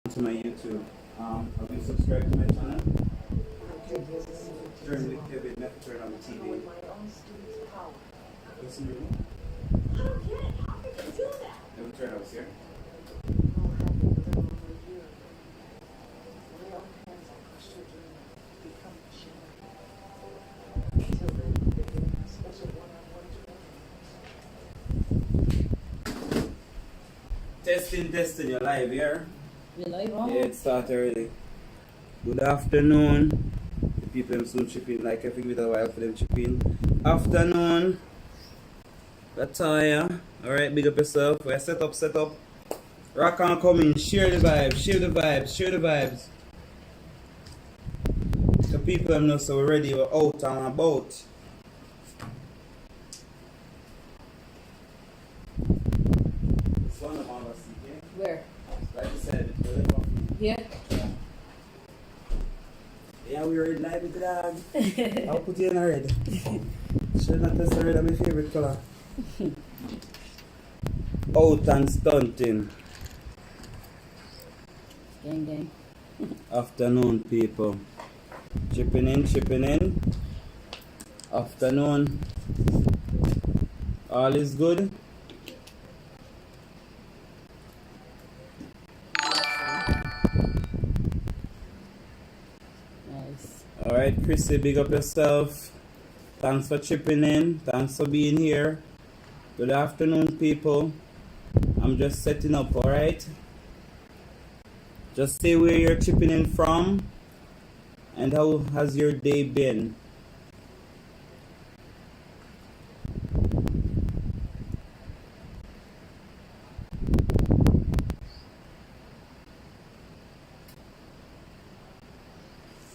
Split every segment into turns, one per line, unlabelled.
to my YouTube. Have you subscribed to my channel? Turn with Kevin, left turn on the TV. Listen to me. Let me turn out here. Testing, you're live here.
You're live on?
Yeah, it started already. Good afternoon. The people them soon chip in, like I think with a while for them chip in. Afternoon. Lataya. Alright, big up yourself. We're set up. Rock on coming, share the vibes. The people them know so we're ready, we're out and about. This one of us, okay?
Where?
Like you said,
Here?
yeah, we were live with the dog. I'll put you in a red. Should not test the red, my favorite color. Out and stunting.
Gang.
Afternoon, people. Chipping in. Afternoon. All is good.
Nice.
Alright, Chrissy, big up yourself. Thanks for chipping in. Thanks for being here. Good afternoon, people. I'm just setting up, alright? Just say where you're chipping in from and how has your day been.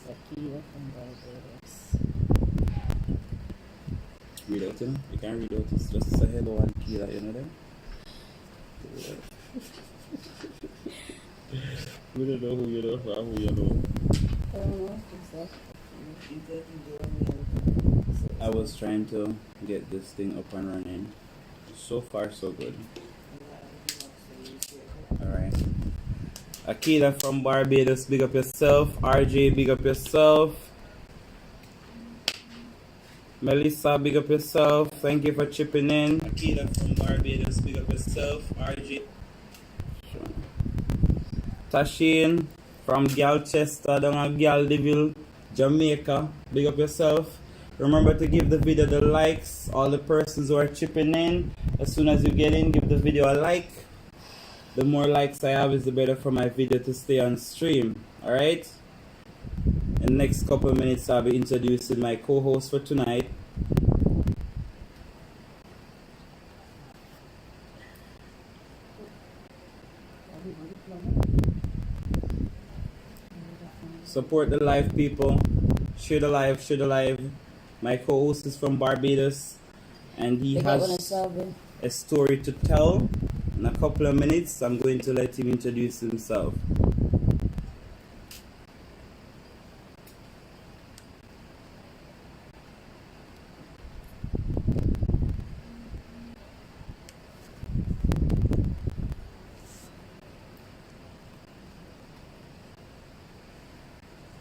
Sakira from Barbados.
Read out, you know? You can read out. It's just a hello and Kira, you know that? We don't know who you know from who you know.
I don't know.
I was trying to get this thing up and running. So far, so good. Alright. Akila from Barbados, big up yourself. RJ, big up yourself. Melissa, big up yourself. Thank you for chipping in. Akila from Barbados, big up yourself. RJ. Tashin from Galchester, down at Galdeville, Jamaica, big up yourself. Remember to give the video the likes. All the persons who are chipping in, as soon as you get in, give the video a like. The more likes I have is the better for my video to stay on stream. Alright? In the next couple of minutes I'll be introducing my co-host for tonight. Support the live, people. Share the live. My co-host is from Barbados and he has a story to tell. In a couple of minutes, I'm going to let him introduce himself.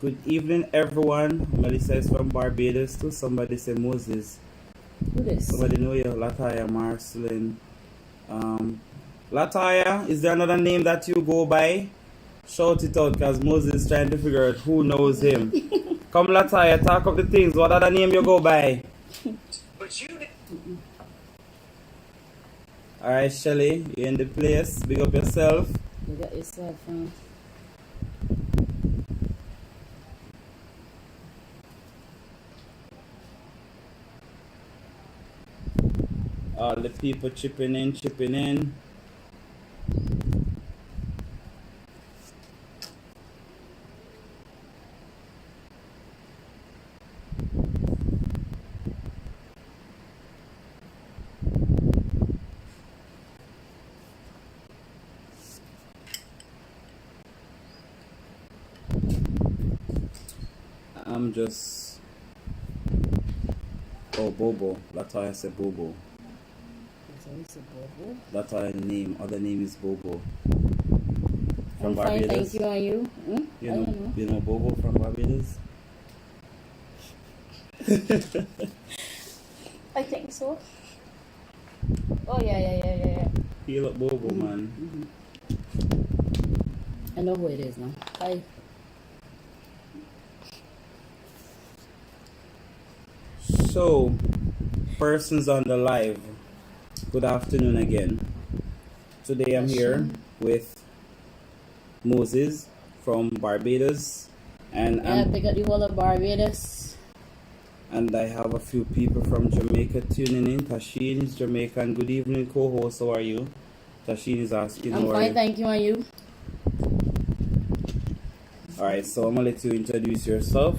Good evening, everyone. Melissa is from Barbados too. Somebody say Moses.
Who this?
Somebody know you. Lataya, Marcelin. Lataya, is there another name that you go by? Shout it out, because Moses is trying to figure out who knows him. Come, Lataya, talk of the things. What other name you go by? But you. Alright, Shelly, you're in the place. Big up yourself.
You got yourself, huh?
All the people chipping in. I'm just... Oh, Bobo. Lataya said Bobo.
It's Bobo.
That's our name. Other name is Bobo. from
I'm fine,
Barbados?
thank you. And you?
You
I
know,
don't know.
you know Bobo from Barbados?
I think so. Oh, yeah.
He look Bobo, man.
I know who it is now. Hi.
So, persons on the live, good afternoon again. Today I'm here with Moses from Barbados, and
Yeah, pick up the whole of Barbados.
and I have a few people from Jamaica tuning in. Tashin is Jamaican. Good evening, co-host. How are you? Tashin is asking.
I'm
How are
fine,
you?
thank you. And you?
All right, so I'm gonna let you introduce yourself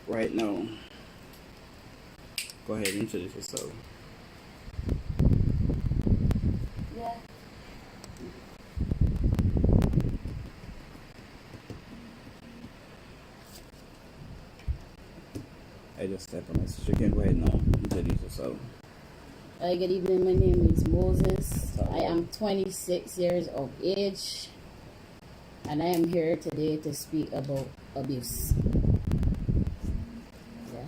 right now. Go ahead, introduce yourself.
Yeah.
I just typed a message. You can go ahead now. Introduce yourself.
Good evening. My name is Moses. I am 26 years of age, and I am here today to speak about abuse. Yeah.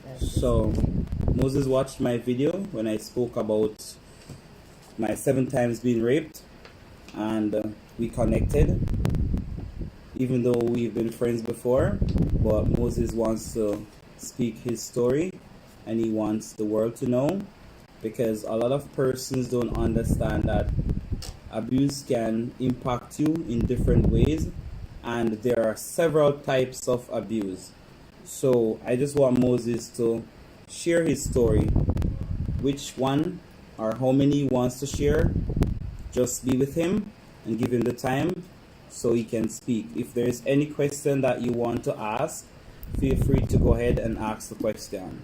That's
So,
it.
Moses watched my video when I spoke about my 7 times being raped, and we connected, even though we've been friends before. But Moses wants to speak his story, and he wants the world to know, because a lot of persons don't understand that abuse can impact you in different ways, and there are several types of abuse. So I just want Moses to share his story. Which one or how many he wants to share, just be with him and give him the time so he can speak. If there is any question that you want to ask, feel free to go ahead and ask the question.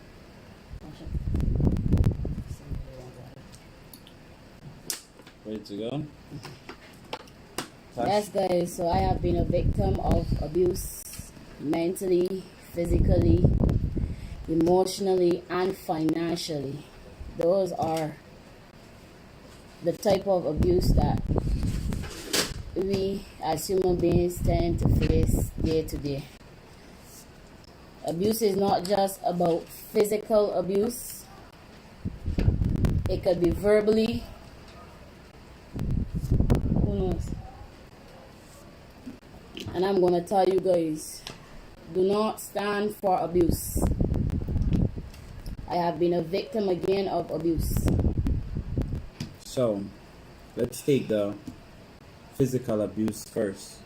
Ready to go?
Yes, guys. So I have been a victim of abuse mentally, physically, emotionally, and financially. Those are the type of abuse that we as human beings tend to face day to day. Abuse is not just about physical abuse, it could be verbally. Who knows? And I'm gonna tell you guys, do not stand for abuse. I have been a victim again of abuse.
So, let's take the physical abuse first.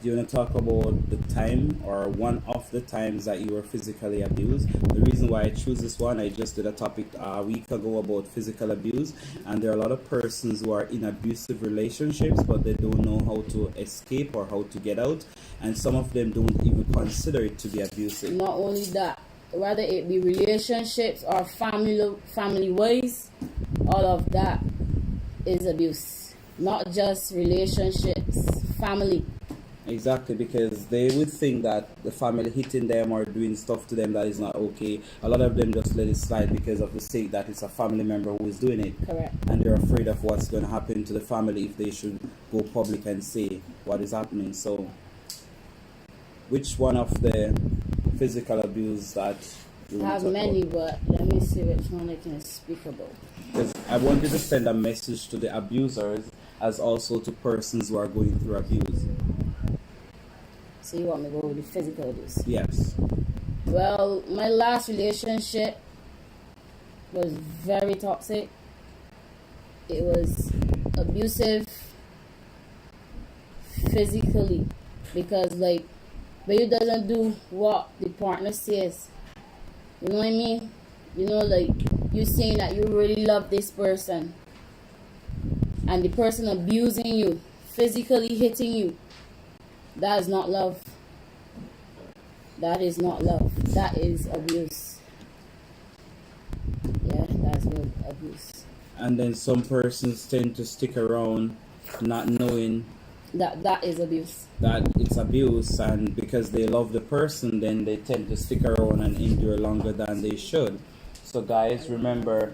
Do you want to talk about the time or one of the times that you were physically abused? The reason why I choose this one, I just did a topic a week ago about physical abuse, and there are a lot of persons who are in abusive relationships, but they don't know how to escape or how to get out, and some of them don't even consider it to be abusive.
Not only that, whether it be relationships or family ways, all of that is abuse. Not just relationships, family.
Exactly, because they would think that the family hitting them or doing stuff to them that is not okay. A lot of them just let it slide because of the sake that it's a family member who is doing it.
Correct.
And they're afraid of what's going to happen to the family if they should go public and say what is happening. So, which one of the physical abuse that you
I
want
have
to talk
many,
about?
but let me see which one I can speak about.
Because I wanted to send a message to the abusers as also to persons who are going through abuse.
So you want me to go with the physical abuse?
Yes.
Well, my last relationship was very toxic. It was abusive physically because like when you doesn't do what the partner says, you know what I mean? You know, like you saying that you really love this person and the person abusing you, physically hitting you. That is not love. That is not love. That is abuse. Yeah, that's good abuse.
And then some persons tend to stick around not knowing
That is abuse.
that it's abuse, and because they love the person, then they tend to stick around and endure longer than they should. So guys, remember,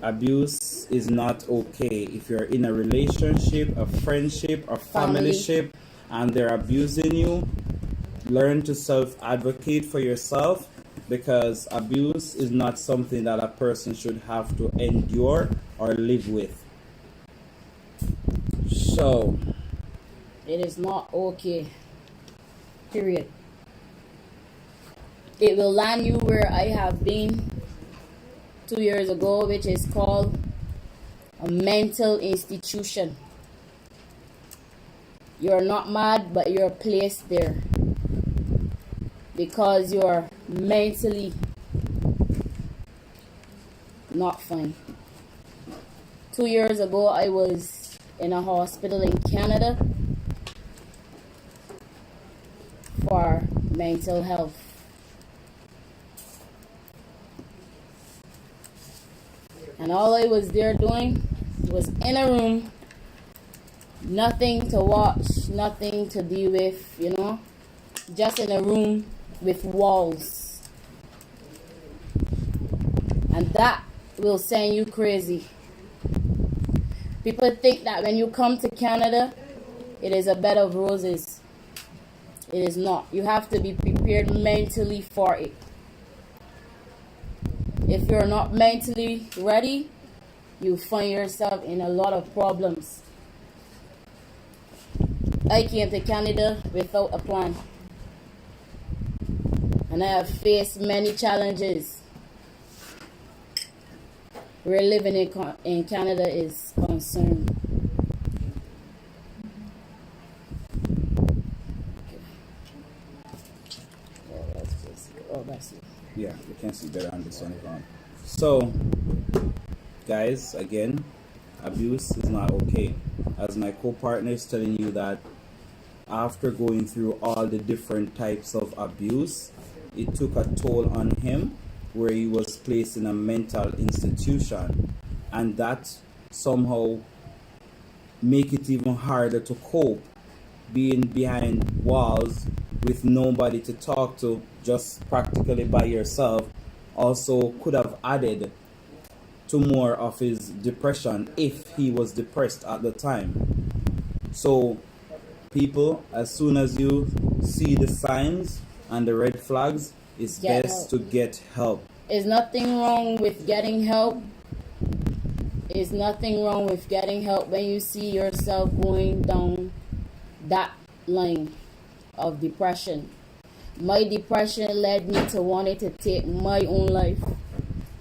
abuse is not okay. If you're in a relationship, a friendship, a familyship, and they're abusing you, learn to self-advocate for yourself, because abuse is not something that a person should have to endure or live with. So,
it is not okay. Period. It will land you where I have been 2 years ago, which is called a mental institution. You're not mad, but you're placed there because you're mentally not fine. 2 years ago, I was in a hospital in Canada for mental health. And all I was there doing was in a room, nothing to watch, nothing to deal with, you know, just in a room with walls. And that will send you crazy. People think that when you come to Canada, it is a bed of roses. It is not. You have to be prepared mentally for it. If you're not mentally ready, you find yourself in a lot of problems. I came to Canada without a plan. And I have faced many challenges. Where living in Canada is concerned. Oh, that's it.
yeah, you can see better on this one. So, guys, again, abuse is not okay. As my co-partner is telling you that after going through all the different types of abuse, it took a toll on him, where he was placed in a mental institution, and that somehow make it even harder to cope, being behind walls with nobody to talk to, just practically by yourself, also could have added to more of his depression if he was depressed at the time. So people, as soon as you see the signs and the red flags, it's best to get help.
There's nothing wrong with getting help. There's nothing wrong with getting help when you see yourself going down that line of depression. My depression led me to wanting to take my own life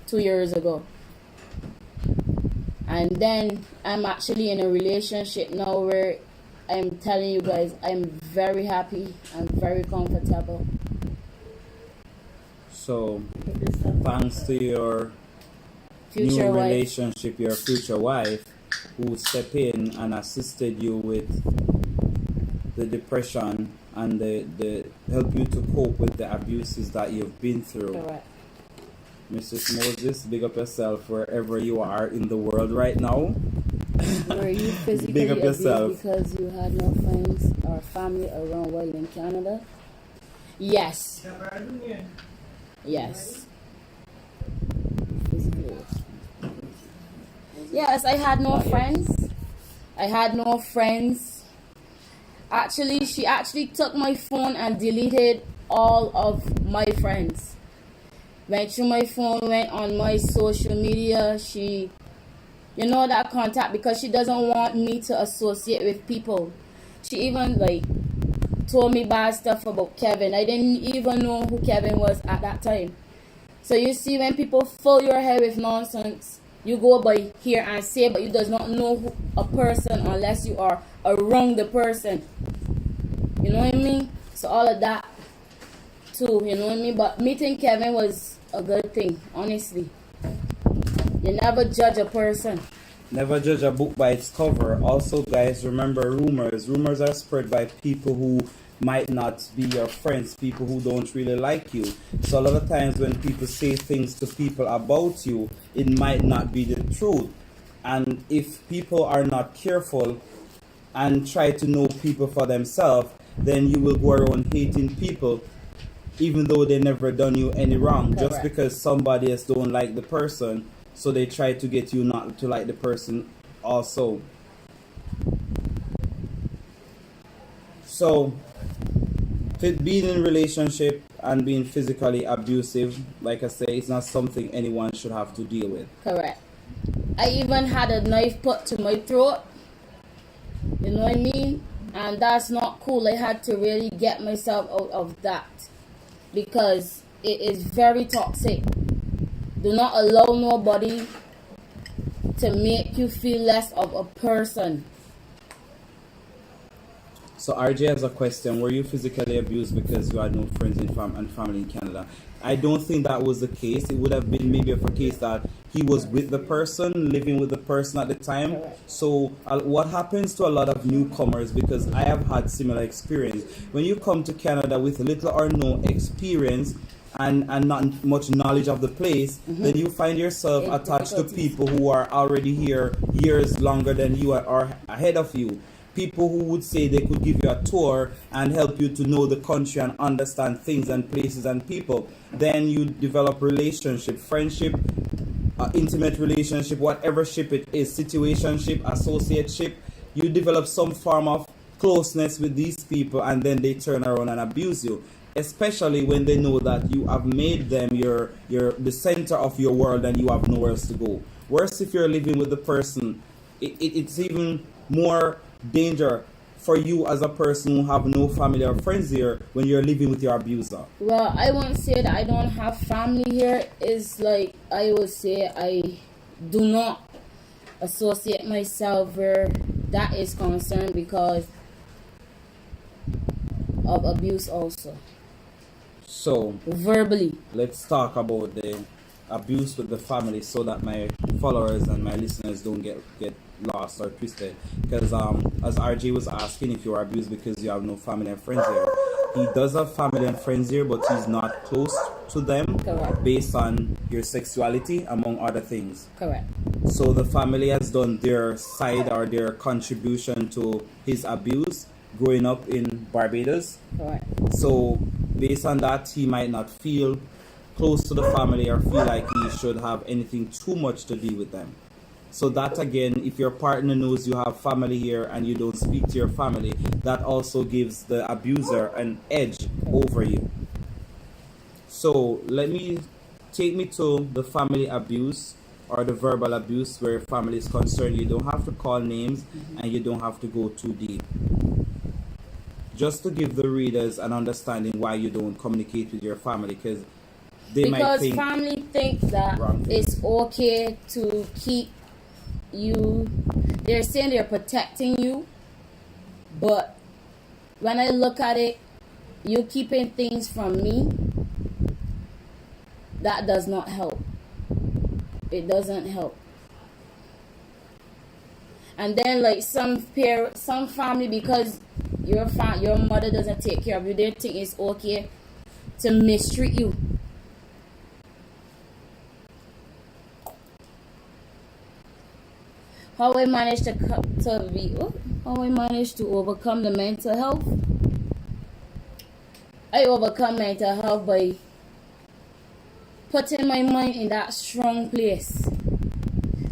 2 years ago. And then I'm actually in a relationship now where I'm telling you guys, I'm very happy. I'm very comfortable.
So, thanks to your
Future
new
wife.
relationship, your future wife, who stepped in and assisted you with the depression and the help you to cope with the abuses that you've been through.
Correct.
Mrs. Moses, big up yourself wherever you are in the world right now.
Were you physically
Big up
abused
yourself.
because you had no friends or family around while in Canada? Yes. Yes. Physically. Yes, I had no friends. I had no friends. Actually, she actually took my phone and deleted all of my friends. Went through my phone, went on my social media. She, you know, that contact, because she doesn't want me to associate with people. She even told me bad stuff about Kevin. I didn't even know who Kevin was at that time. So you see, when people fill your head with nonsense, you go by here and say, but you does not know a person unless you are around the person. You know what I mean? So all of that too, you know what I mean? But meeting Kevin was a good thing, honestly. You never judge a person.
Never judge a book by its cover. Also, guys, remember rumors. Rumors are spread by people who might not be your friends, people who don't really like you. So a lot of times when people say things to people about you, it might not be the truth. And if people are not careful and try to know people for themselves, then you will go around hating people even though they never done you any wrong.
Correct.
Just because somebody else don't like the person. So they try to get you not to like the person also. So being in relationship and being physically abusive, like I say, it's not something anyone should have to deal with.
Correct. I even had a knife put to my throat. You know what I mean? And that's not cool. I had to really get myself out of that because it is very toxic. Do not allow nobody to make you feel less of a person.
So RJ has a question. Were you physically abused because you had no friends and family in Canada? I don't think that was the case. It would have been maybe a case that he was with the person, living with the person at the time.
Correct.
So what happens to a lot of newcomers, because I have had similar experience, when you come to Canada with little or no experience and not much knowledge of the place, then you find yourself attached to people who are already here years longer than you are ahead of you. People who would say they could give you a tour and help you to know the country and understand things and places and people. Then you develop relationship, friendship, intimate relationship, whatever ship it is, situationship, associateship. You develop some form of closeness with these people, and then they turn around and abuse you. Especially when they know that you have made them the center of your world and you have nowhere else to go. Worse if you're living with the person, it's even more danger for you as a person who have no family or friends here when you're living with your abuser.
Well, I won't say that I don't have family here. It's like I would say I do not associate myself where that is concerned because of abuse also.
So
Verbally.
let's talk about the abuse with the family so that my followers and my listeners don't get lost or twisted. Because as RJ was asking if you are abused because you have no family and friends here, he does have family and friends here, but he's not close to them.
Correct.
Based on your sexuality, among other things.
Correct.
So the family has done their side or their contribution to his abuse growing up in Barbados.
Correct.
So based on that, he might not feel close to the family or feel like he should have anything too much to do with them. So that again, if your partner knows you have family here and you don't speak to your family, that also gives the abuser an edge over you. So take me to the family abuse or the verbal abuse where family is concerned. You don't have to call names and you don't have to go too deep. Just to give the readers an understanding why you don't communicate with your family, because
family thinks that it's okay to keep you. They're saying they're protecting you, but when I look at it, you keeping things from me. That does not help. It doesn't help. And then like some family, because your mother doesn't take care of you, they think it's okay to mistreat you. How I managed to overcome the mental health? I overcome mental health by putting my mind in that strong place.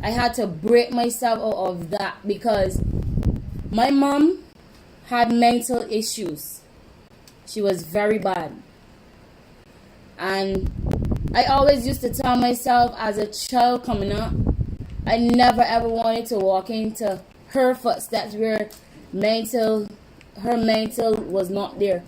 I had to break myself out of that because my mom had mental issues. She was very bad. And I always used to tell myself as a child coming up, I never ever wanted to walk into her footsteps where her mental was not there.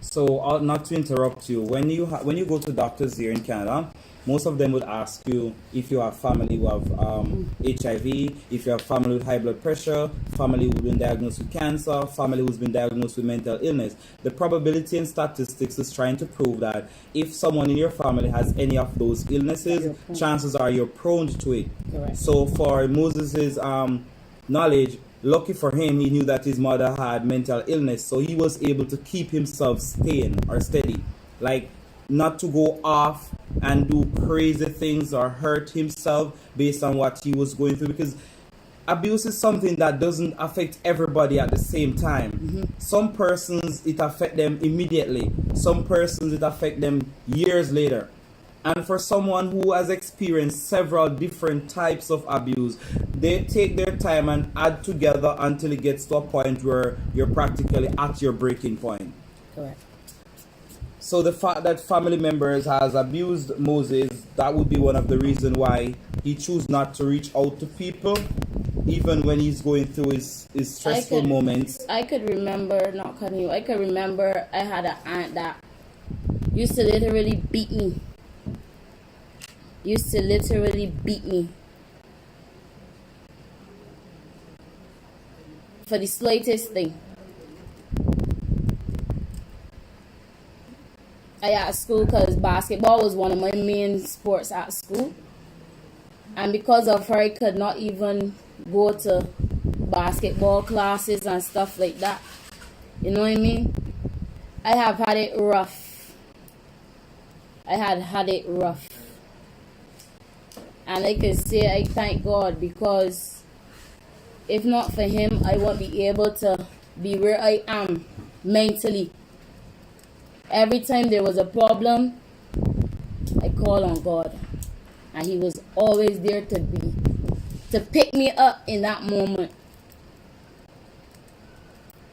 So not to interrupt you, when you go to doctors here in Canada, most of them would ask you if you have family who have HIV, if you have family with high blood pressure, family who's been diagnosed with cancer, family who's been diagnosed with mental illness. The probability and statistics is trying to prove that if someone in your family has any of those illnesses, chances are you're prone to it.
Correct.
So for Moses's knowledge, lucky for him, he knew that his mother had mental illness, so he was able to keep himself steady, like not to go off and do crazy things or hurt himself based on what he was going through, because abuse is something that doesn't affect everybody at the same time. Some persons it affect them immediately. Some persons it affect them years later. And for someone who has experienced several different types of abuse, they take their time and add together until it gets to a point where you're practically at your breaking point.
Correct.
So the fact that family members has abused Moses, that would be one of the reasons why he chose not to reach out to people, even when he's going through his stressful moments.
I could remember, not cutting you, I could remember I had an aunt that used to literally beat me. Used to literally beat me for the slightest thing. I at school because basketball was one of my main sports at school, and because of her I could not even go to basketball classes and stuff like that. You know what I mean? I have had it rough. I had it rough. And I can say I thank God, because if not for him, I won't be able to be where I am mentally. Every time there was a problem, I call on God. And he was always there to pick me up in that moment.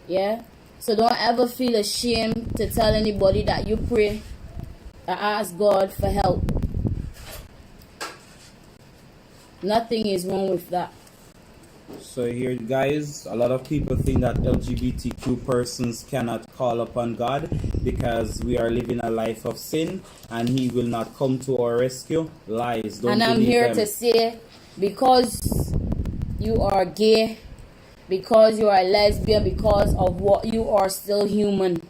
Yeah? So don't ever feel ashamed to tell anybody that you pray and ask God for help. Nothing is wrong with that.
So here, guys, a lot of people think that LGBTQ persons cannot call upon God because we are living a life of sin and he will not come to our rescue. Lies. Don't
and I'm
believe
here
them.
to say, because you are gay, because you are lesbian, because of what you are still human.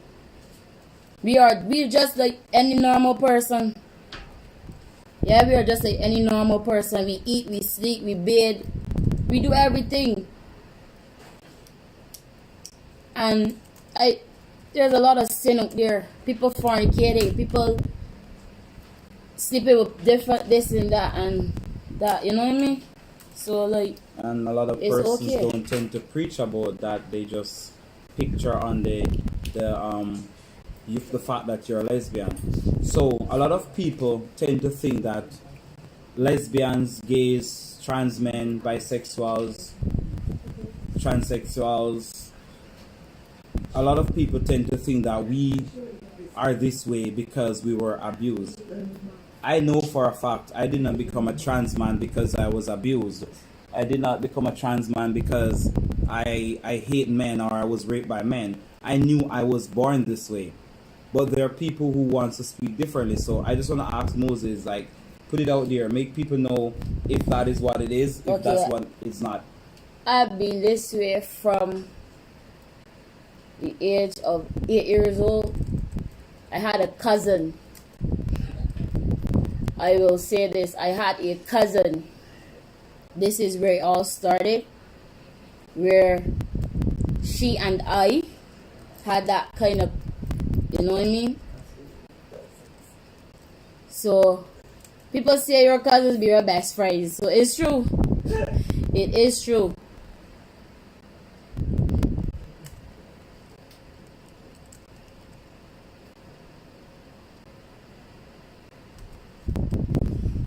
We're just like any normal person. Yeah, we are just like any normal person. We eat, we sleep, we bathe, we do everything. And there's a lot of sin out there. People fornicating, people sleeping with different this and that, you know what I mean? So like,
and a lot of persons don't tend to preach about that. They just picture on the fact that you're a lesbian. So a lot of people tend to think that lesbians, gays, trans men, bisexuals, transsexuals, a lot of people tend to think that we are this way because we were abused. I know for a fact I did not become a trans man because I was abused. I did not become a trans man because I hate men or I was raped by men. I knew I was born this way. But there are people who want to speak differently. So I just want to ask Moses, like, put it out there. Make people know if that is what it is, if that's what it's not.
I've been this way from the age of 8 years old. I had a cousin. I will say this. I had a cousin. This is where it all started. Where she and I had that kind of, you know what I mean? So, people say your cousins be your best friends. So, it's true. It is true.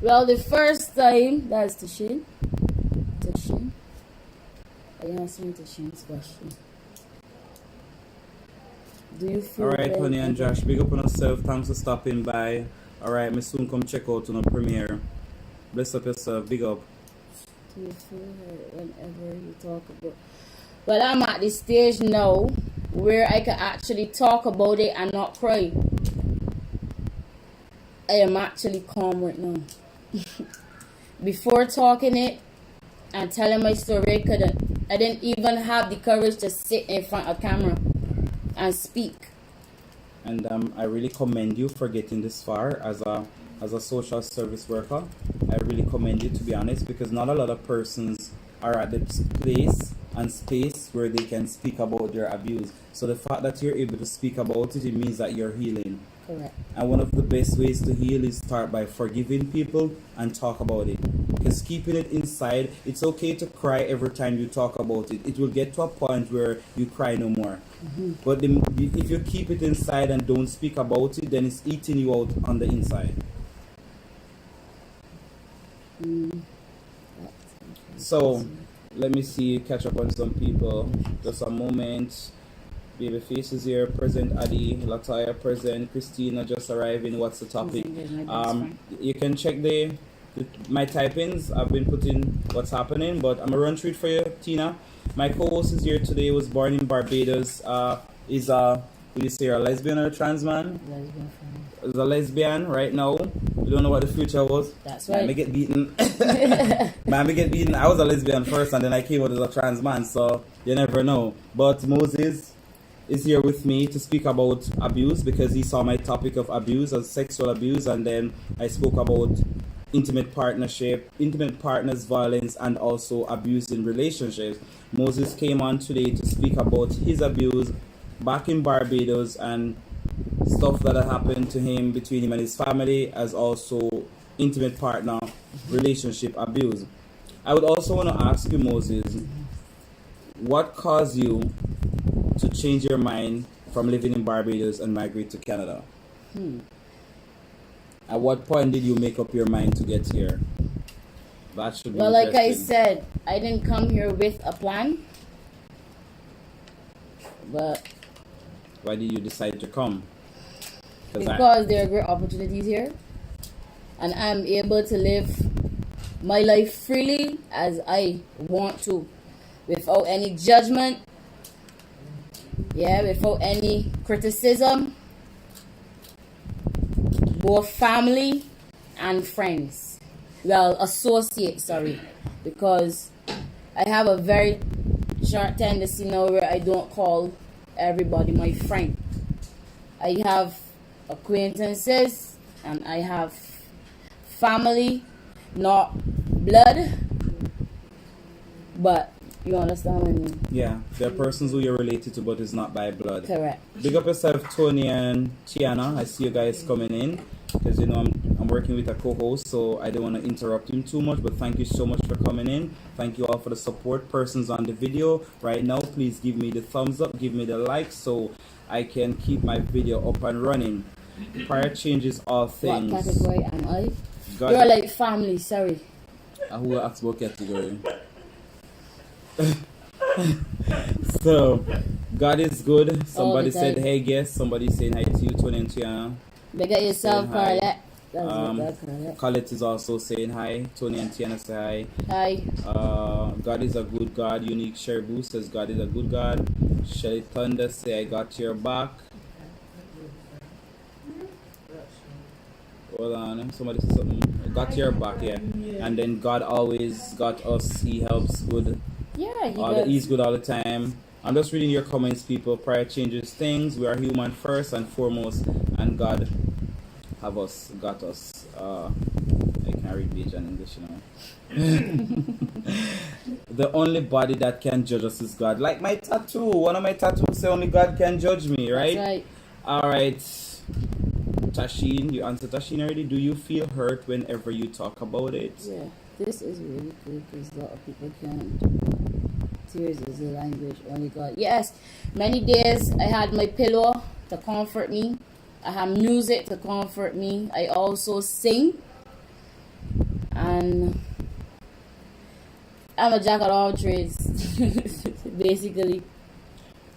Well, the first time, that's Tashin. Are you answering Tashin's question? Do you feel
alright, honey and Josh, big up on yourself. Thanks for stopping by. Alright, me soon come check out on a premiere. Bless up yourself, big up.
Do you feel hurt whenever you talk about? Well, I'm at the stage now where I can actually talk about it and not cry. I am actually calm right now. Before talking it and telling my story, I didn't even have the courage to sit in front of camera and speak.
And I really commend you for getting this far as a social service worker. I really commend you, to be honest, because not a lot of persons are at the place and space where they can speak about their abuse. So the fact that you're able to speak about it, it means that you're healing.
Correct.
And one of the best ways to heal is start by forgiving people and talk about it. Because keeping it inside, it's okay to cry every time you talk about it. It will get to a point where you cry no more. But if you keep it inside and don't speak about it, then it's eating you out on the inside. So let me see, catch up on some people. Just a moment. Baby faces here, present Adi, Lataya present, Christina just arriving. What's the topic? You can check my typings. I've been putting what's happening, but I'm gonna run through it for you, Tina. My co-host is here today. Was born in Barbados. Is a, would you say, a lesbian or a trans man?
Lesbian.
Is a lesbian right now. We don't know what the future was.
That's right.
Man, get beaten. Man, me get beaten. I was a lesbian first, and then I came out as a trans man. So you never know. But Moses is here with me to speak about abuse, because he saw my topic of abuse as sexual abuse, and then I spoke about intimate partnership, intimate partners violence, and also abuse in relationships. Moses came on today to speak about his abuse back in Barbados and stuff that had happened to him between him and his family, as also intimate partner relationship abuse. I would also want to ask you, Moses, what caused you to change your mind from living in Barbados and migrate to Canada? At what point did you make up your mind to get here? That should be
like I said, I didn't come here with a plan. But
why did you decide to come?
Because there are great opportunities here, and I'm able to live my life freely as I want to, without any judgment, without any criticism, both family and friends. Well, associates, sorry, because I have a very short tendency now where I don't call everybody my friend. I have acquaintances and I have family, not blood, but you understand what I mean?
Yeah, there are persons who you're related to, but it's not by blood.
Correct.
Big up yourself, Tony and Tiana. I see you guys coming in, because you know I'm working with a co-host, so I don't want to interrupt him too much. But thank you so much for coming in. Thank you all for the support. Persons on the video right now, please give me the thumbs up, give me the like, so I can keep my video up and running. Prior changes all things.
What category am I?
God,
you're like family, sorry.
Who asked about category? So, God is good. Somebody said, hey, guess. Somebody saying hi to you, Tony and Tiana.
Big up yourself, Carlette.
Colette is also saying hi. Tony and Tiana say
hi.
Hi. God is a good God. Unique Sherbu says God is a good God. Shelly Thunder say I got your back. Hold on, somebody said something. Got your back, yeah. And then God always got us. He helps good.
Yeah,
He's good all the time. I'm just reading your comments, people. Prayer changes things. We are human first and foremost, and God have us, got us. I can't read Beach in English, you know. The only body that can judge us is God. Like my tattoo. One of my tattoos say only God can judge me, right?
That's right.
All right. Tashin, you answered Tashin already. Do you feel hurt whenever you talk about it?
Yeah, this is really good because a lot of people can't. Tears is a language only God. Yes, many days I had my pillow to comfort me. I have music to comfort me. I also sing. And I'm a jack of all trades, basically.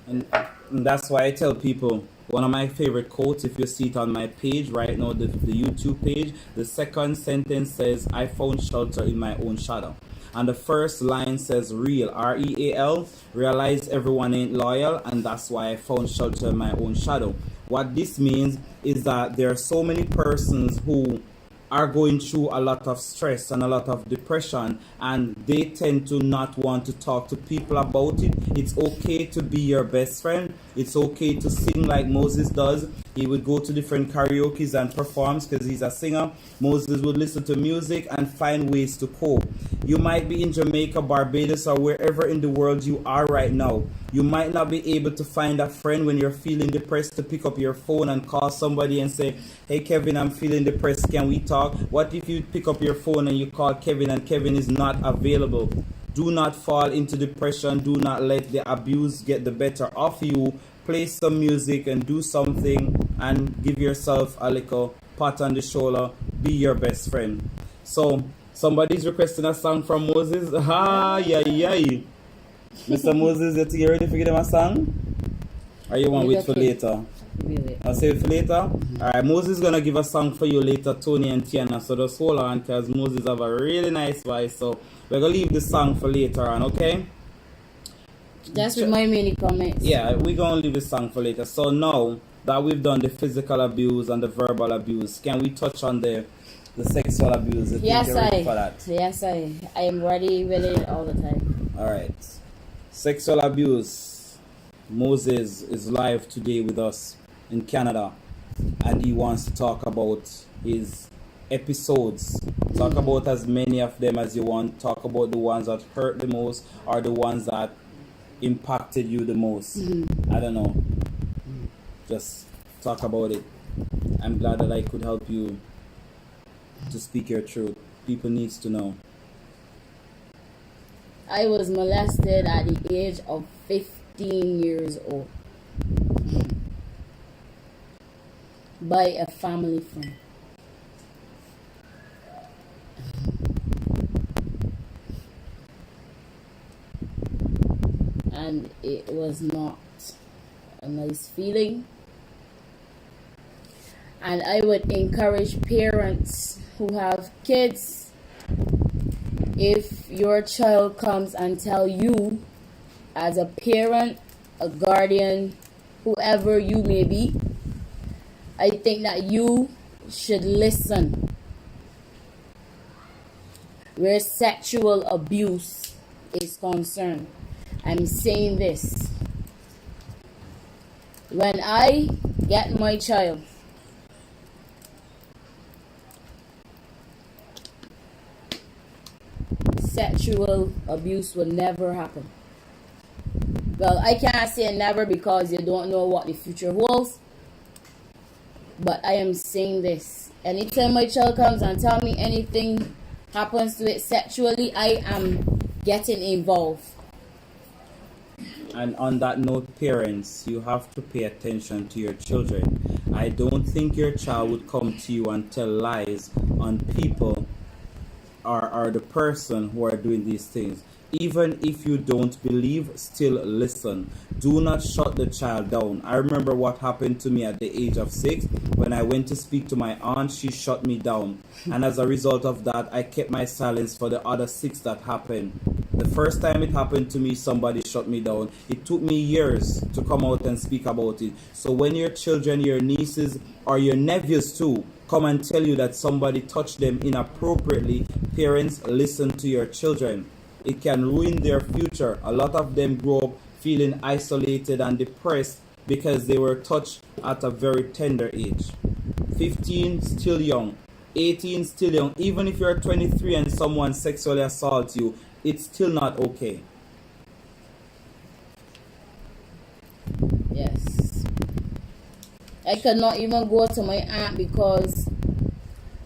And that's why I tell people, one of my favorite quotes, if you see it on my page right now, the YouTube page, the second sentence says, I found shelter in my own shadow. And the first line says real, R-E-A-L, realize everyone ain't loyal, and that's why I found shelter in my own shadow. What this means is that there are so many persons who are going through a lot of stress and a lot of depression, and they tend to not want to talk to people about it. It's okay to be your best friend. It's okay to sing like Moses does. He would go to different karaoke's and performs because he's a singer. Moses would listen to music and find ways to cope. You might be in Jamaica, Barbados, or wherever in the world you are right now. You might not be able to find a friend when you're feeling depressed to pick up your phone and call somebody and say, hey Kevin, I'm feeling depressed, can we talk? What if you pick up your phone and you call Kevin and Kevin is not available? Do not fall into depression. Do not let the abuse get the better of you. Play some music and do something and give yourself a little pat on the shoulder. Be your best friend. So somebody's requesting a song from Moses. Ah, yeah. Mr. Moses, you think you're ready to give them a song? Or you want to wait for later? I'll save it for later. Alright, Moses is gonna give a song for you later, Tony and Tiana. So just hold on, because Moses have a really nice voice. So we're gonna leave the song for later on, okay?
Just remind me in the comments.
Yeah, we're gonna leave the song for later. So now that we've done the physical abuse and the verbal abuse, can we touch on the sexual abuse?
Yes, Yes, I am ready with it all the time.
Alright. Sexual abuse. Moses is live today with us in Canada, and he wants to talk about his episodes. Talk about as many of them as you want. Talk about the ones that hurt the most or the ones that impacted you the most. I don't know. Just talk about it. I'm glad that I could help you to speak your truth. People needs to know.
I was molested at the age of 15 years old by a family friend. And it was not a nice feeling. And I would encourage parents who have kids, if your child comes and tell you as a parent, a guardian, whoever you may be, I think that you should listen. Where sexual abuse is concerned, I'm saying this. When I get my child, sexual abuse will never happen. Well, I can't say never because you don't know what the future holds. But I am saying this. Anytime my child comes and tell me anything happens to it sexually, I am getting involved.
And on that note, parents, you have to pay attention to your children. I don't think your child would come to you and tell lies on people or the person who are doing these things. Even if you don't believe, still listen. Do not shut the child down. I remember what happened to me at the age of 6. When I went to speak to my aunt, she shut me down. And as a result of that, I kept my silence for the other 6 that happened. The first time it happened to me, somebody shut me down. It took me years to come out and speak about it. So when your children, your nieces, or your nephews too, come and tell you that somebody touched them inappropriately, parents, listen to your children. It can ruin their future. A lot of them grow up feeling isolated and depressed because they were touched at a very tender age. 15, still young. 18, still young. Even if you're 23 and someone sexually assaults you, it's still not okay.
Yes. I could not even go to my aunt because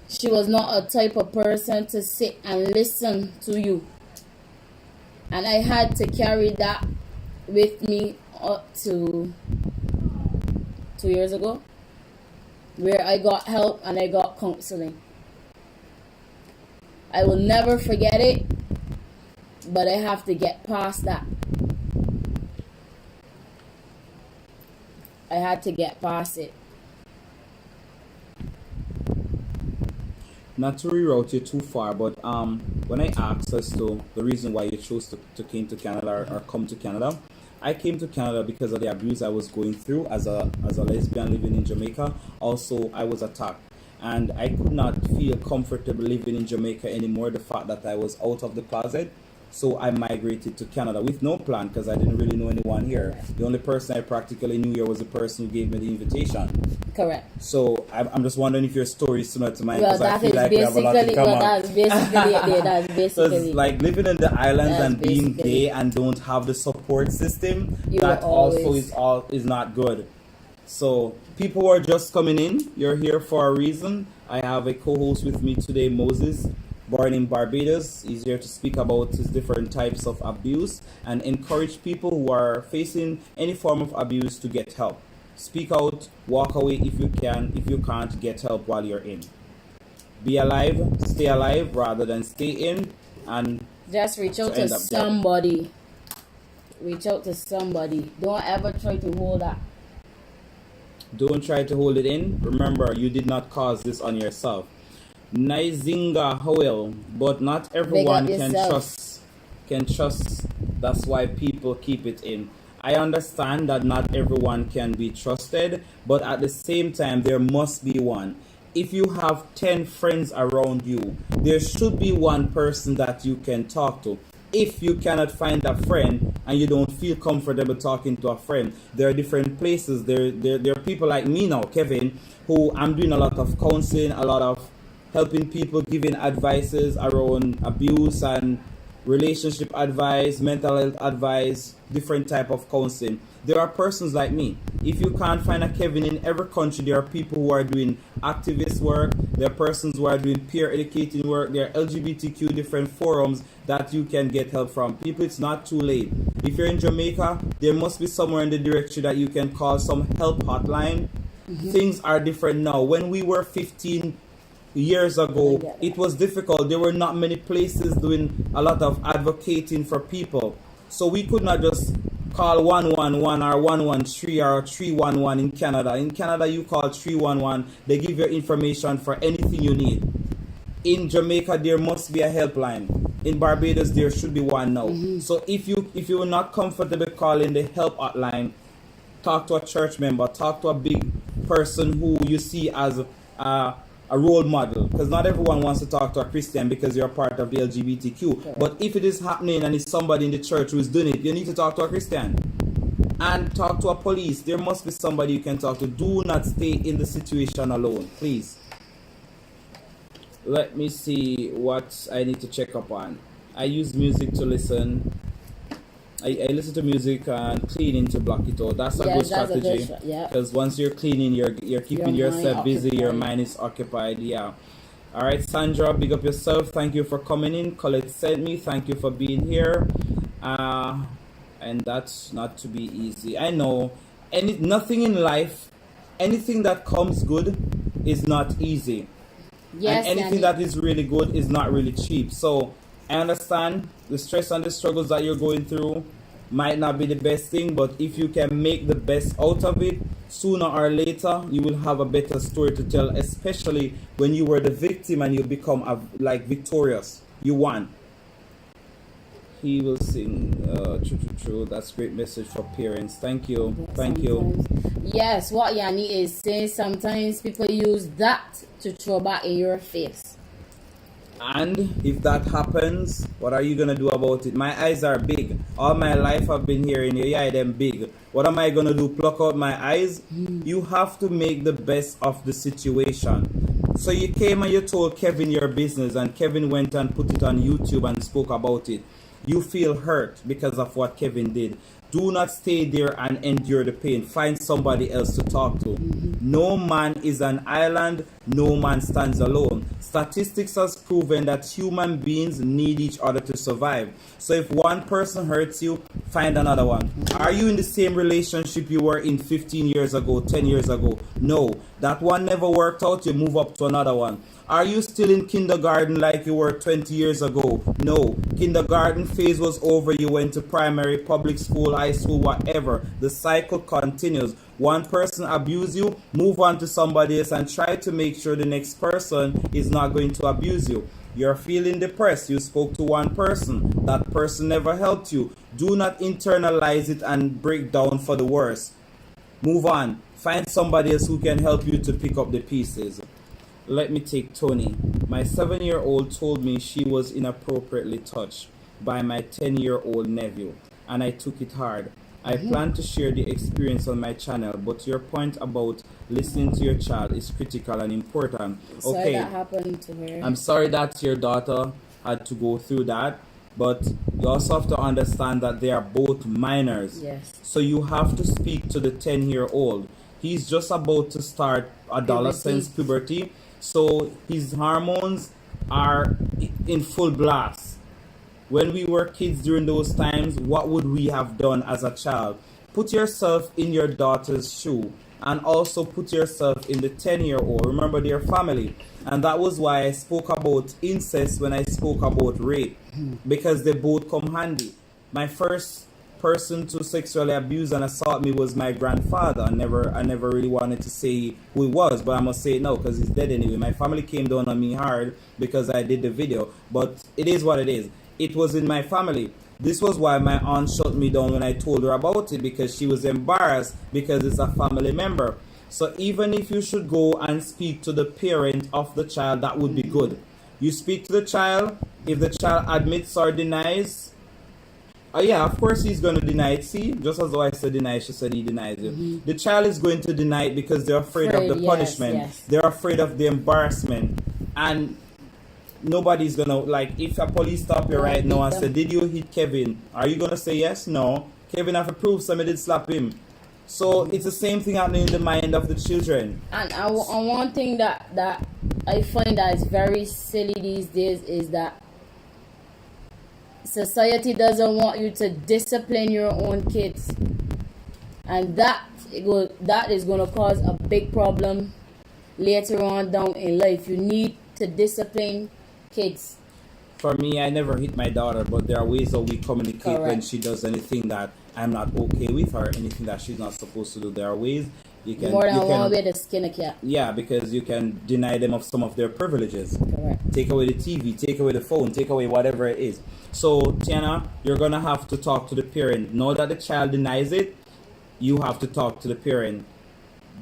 she was not a type of person to sit and listen to you. And I had to carry that with me up to 2 years ago, where I got help and I got counseling. I will never forget it, but I have to get past that. I had to get past it.
Not to reroute you too far, but when I asked as to the reason why you chose to came to Canada or come to Canada, I came to Canada because of the abuse I was going through as a lesbian living in Jamaica. Also, I was attacked, and I could not feel comfortable living in Jamaica anymore. The fact that I was out of the closet So I migrated to Canada with no plan because I didn't really know anyone here. The only person I practically knew here was the person who gave me the invitation.
Correct.
So I'm just wondering if your story is similar to mine,
Well,
because I
that
feel
is
like we have a lot in
basically,
common.
well, that's basically it. That's
So
basically
it's like living in the islands
That's
and being
basically
gay and don't have the support system.
You
That
will
also
always-
is not good. So people who are just coming in, you're here for a reason. I have a co-host with me today, Moses, born in Barbados. He's here to speak about his different types of abuse and encourage people who are facing any form of abuse to get help. Speak out, walk away if you can. If you can't, get help while you're in. Be alive, stay alive rather than stay in, and
just reach out
to end
to
up dead.
somebody. Reach out to somebody. Don't ever try to hold that.
don't try to hold it in. Remember, you did not cause this on yourself. Naizinga Howell, but not everyone
Big up
can
yourself.
trust. That's why people keep it in. I understand that not everyone can be trusted, but at the same time, there must be one. If you have 10 friends around you, there should be one person that you can talk to. If you cannot find a friend and you don't feel comfortable talking to a friend, there are different places. There are people like me now, Kevin, who I'm doing a lot of counseling, a lot of helping people, giving advices around abuse and relationship advice, mental health advice, different type of counseling. There are persons like me. If you can't find a Kevin in every country, there are people who are doing activist work. There are persons who are doing peer educating work. There are LGBTQ different forums that you can get help from. People, it's not too late. If you're in Jamaica, there must be somewhere in the directory that you can call some help hotline. Things are different now. When we were 15 years ago, it was difficult. There were not many places doing a lot of advocating for people. So we could not just call 111 or 113 or 311 in Canada. In Canada, you call 311. They give you information for anything you need. In Jamaica, there must be a helpline. In Barbados, there should be one now. So if you are not comfortable calling the help hotline, talk to a church member, talk to a big person who you see as a role model, because not everyone wants to talk to a Christian because you're part of the LGBTQ.
Okay.
But if it is happening and it's somebody in the church who is doing it, you need to talk to a Christian and talk to a police. There must be somebody you can talk to. Do not stay in the situation alone, please. Let me see what I need to check up on. I use music to listen. I listen to music and cleaning to block it out. That's a good strategy. Because once you're cleaning, you're keeping yourself busy. Your mind is occupied. Yeah. All right, Sandra, big up yourself. Thank you for coming in. Colette sent me. Thank you for being here. And that's not to be easy. I know. Nothing in life, anything that comes good is not easy.
Yes,
and anything that is really good is not really cheap. So I understand the stress and the struggles that you're going through might not be the best thing, but if you can make the best out of it, sooner or later you will have a better story to tell, especially when you were the victim and you become victorious. You won. He will sing. True. That's great message for parents. Thank you. Thank you.
Yes, what Yanni is saying, sometimes people use that to throw back in your face.
And if that happens, what are you gonna do about it? My eyes are big. All my life I've been hearing your eye them big. What am I gonna do? Pluck out my eyes? You have to make the best of the situation. So you came and you told Kevin your business, and Kevin went and put it on YouTube and spoke about it. You feel hurt because of what Kevin did. Do not stay there and endure the pain. Find somebody else to talk to. No man is an island. No man stands alone. Statistics has proven that human beings need each other to survive. So if one person hurts you, find another one. Are you in the same relationship you were in 15 years ago, 10 years ago? No. That one never worked out. You move up to another one. Are you still in kindergarten like you were 20 years ago? No. Kindergarten phase was over. You went to primary, public school, high school, whatever. The cycle continues. One person abuse you, move on to somebody else and try to make sure the next person is not going to abuse you. You're feeling depressed. You spoke to one person. That person never helped you. Do not internalize it and break down for the worst. Move on. Find somebody else who can help you to pick up the pieces. Let me take Tony. My 7-year-old told me she was inappropriately touched. by my 10-year-old nephew, and I took it hard. I plan to share the experience on my channel, but your point about listening to your child is critical and important.
Sorry that happened to her.
I'm sorry that your daughter had to go through that, but you also have to understand that they are both minors.
Yes.
So you have to speak to the 10-year-old. He's just about to start adolescence, puberty, so his hormones are in full blast. When we were kids during those times, what would we have done as a child? Put yourself in your daughter's shoe, and also put yourself in the 10-year-old. Remember, their family. And that was why I spoke about incest when I spoke about rape, because they both come handy. My first person to sexually abuse and assault me was my grandfather. I never really wanted to say who he was, but I must say it now because he's dead anyway. My family came down on me hard because I did the video, but it is what it is. It was in my family. This was why my aunt shut me down when I told her about it, because she was embarrassed because it's a family member. So even if you should go and speak to the parent of the child, that would be good. You speak to the child. If the child admits or denies, yeah, of course he's going to deny it. See, just as though I said deny, she said he denies it. The child is going to deny it because they're afraid of the punishment. Yes. They're afraid of the embarrassment. And nobody's gonna, like, if a police stop you right now and say, did you hit Kevin? Are you gonna say yes? No. Kevin have to prove somebody did slap him. So it's the same thing happening in the mind of the children.
And one thing that I find that is very silly these days is that society doesn't want you to discipline your own kids, and that is going to cause a big problem later on down in life. You need to discipline kids.
For me, I never hit my daughter, but there are ways that we communicate when she does anything that I'm not okay with her, anything that she's not supposed to do. There are ways you can...
More than one way to skin a cat.
Yeah, because you can deny them of some of their privileges.
Correct.
Take away the TV, take away the phone, take away whatever it is. So, Tiana, you're going to have to talk to the parent. Know that the child denies it, you have to talk to the parent.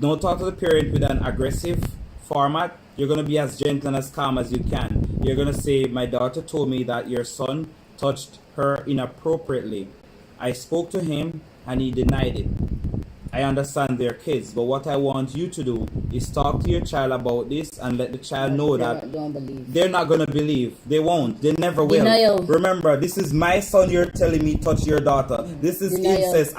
Don't talk to the parent with an aggressive format. You're going to be as gentle and as calm as you can. You're going to say, my daughter told me that your son touched her inappropriately. I spoke to him and he denied it. I understand they're kids, but what I want you to do is talk to your child about this and let the child know that they're not going to believe. They won't. They never will.
Denial.
Remember, this is my son you're telling me touch your daughter. This is incest.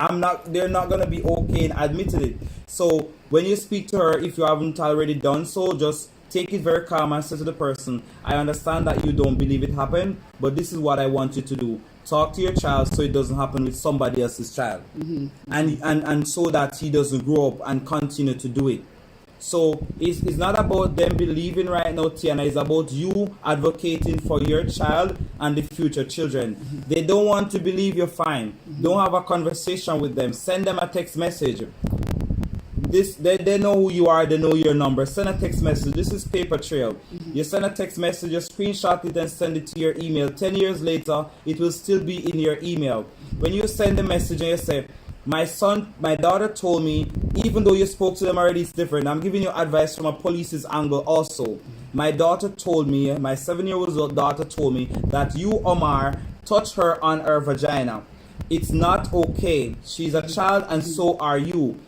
They're not going to be okay in admitting it. So when you speak to her, if you haven't already done so, just take it very calm and say to the person, I understand that you don't believe it happened, but this is what I want you to do. Talk to your child so it doesn't happen with somebody else's child. And so that he doesn't grow up and continue to do it. So it's not about them believing right now, Tiana. It's about you advocating for your child and the future children. They don't want to believe you're fine. Don't have a conversation with them. Send them a text message. They know who you are, they know your number. Send a text message. This is paper trail. You send a text message, you screenshot it and send it to your email. 10 years later, it will still be in your email. When you send the message and you say, my daughter told me, even though you spoke to them already, it's different. I'm giving you advice from a police's angle also. My daughter told me, my 7-year-old daughter told me that you, Omar, touched her on her vagina. It's not okay. She's a child and so are you.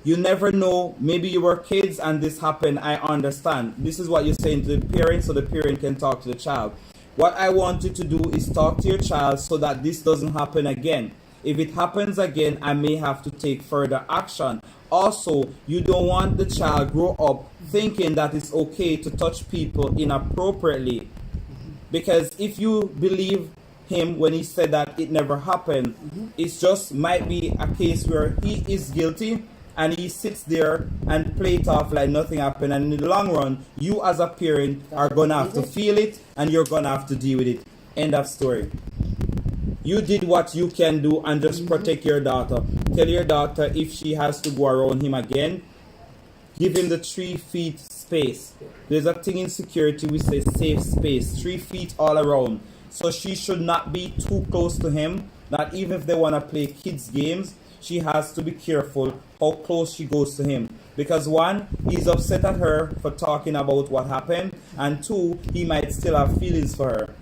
You never know. Maybe you were kids and this happened. I understand. This is what you're saying to the parent so the parent can talk to the child. What I want you to do is talk to your child so that this doesn't happen again. If it happens again, I may have to take further action. Also, you don't want the child grow up thinking that it's okay to touch people inappropriately. Because if you believe him when he said that it never happened, it just might be a case where he is guilty and he sits there and play it off like nothing happened, and in the long run you as a parent are gonna have to feel it and you're gonna have to deal with it. End of story. You did what you can do and just protect your daughter. Tell your daughter if she has to go around him again, give him the 3 feet space. There's a thing in security we say safe space, 3 feet all around. So she should not be too close to him. Not even if they want to play kids games, she has to be careful how close she goes to him. Because 1, he's upset at her for talking about what happened, and 2, he might still have feelings for her.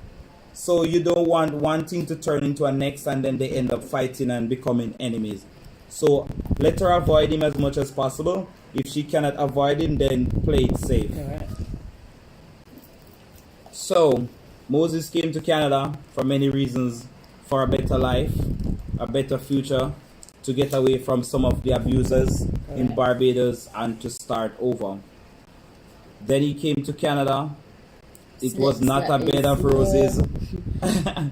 So you don't want one thing to turn into a next and then they end up fighting and becoming enemies. So let her avoid him as much as possible. If she cannot avoid him, then play it safe.
Alright.
So Moses came to Canada for many reasons, for a better life, a better future, to get away from some of the abusers in Barbados and to start over. Then he came to Canada. It was not a bed of roses.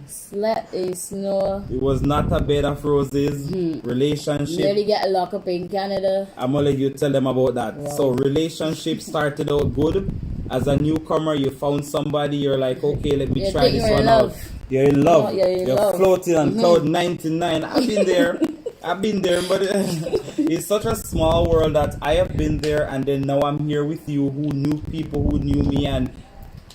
Slept in snow.
It was not a bed of roses. Relationship.
Nearly get locked up in Canada.
I'm gonna let you tell them about that.
Wow.
So relationship started out good. As a newcomer, you found somebody. You're like, okay, let me try this one out. You're in love.
Oh, you're
floating on cloud 99. I've been there. But it's such a small world that I have been there, and then now I'm here with you who knew people who knew me, and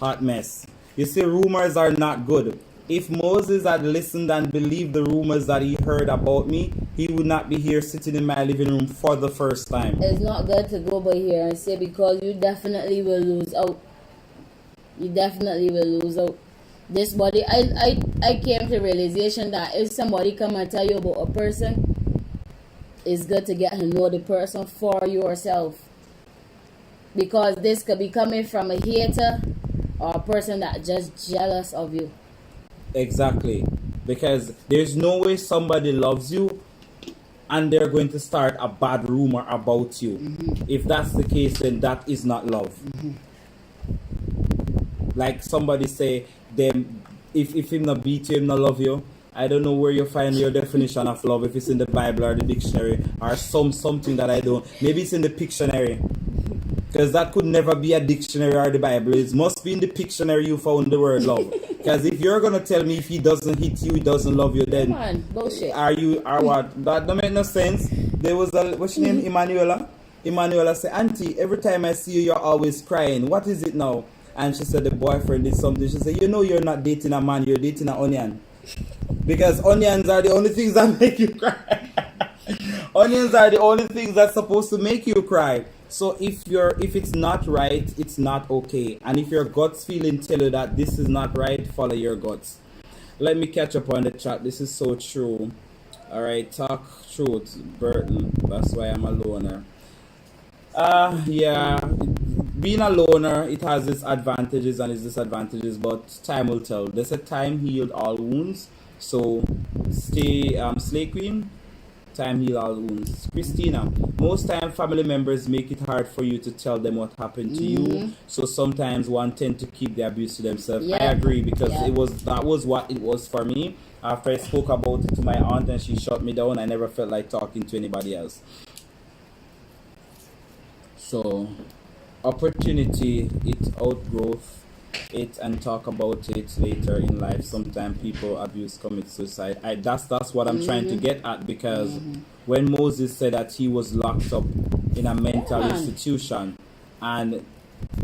hot mess. You see, rumors are not good. If Moses had listened and believed the rumors that he heard about me, he would not be here sitting in my living room for the first time.
It's not good to go by here and say, because you definitely will lose out. You definitely will lose out. This body, I came to the realization that if somebody come and tell you about a person, it's good to get to know the person for yourself. Because this could be coming from a hater or a person that just jealous of you.
Exactly. Because there's no way somebody loves you and they're going to start a bad rumor about you. If that's the case, then that is not love. Like somebody say, them if him not beat you, him not love you. I don't know where you find your definition of love, if it's in the Bible or the dictionary or something that I don't. Maybe it's in the Pictionary. Because that could never be a dictionary or the Bible. It must be in the Pictionary you found the word love. Because if you're going to tell me if he doesn't hit you, he doesn't love you, then...
Come on, bullshit.
Are what? That don't make no sense. There was a... What's your name? Emanuela? Emanuela said, Auntie, every time I see you, you're always crying. What is it now? And she said the boyfriend did something. She said, you know you're not dating a man, you're dating an onion. Because onions are the only things that make you cry. Onions are the only things that's supposed to make you cry. So if it's not right, it's not okay. And if your guts feeling tell you that this is not right, follow your guts. Let me catch up on the chat. This is so true. Alright, talk truth, Burton. That's why I'm a loner. Yeah, being a loner, it has its advantages and its disadvantages, but time will tell. They said time healed all wounds. So stay Slay Queen. Time heal all wounds. Christina, most time family members make it hard for you to tell them what happened to you. So sometimes one tend to keep the abuse to themselves.
Yeah.
I agree, because
Yeah.
that was what it was for me. After I spoke about it to my aunt and she shut me down, I never felt like talking to anybody else. So opportunity, it's outgrowth it and talk about it later in life. Sometimes people abuse, commit suicide. That's what I'm trying to get at, because when Moses said that he was locked up in a mental institution, and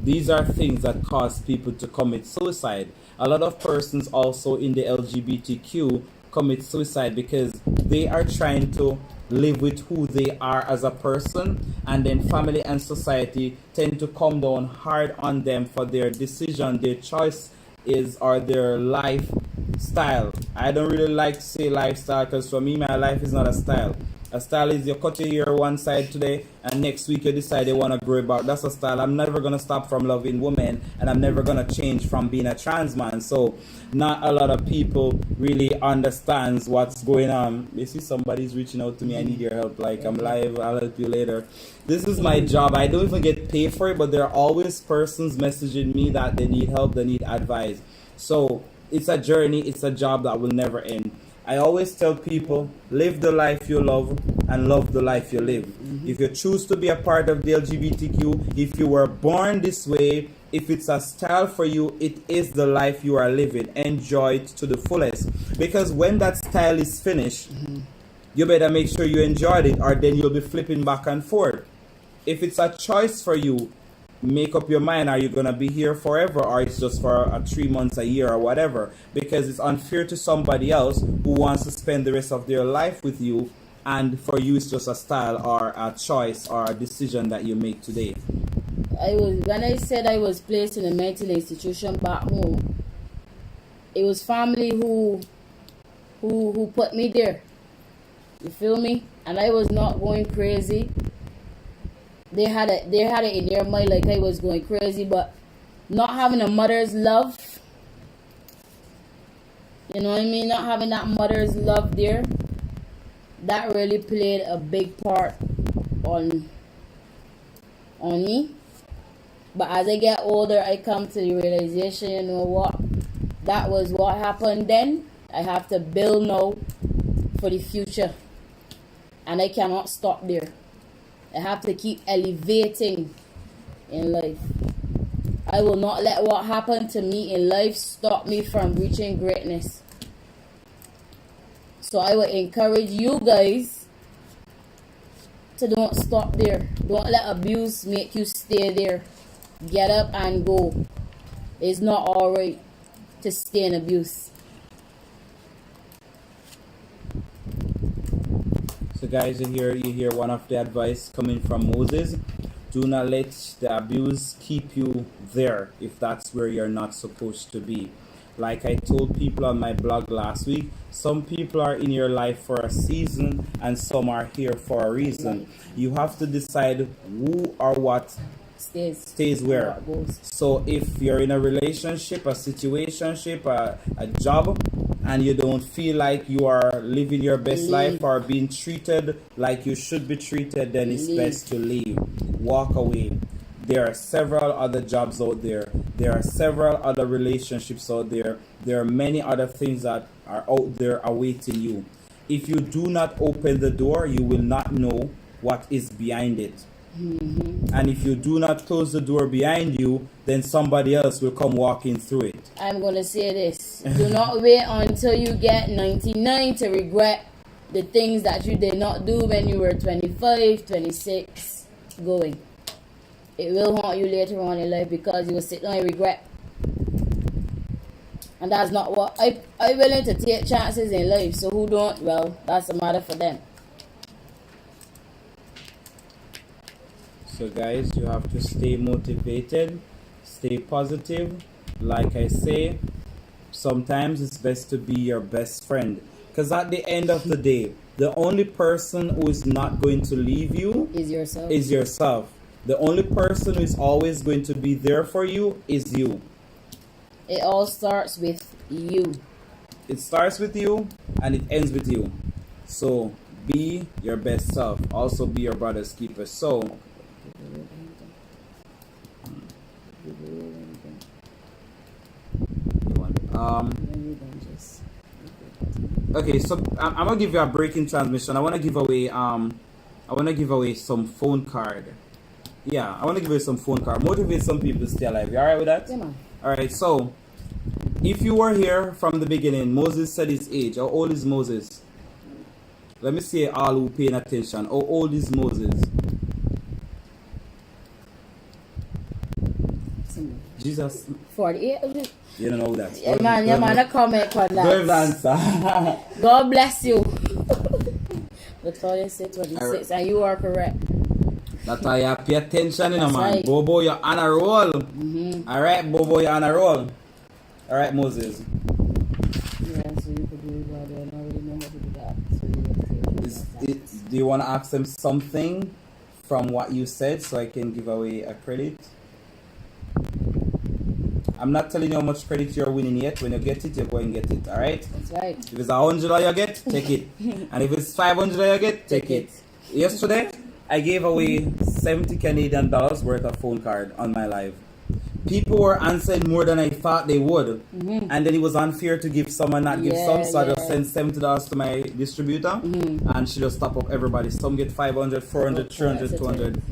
these are things that cause people to commit suicide. A lot of persons also in the LGBTQ commit suicide because they are trying to live with who they are as a person, and then family and society tend to come down hard on them for their decision, their choice is, or their lifestyle. I don't really like to say lifestyle, because for me my life is not a style. A style is you cut your hair one side today and next week you decide you want to grow it back. That's a style. I'm never going to stop from loving women, and I'm never going to change from being a trans man. So not a lot of people really understands what's going on. You see somebody's reaching out to me, I need your help. Like, I'm live, I'll help you later. This is my job. I don't even get paid for it, but there are always persons messaging me that they need help, they need advice. So it's a journey, it's a job that will never end. I always tell people, live the life you love and love the life you live. If you choose to be a part of the LGBTQ, if you were born this way, if it's a style for you, it is the life you are living. Enjoy it to the fullest. Because when that style is finished, you better make sure you enjoyed it, or then you'll be flipping back and forth. If it's a choice for you, make up your mind, are you going to be here forever, or it's just for 3 months, a year, or whatever, because it's unfair to somebody else who wants to spend the rest of their life with you, and for you it's just a style or a choice or a decision that you make today.
When I said I was placed in a mental institution back home, it was family who put me there. You feel me? And I was not going crazy. They had it in their mind like I was going crazy, but not having a mother's love, you know what I mean? Not having that mother's love there, that really played a big part on me. But as I get older, I come to the realization, you know what? That was what happened then. I have to build now for the future. And I cannot stop there. I have to keep elevating in life. I will not let what happened to me in life stop me from reaching greatness. So I will encourage you guys to don't stop there. Don't let abuse make you stay there. Get up and go. It's not alright to stay in abuse.
So guys, you hear one of the advice coming from Moses. Do not let the abuse keep you there if that's where you're not supposed to be. Like I told people on my blog last week, some people are in your life for a season and some are here for a reason. You have to decide who or what stays where. So if you're in a relationship, a situationship, a job, and you don't feel like you are living your best life or being treated like you should be treated, then it's best to leave. Walk away. There are several other jobs out there. There are several other relationships out there. There are many other things that are out there awaiting you. If you do not open the door, you will not know what is behind it. And if you do not close the door behind you, then somebody else will come walking through it.
I'm going to say this. Do not wait until you get 99 to regret the things that you did not do when you were 25, 26, going. It will haunt you later on in life because you will sit down and regret. And that's not what I'm willing to take chances in life. So who don't, well, that's a matter for them.
So guys, you have to stay motivated, stay positive. Like I say, sometimes it's best to be your best friend. Because at the end of the day, the only person who is not going to leave you
is yourself.
The only person who is always going to be there for you is you.
It all starts with you.
It starts with you and it ends with you. So be your best self. Also be your brother's keeper. So okay, so I'm gonna give you a breaking transmission. I wanna give away some phone card. Yeah, I wanna give you some phone card. Motivate some people to stay alive. You alright with that?
Yeah, man.
Alright, so if you were here from the beginning, Moses said his age. How old is Moses? Let me see all who paying attention. How old is Moses? Jesus.
48, is it?
You don't know that.
Yeah, man, a comment on that.
Don't answer.
God bless you. But all you say 26, and you are correct.
That's why you pay attention, you know, man.
Right.
Bobo, you're on a roll. Alright, Bobo, you're on a roll. Alright, Moses.
Yeah, so you could do it, but I don't really know how to do that. So you
Do you want to ask them something from what you said so I can give away a credit? I'm not telling you how much credit you're winning yet. When you get it, you go and get it. Alright?
That's right.
If it's $100 you get, take it. And if it's $500 you get, take it. Yesterday, I gave away 70 Canadian dollars worth of phone card on my live. People were answering more than I thought they would. And then it was unfair to give some and not give some. So I just sent $70 to my distributor. And she just top up everybody. Some get 500, 400, 300, 200.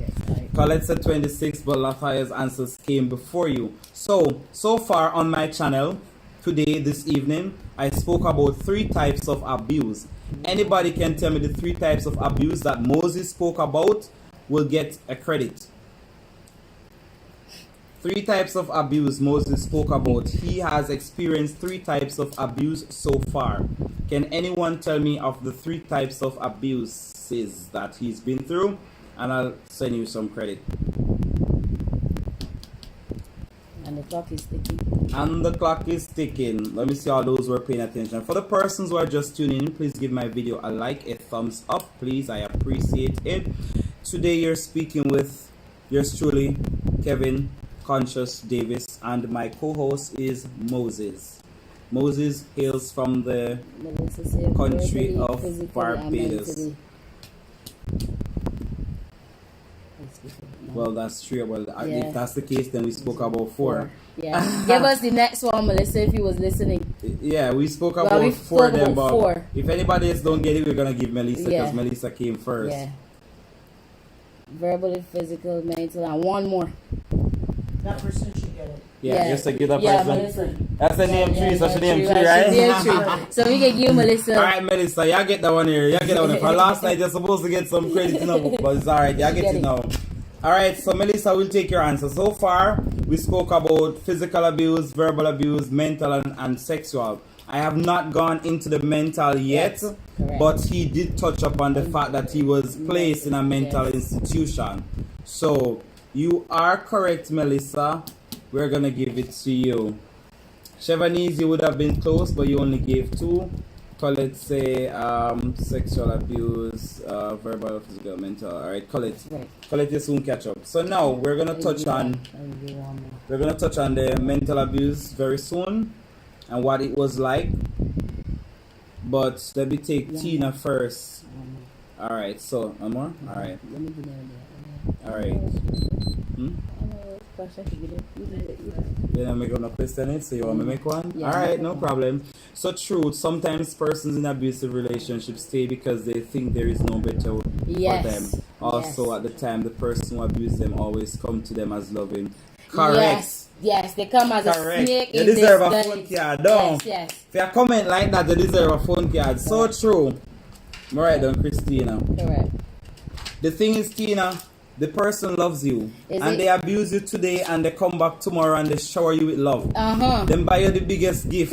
Colette said 26, but Lafaye's answers came before you. So far on my channel, today, this evening, I spoke about 3 types of abuse. Anybody can tell me the 3 types of abuse that Moses spoke about will get a credit. 3 types of abuse Moses spoke about. He has experienced 3 types of abuse so far. Can anyone tell me of the 3 types of abuses that he's been through? And I'll send you some credit.
And the clock is ticking.
And the clock is ticking. Let me see all those who are paying attention. For the persons who are just tuning in, please give my video a like, a thumbs up, please. I appreciate it. Today you're speaking with yours truly, Kevin Konsious Davis, and my co-host is Moses. Moses hails from the country of Barbados. Well, that's true. Well, if that's the case, then we spoke about 4.
Yeah. Give us the next one, Melissa, if you was listening.
Yeah, we spoke about 4 of them, but if anybody else don't get it, we're gonna give Melissa because Melissa came first.
Yeah. Verbally, physical, mental, and one more.
That person should get it.
Yeah, just to give that
Yeah,
person.
Melissa.
That's the name tree, so she name tree,
Name
right?
tree. So we can give Melissa.
Alright, Melissa, y'all get that one here. Y'all get that one here. For last night, you're supposed to get some credit, you know, but it's alright. Y'all get it now. Alright, so Melissa will take your answer. So far, we spoke about physical abuse, verbal abuse, mental, and sexual. I have not gone into the mental yet, but he did touch upon the fact that he was placed in a mental institution. So, you are correct, Melissa. We're going to give it to you. Chevanese, you would have been close, but you only gave 2. Colette say sexual abuse, verbal, physical, mental. Alright, Colette. Colette, you soon catch up. So now we're gonna touch on the mental abuse very soon and what it was like. But let me take Tina first. Alright, so more? Alright. Alright. You don't make no question, so you want me to make one?
Yeah,
alright, no problem. So true, sometimes persons in abusive relationships stay because they think there is no better for them. Also at the time the person who abused them always come to them as loving. Correct.
Yes, they come as a snake.
You deserve a phone card, don't?
Yes.
If you comment like that, you deserve a phone card. So true. Alright then, Christina.
Correct.
The thing is, Tina, the person loves you and they abuse you today and they come back tomorrow and they shower you with love. Then buy you the biggest gift,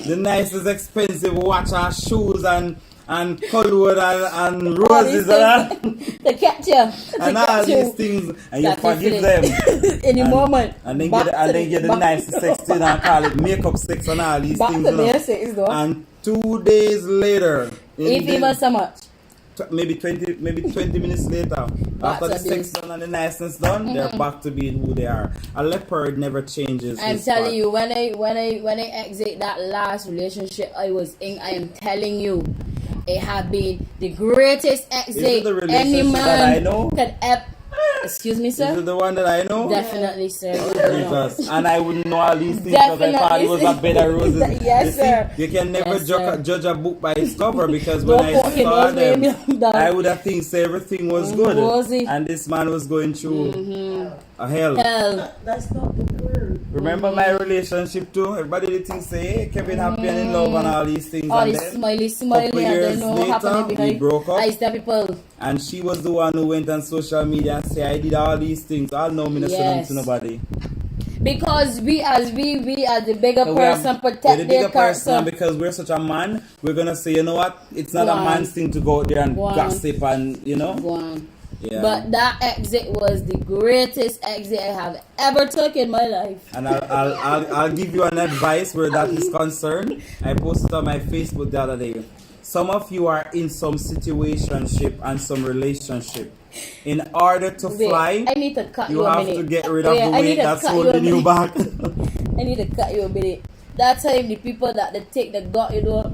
the nicest expensive watch and shoes and colored and roses
to catch you.
And all these things, and you forgive them
in the moment.
And then get the nicest sex thing and call it makeup sex and all these things. And 2 days later,
if even so much.
Maybe 20 minutes later, after the sex done and the niceness done, they're back to being who they are. A leopard never changes.
I'm telling you, when I exit that last relationship I was in, I am telling you, it had been the greatest exit any man could ever. Excuse me, sir?
Is it the one that I know?
Definitely, sir.
And I wouldn't know all these things because I thought it was a bed of roses.
Yes, sir.
You can never judge a book by its cover because when I saw them, I would have think everything was good. And this man was going through a hell.
That's not the word.
Remember my relationship too? Everybody did think say, hey, Kevin happy and in love and all these things.
All
and
these
then,
smiley,
couple years later, we broke up.
I used to people.
And she was the one who went on social media and said, I did all these things. I know me not saying to nobody.
Because we as the bigger person protect their person.
Because we're such a man, we're gonna say, you know what? It's not a man's thing to go out there and gossip and you know. Yeah.
But that exit was the greatest exit I have ever took in my life.
And I'll give you an advice where that is concerned. I posted on my Facebook the other day. Some of you are in some situationship and some relationship. In order to fly,
I need to cut
you have to get rid of the weight that's holding you back.
I need to cut you a minute. That time the people that they take the gut, you know,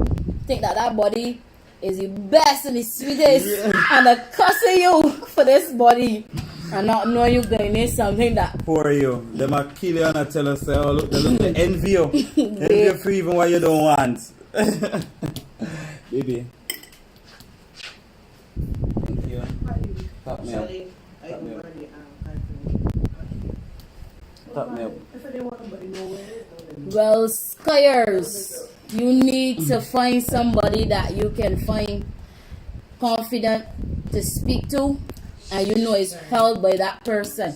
think that body is the best and the sweetest, and they're cussing you for this body and not know you're going to need something that
for you. They might kill you and I tell us, oh, look, they envy you. Envy you for even what you don't want. Baby. Thank you. Tap me up. Tap me up.
Well, Skyers, you need to find somebody that you can find confident to speak to and you know is held by that person.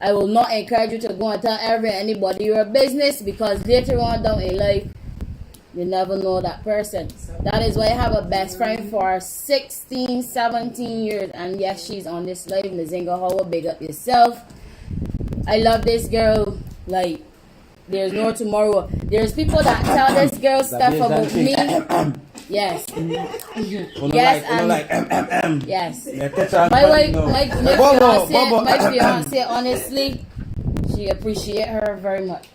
I will not encourage you to go and tell anybody your business because later on down in life, you never know that person. That is why I have a best friend for 16, 17 years. And yes, she's on this live. Nzinga Howard, big up yourself. I love this girl. Like, There's no tomorrow. There's people that tell this girl stuff about me. Yes. Yes, and yes. My fiance, honestly, she appreciate her very much.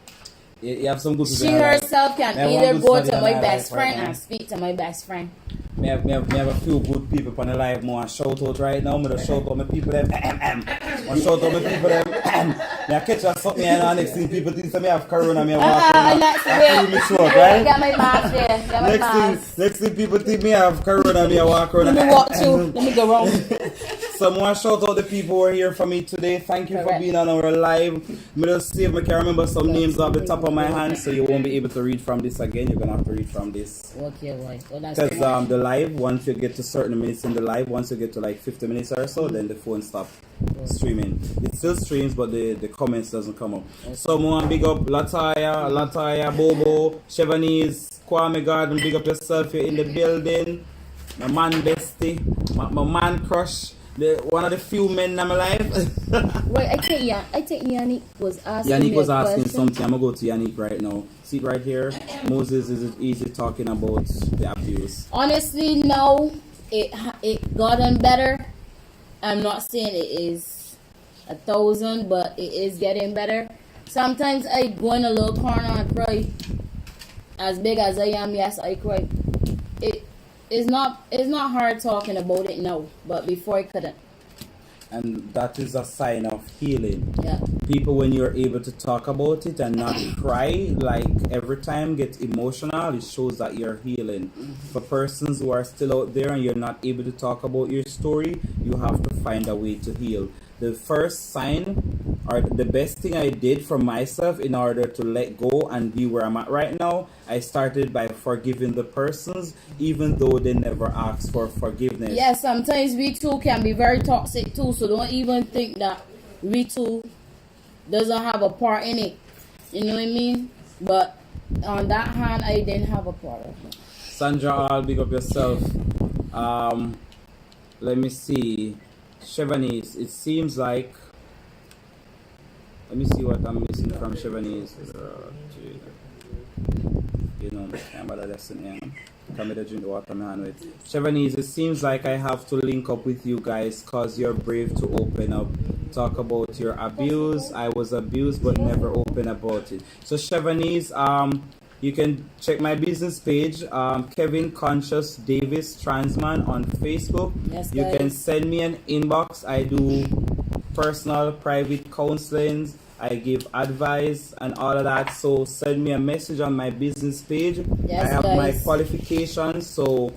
You have some good
She herself can either go to my best friend and speak to my best friend.
Me have a few good people on the live. More shout out right now. Me just shout out my people them. I shout out my people them. Me I catch us something and next thing people think me have corona. Me walk around. I short, right?
Got my mask there. Got my mask.
Next thing people think me have corona. Me I walk around.
Let me walk too. Let me go wrong.
So I want to shout out the people who are here for me today. Thank you for being on our live. Me just see if I can remember some names off the top of my hand, so you won't be able to read from this again. You're gonna have to read from this.
Okay, why?
Because the live, once you get to certain minutes in the live, once you get to like 50 minutes or so, then the phone stops streaming. It still streams, but the comments doesn't come up. Okay. So I want to big up Lataya, Bobo, Chevanese, Kwame Garden. Big up yourself. You're in the building. My man bestie, my man crush. One of the few men in my life.
Wait, I think Yannick was asking.
Yannick was asking something. I'm gonna go to Yannick right now. See right here. Moses, is it easy talking about the abuse?
Honestly, no. It gotten better. I'm not saying it is 1,000, but it is getting better. Sometimes I go in a little corner and cry. As big as I am, yes, I cry. It's not hard talking about it now, but before I couldn't.
And that is a sign of healing.
Yeah.
People, when you're able to talk about it and not cry, like every time get emotional, it shows that you're healing. For persons who are still out there and you're not able to talk about your story, you have to find a way to heal. The first sign, or the best thing I did for myself in order to let go and be where I'm at right now, I started by forgiving the persons, even though they never asked for forgiveness.
Yeah, sometimes we too can be very toxic too, so don't even think that we too doesn't have a part in it. You know what I mean? But on that hand, I didn't have a part of it.
Sandra, I'll big up yourself. Let me see. Chevanese, it seems like. Let me see what I'm missing from Chevanese. You know, I'm about to listen. Come to drink the water, man. With Chevanese, it seems like I have to link up with you guys because you're brave to open up, talk about your abuse. I was abused, but never open about it. So Chevanese, you can check my business page, Kevin Konsious Davis Transman on Facebook.
Yes,
you can send me an inbox. I do personal, private counseling. I give advice and all of that. So send me a message on my business page.
Yes,
I have my qualifications, so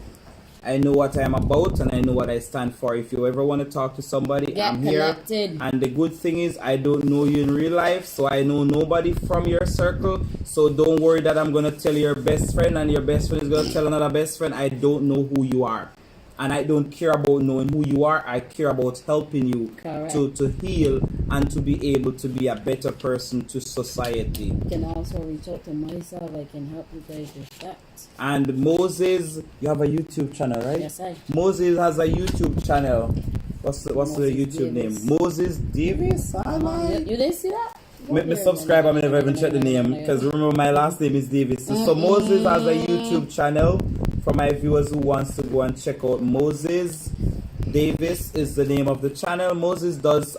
I know what I'm about and I know what I stand for. If you ever want to talk to somebody,
get
I'm
connected.
here. And the good thing is I don't know you in real life, so I know nobody from your circle. So don't worry that I'm going to tell your best friend and your best friend is going to tell another best friend. I don't know who you are. And I don't care about knowing who you are. I care about helping you to heal and to be able to be a better person to society.
You can also reach out to myself. I can help you guys with that.
And Moses, you have a YouTube channel, right?
Yes, I.
Moses has a YouTube channel. What's the YouTube
Davis.
name? Moses Davis?
You didn't see that?
Me subscribe. I never even check the name because remember my last name is Davis. So Moses has a YouTube channel. For my viewers who wants to go and check out Moses Davis is the name of the channel. Moses does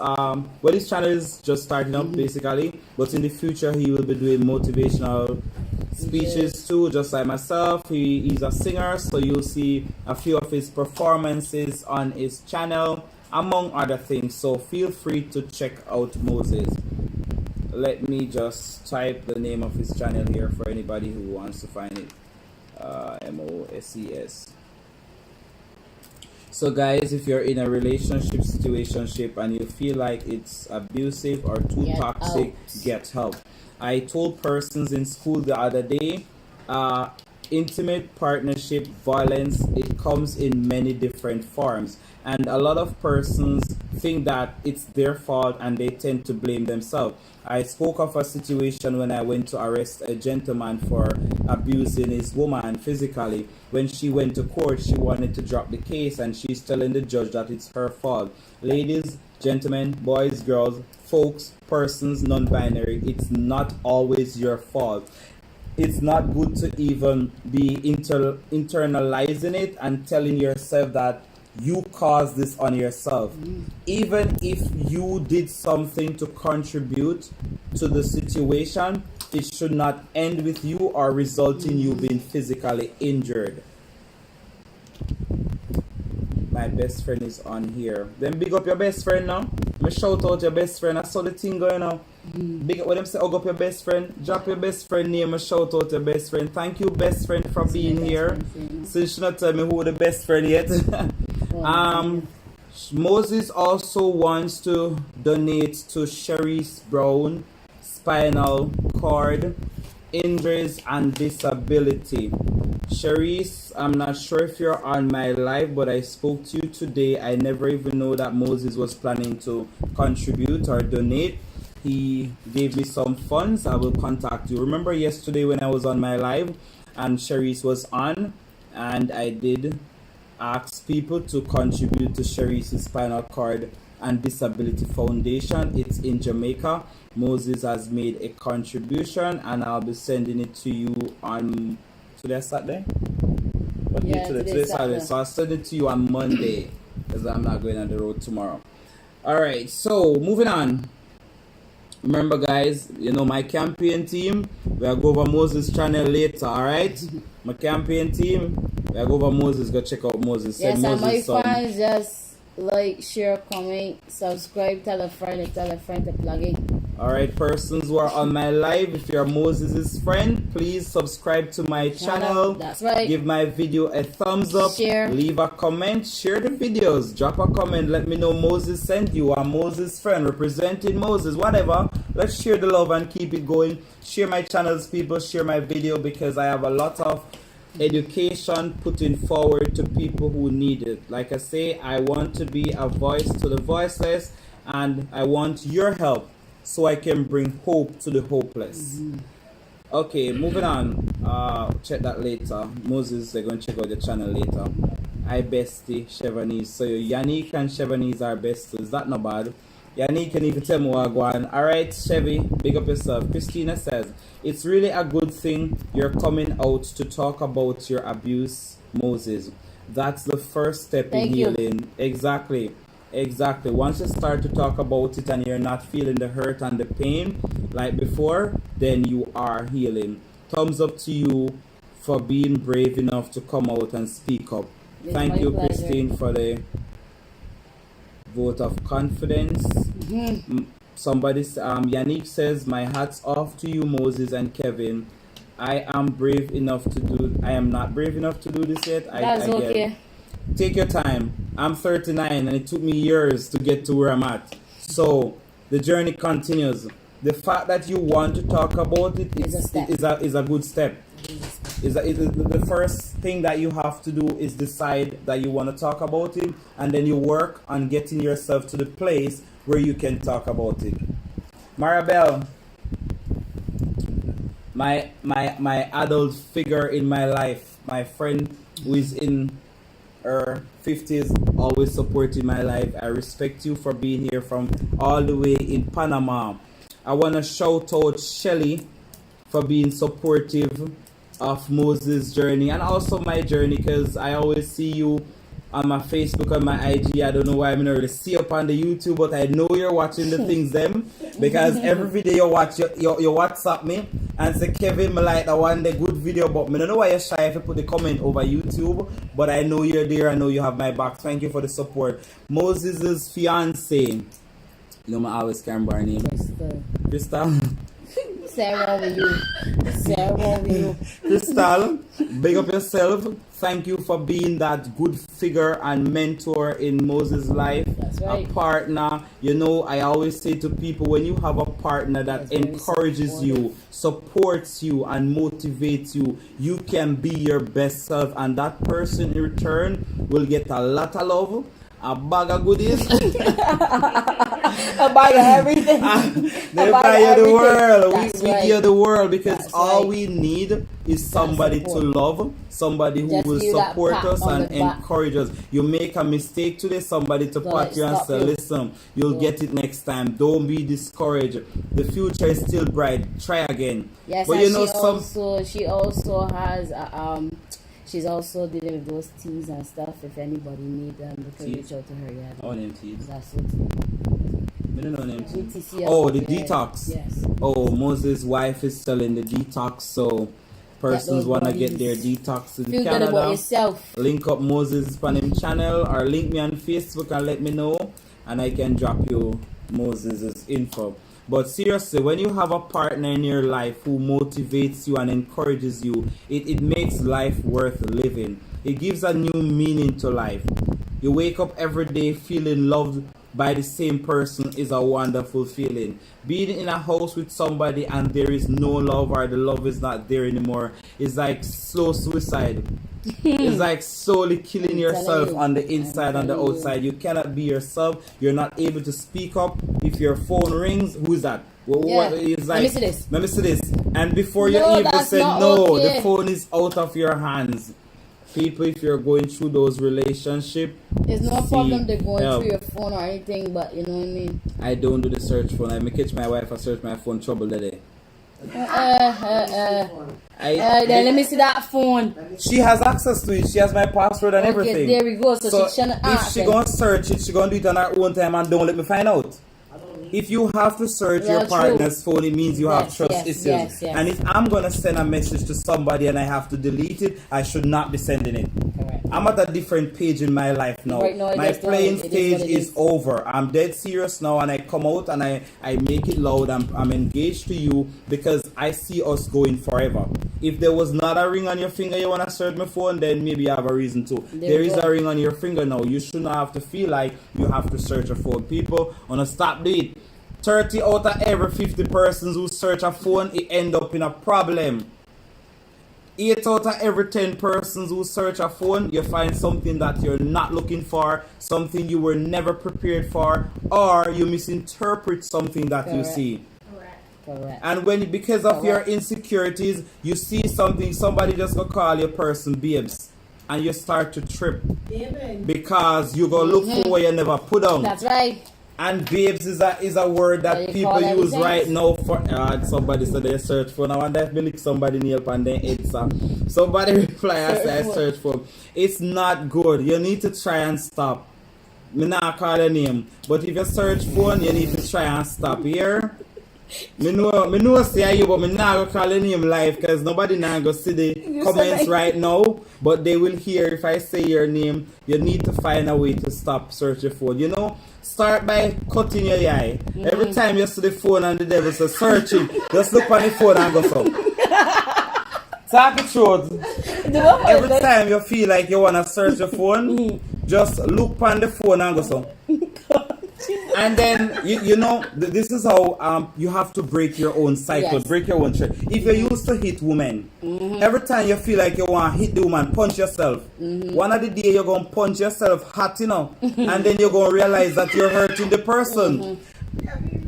his channel is just starting up basically, but in the future he will be doing motivational speeches too, just like myself. He's a singer, so you'll see a few of his performances on his channel, among other things. So feel free to check out Moses. Let me just type the name of his channel here for anybody who wants to find it. Moses. So guys, if you're in a relationship situationship and you feel like it's abusive or too toxic, get help. I told persons in school the other day, intimate partnership violence, it comes in many different forms, and a lot of persons think that it's their fault and they tend to blame themselves. I spoke of a situation when I went to arrest a gentleman for abusing his woman physically. When she went to court, she wanted to drop the case and she's telling the judge that it's her fault. Ladies, gentlemen, boys, girls, folks, persons, non-binary, it's not always your fault. It's not good to even be internalizing it and telling yourself that you caused this on yourself. Even if you did something to contribute to the situation, it should not end with you or result in you being physically injured. My best friend is on here. Then big up your best friend now. Me shout out your best friend. I saw the thing going on. Big up when them say hug up your best friend. Drop your best friend name and shout out your best friend. Thank you, best friend, for being here. Since you not tell me who the best friend yet. Moses also wants to donate to Sharice Brown spinal cord injuries and disability. Sharice, I'm not sure if you're on my live, but I spoke to you today. I never even know that Moses was planning to contribute or donate. He gave me some funds. I will contact you. Remember yesterday when I was on my live and Sharice was on, and I did ask people to contribute to Sharice's Spinal Cord and Disability Foundation. It's in Jamaica. Moses has made a contribution and I'll be sending it to you on today, Saturday? What
Yeah,
today's Saturday. So I'll send it to you on Monday because I'm not going on the road tomorrow. Alright, so moving on. Remember guys, you know my campaign team, we'll go over Moses' channel later, alright? My campaign team, we'll go over Moses, go check out Moses.
Yes,
Send
and my
Moses some.
fans, just like, share, comment, subscribe, tell a friend to plug in.
Alright, persons who are on my live, if you're Moses' friend, please subscribe to my channel.
That's right.
Give my video a thumbs up.
Share.
Leave a comment. Share the videos. Drop a comment. Let me know Moses sent you. I'm Moses' friend. Representing Moses. Whatever. Let's share the love and keep it going. Share my channels, people. Share my video because I have a lot of education putting forward to people who need it. Like I say, I want to be a voice to the voiceless and I want your help so I can bring hope to the hopeless. Okay, moving on. Check that later. Moses, they're going to check out the channel later. Hi, bestie, Chevanese. So Yannick and Chevanese are besties. That not bad. Yannick can even tell me what I'm going. Alright, Chevy, big up yourself. Christina says, it's really a good thing you're coming out to talk about your abuse, Moses. That's the first step in healing. Exactly. Exactly. Once you start to talk about it and you're not feeling the hurt and the pain like before, then you are healing. Thumbs up to you for being brave enough to come out and speak up. Thank you, pleasure. Christine, for the vote of confidence. Somebody, Yannick says, my hat's off to you, Moses and Kevin. I am brave enough to do. I am not brave enough to do this yet.
That's okay.
Take your time. I'm 39 and it took me years to get to where I'm at. So the journey continues. The fact that you want to talk about it is a good step. The first thing that you have to do is decide that you want to talk about it, and then you work on getting yourself to the place where you can talk about it. Maribel, my adult figure in my life, my friend who is in her 50s, always supporting my life. I respect you for being here from all the way in Panama. I want to shout out Shelly for being supportive of Moses' journey and also my journey, because I always see you on my Facebook and my IG. I don't know why I'm not really see up on the YouTube, but I know you're watching the things them, because every video you watch, you WhatsApp me and say, Kevin, me like that one, the good video, but I don't know why you're shy if you put the comment over YouTube, but I know you're there. I know you have my back. Thank you for the support. Moses' fiance, you know, I always can't remember her name. Crystal.
Sarah with you. Sarah with you.
Crystal, big up yourself. Thank you for being that good figure and mentor in Moses' life.
That's right.
A partner. You know, I always say to people, when you have a partner that
That's very
encourages you, supports you, and motivates you, you can be your best self, and that person in return will get a lot of love, a bag of goodies.
I buy everything.
They buy you the world.
That's
We
right.
give you the world because
That's
all
right.
we need is somebody to
support.
love, somebody who
Just
will
give that
support
pat
us
on
and
the back.
encourage us. You make a mistake today, somebody to
Don't
pat you and
stop
say,
you.
listen, you'll get it next time. Don't be discouraged. The future is still bright. Try again.
Yes,
But
and
you know,
she also has she's also dealing with those teas and stuff. If anybody need them, they can
Teas?
reach out to her. Yeah,
Oh, them teas.
that's what.
I don't know them teas.
BTC,
Oh, the
yeah.
detox.
Yes.
Oh, Moses' wife is selling the detox, so persons
those
want to get their
bodies.
detox in
Feel good about
Canada.
yourself.
Link up Moses on him channel or link me on Facebook and let me know, and I can drop you Moses' info. But seriously, when you have a partner in your life who motivates you and encourages you, it makes life worth living. It gives a new meaning to life. You wake up every day feeling loved by the same person is a wonderful feeling. Being in a house with somebody and there is no love, or the love is not there anymore, is like slow suicide. It's like slowly killing yourself
you.
on the inside and the
telling you.
outside. You cannot be yourself. You're not able to speak up. If your phone rings, who is that?
Yeah.
It's
Let me see this.
Let me see this. And before
No,
you even
that's
say
not
no,
okay.
the phone is out of your hands. People, if you're going through those relationships,
There's no problem they're going
help.
through your phone or anything, but you know what I mean.
I don't do the search phone. I may catch my wife. I search my phone trouble that day.
Then let me see that phone.
She has access to it. She has my password and
Okay,
everything.
there we go. So she shouldn't
if
ask
she
them.
gonna search it, she gonna do it on her own time and don't let me find out. If you have to search your
Yeah, true.
partner's phone, it means you have
Yes,
trust
yes,
issues.
yes, yes.
And if I'm gonna send a message to somebody and I have to delete it, I should not be sending it.
Correct.
I'm at a different page in my life now.
Right now, it
My
is
playing
what it
stage
is.
is over. I'm dead serious now, and I come out and I make it loud. I'm engaged to you because I see us going forever. If there was not a ring on your finger you wanna search my phone, then maybe I have a reason to. There
you
is
go.
a ring on your finger now. You should not have to feel like you have to search a phone. People wanna stop doing it. 30 out of every 50 persons who search a phone, it end up in a problem. 8 out of every 10 persons who search a phone, you find something that you're not looking for, something you were never prepared for, or you misinterpret something that you
Correct.
see.
Correct.
And when, because of your
Correct.
insecurities, you see something, somebody just gonna call your person babes, and you start to trip
Amen.
because you go look for what you never put on.
That's right.
And babes is a word that
What you
people
call
use
everything?
right now for somebody said they search for. Now and that lick somebody nail and then it's somebody reply I say I search for. It's not good. You need to try and stop. Me not call your name. But if you search phone, you need to try and stop here. Me know say you, but me not gonna call your name live because nobody now go see the comments
said
right now. But they will hear if I say your name. You need to find a way to stop searching phone. You know, start by cutting your eye. Every time you see the phone and the devil says searching, just look on the phone and go so. Talk the truth. Every time you feel like you wanna search your phone, just look on the phone and go so. And then you know this is how you have to break your own cycle,
Yes.
break your own trend. If you used to hit women, every time you feel like you want to hit the woman, punch yourself. One of the day you're gonna punch yourself hot, you know, and then you're gonna realize that you're hurting the person.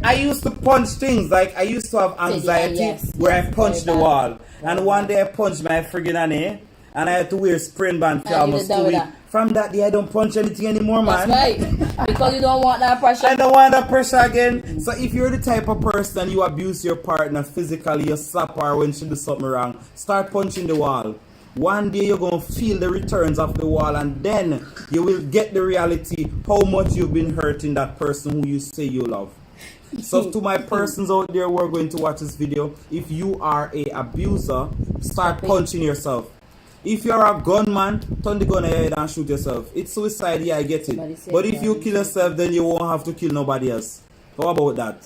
I used to punch things like I used to have anxiety
Yes,
where I
yes,
punched the
very bad.
wall, and one day I punched my friggin' knee, and I had to wear spring band for
And you
almost
did that
2
with
weeks.
that.
From that day, I don't punch anything anymore, man.
That's right. Because you don't want that pressure.
I don't want that pressure again. So if you're the type of person you abuse your partner physically, you slap her when she do something wrong, start punching the wall. One day you're going to feel the returns of the wall, and then you will get the reality how much you've been hurting that person who you say you love. So to my persons out there who are going to watch this video, if you are a abuser, start punching yourself. If you're a gunman, turn the gun ahead and shoot yourself. It's suicide, yeah, I get
Somebody
it.
said
But if you
that.
kill yourself, then you won't have to kill nobody else. How about that?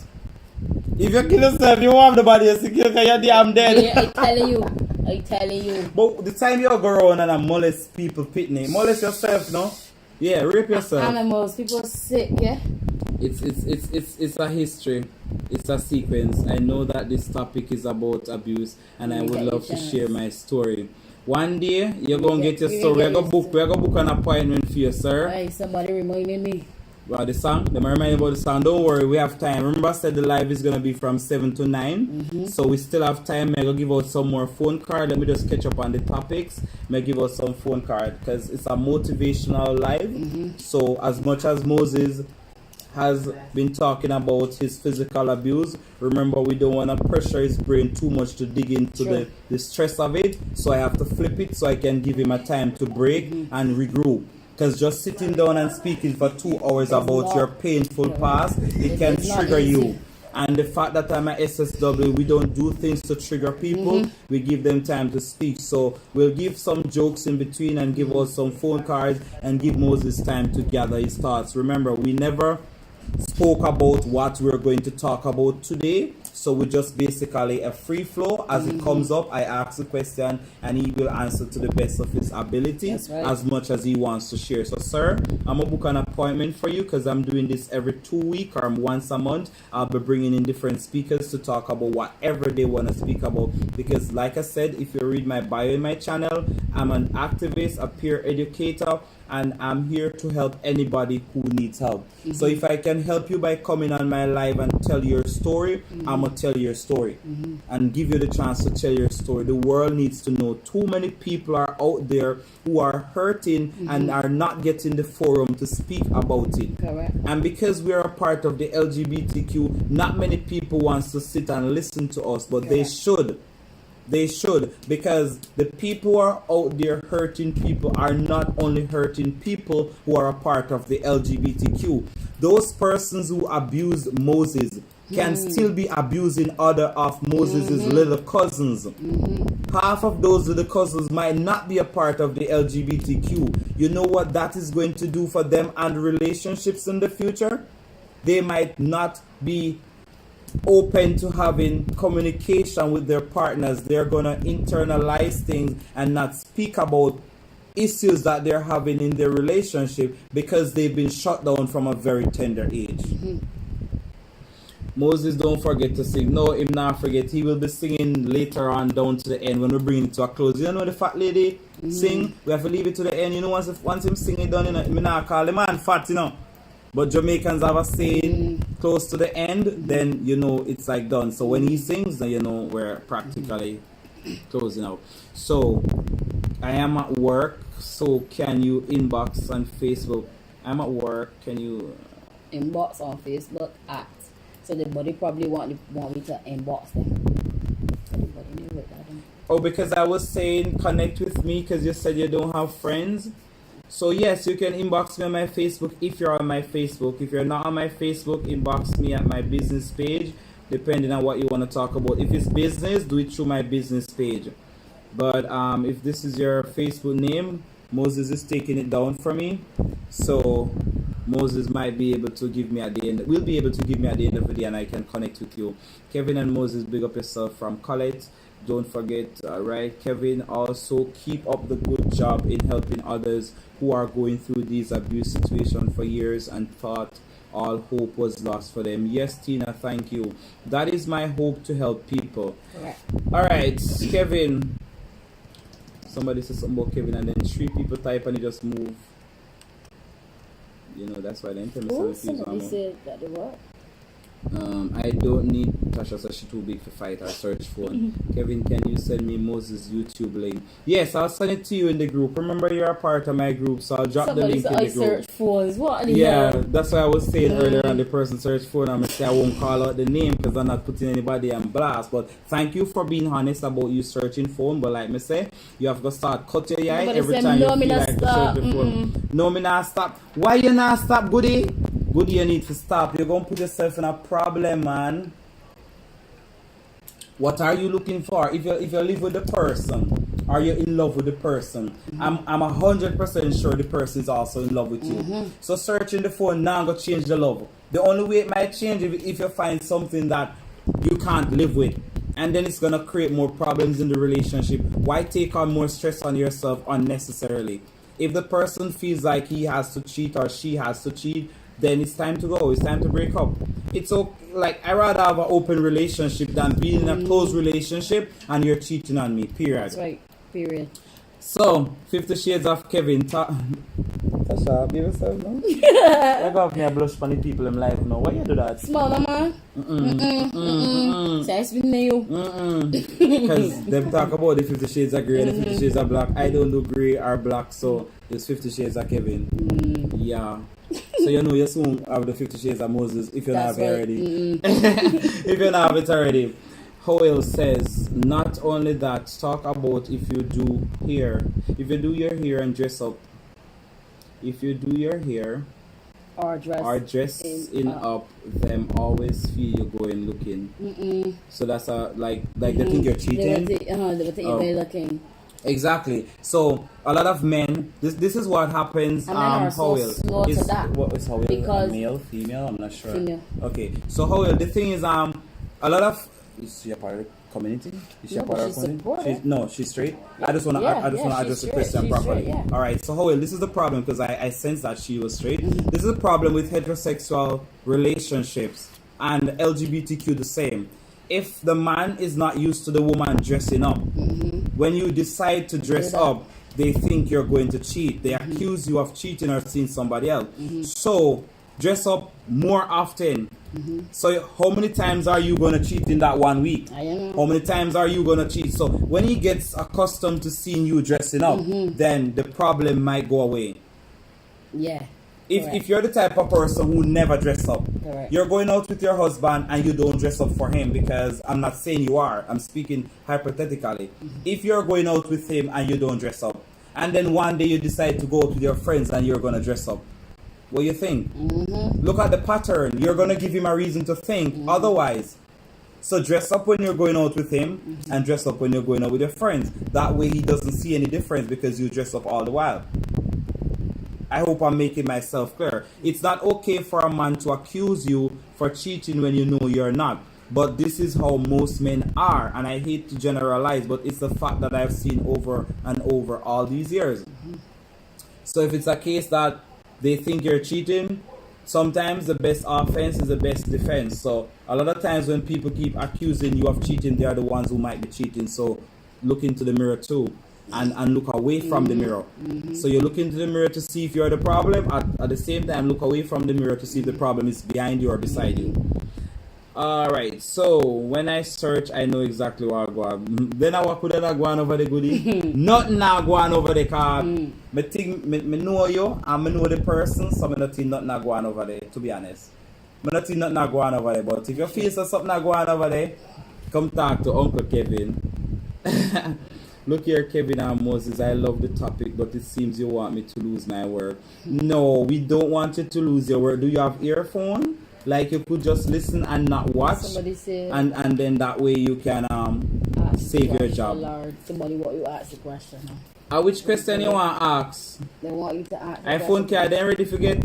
If you kill yourself, you want nobody else to kill because you're damn dead.
Yeah, I telling you.
But the time you go around and molest people, pitney, molest yourself, no? Yeah, rape yourself.
Animals, people sick, yeah?
It's a history. It's a sequence. I know that this topic is about abuse, and I would love to share my story. One day you're gonna get your story. We're gonna book an appointment for you, sir.
Hey, somebody reminding me.
Well, the song, let me remind you about the song. Don't worry, we have time. Remember I said the live is gonna be from 7 to 9. So we still have time. I'm gonna give out some more phone card. Let me just catch up on the topics. I'm gonna give out some phone card because it's a motivational live. So as much as Moses has been talking about his physical abuse, remember we don't want to pressure his brain too much to dig into the stress of it, so I have to flip it so I can give him a time to break and regroup, because just sitting down and speaking for 2 hours about your painful past, it can trigger you. And the fact that I'm an SSW, we don't do things to trigger people. We give them time to speak. So we'll give some jokes in between and give us some phone cards and give Moses time to gather his thoughts. Remember, we never spoke about what we're going to talk about today, so we just basically a free flow. As it comes up, I ask the question and he will answer to the best of his ability, as much as he wants to share. So sir, I'm gonna book an appointment for you because I'm doing this every 2 weeks or once a month. I'll be bringing in different speakers to talk about whatever they want to speak about, because like I said, if you read my bio in my channel, I'm an activist, a peer educator, and I'm here to help anybody who needs help. So if I can help you by coming on my live and tell your story, I'm gonna tell your story and give you the chance to tell your story. The world needs to know. Too many people are out there who are hurting and are not getting the forum to speak about it.
Correct.
And because we are a part of the LGBTQ, not many people wants to sit and listen to us, but they should. They should, because the people who are out there hurting people are not only hurting people who are a part of the LGBTQ. Those persons who abused Moses can still be abusing other of Moses' little cousins. Half of those little cousins might not be a part of the LGBTQ. You know what that is going to do for them and relationships in the future? They might not be open to having communication with their partners. They're gonna internalize things and not speak about issues that they're having in their relationship because they've been shut down from a very tender age. Moses, don't forget to sing. No, him not forget. He will be singing later on down to the end when we bring it to a close. You know the fat lady sing? We have to leave it to the end. You know, once him sing it done, you know, me not call the man fat, you know. But Jamaicans have a saying, close to the end, then you know it's like done. So when he sings, then you know we're practically closing out. So I am at work, so can you inbox on Facebook? I'm at work, can you
Inbox on Facebook at. So the body probably want me to inbox them. So the body knew what that is.
Oh, because I was saying connect with me because you said you don't have friends. So yes, you can inbox me on my Facebook if you're on my Facebook. If you're not on my Facebook, inbox me at my business page, depending on what you want to talk about. If it's business, do it through my business page. But if this is your Facebook name, Moses is taking it down for me. So Moses might be able to give me at the end. Will be able to give me at the end of the day, and I can connect with you. Kevin and Moses, big up yourself from Colette. Don't forget, right, Kevin, also keep up the good job in helping others who are going through these abuse situations for years and thought all hope was lost for them. Yes, Tina, thank you. That is my hope, to help people. All right, Kevin. Somebody says something about Kevin, and then 3 people type and it just move. You know, that's why the internet
Somebody said that they were.
I don't need Tasha, so she's too big to fight or search phone. Kevin, can you send me Moses' YouTube link? Yes, I'll send it to you in the group. Remember, you're a part of my group, so I'll drop the link in the group.
Search phones. What the
yeah,
hell?
that's why I was saying earlier on the person search phone. I'm gonna say I won't call out the name because I'm not putting anybody on blast. But thank you for being honest about you searching phone. But like me say, you have to start cut your eye every time you feel like to search the phone. No, me not stop. Why you not stop, Goody? Goody, you need to stop. You're gonna put yourself in a problem, man. What are you looking for? If you live with the person, are you in love with the person? I'm 100% sure the person is also in love with you. So searching the phone now gonna change the love. The only way it might change if you find something that you can't live with. And then it's gonna create more problems in the relationship. Why take on more stress on yourself unnecessarily? If the person feels like he has to cheat or she has to cheat, then it's time to go. It's time to break up. It's okay. Like, I rather have an open relationship than be in a closed relationship and you're cheating on me. Period.
That's right. Period.
So, 50 Shades of Kevin. Tasha, be yourself now. I got me a blush for the people in life now. Why you do that?
Small, man. Say, speaking to you.
Because them talk about the 50 Shades of Grey and the 50 Shades of Black. I don't do grey or black, so it's 50 Shades of Kevin. Yeah. So you know you soon have the 50 Shades of Moses if you don't have it already. If you don't have it already. Howell says, not only that, talk about if you do your hair and dress up. If you do your hair
or dress
in up, them always feel you going looking. So that's like they think you're cheating.
They think you're looking.
Exactly. So a lot of men, this is what happens.
And men are so slow to that.
What is Howell?
Because
Male, female? I'm not sure.
Female.
Okay. So Howell, the thing is, a lot of, is she a part of the community? Is she a part of the community? She's straight. Yeah. I just wanna address the question properly.
Straight, yeah.
All right. So Howell, this is the problem because I sense that she was straight. This is the problem with heterosexual relationships and LGBTQ the same. If the man is not used to the woman dressing up, when you decide to dress up, they think you're going to cheat. They accuse you of cheating or seeing somebody else. So dress up more often. So how many times are you going to cheat in that 1 week?
I don't know.
How many times are you going to cheat? So when he gets accustomed to seeing you dressing up, then the problem might go away.
Yeah.
If you're the type of person who never dress up, you're going out with your husband and you don't dress up for him, because I'm not saying you are, I'm speaking hypothetically. If you're going out with him and you don't dress up, and then one day you decide to go out with your friends and you're going to dress up, what do you think? Look at the pattern. You're going to give him a reason to think otherwise. So dress up when you're going out with him and dress up when you're going out with your friends. That way he doesn't see any difference because you dress up all the while. I hope I'm making myself clear. It's not okay for a man to accuse you for cheating when you know you're not. But this is how most men are. And I hate to generalize, but it's a fact that I've seen over and over all these years. So if it's a case that they think you're cheating, sometimes the best offense is the best defense. So a lot of times when people keep accusing you of cheating, they are the ones who might be cheating. So look into the mirror too. And look away from the mirror. So you look into the mirror to see if you're the problem. At the same time, look away from the mirror to see if the problem is behind you or beside you. Alright, so when I search, I know exactly what I go on. Then I walk with that go on over the goodie. Nothing now go on over the car. Me know you and me know the person, so I don't think nothing go on over there, to be honest. I don't think nothing go on over there, but if you feel something go on over there, come talk to Uncle Kevin. Look here, Kevin and Moses, I love the topic, but it seems you want me to lose my word. No, we don't want you to lose your word. Do you have earphone? Like you could just listen and not watch?
Somebody say,
and then that way you can save your job.
Lord, somebody want you to ask the question.
Which question you want to ask?
They want you to ask the
iPhone care, then ready to forget?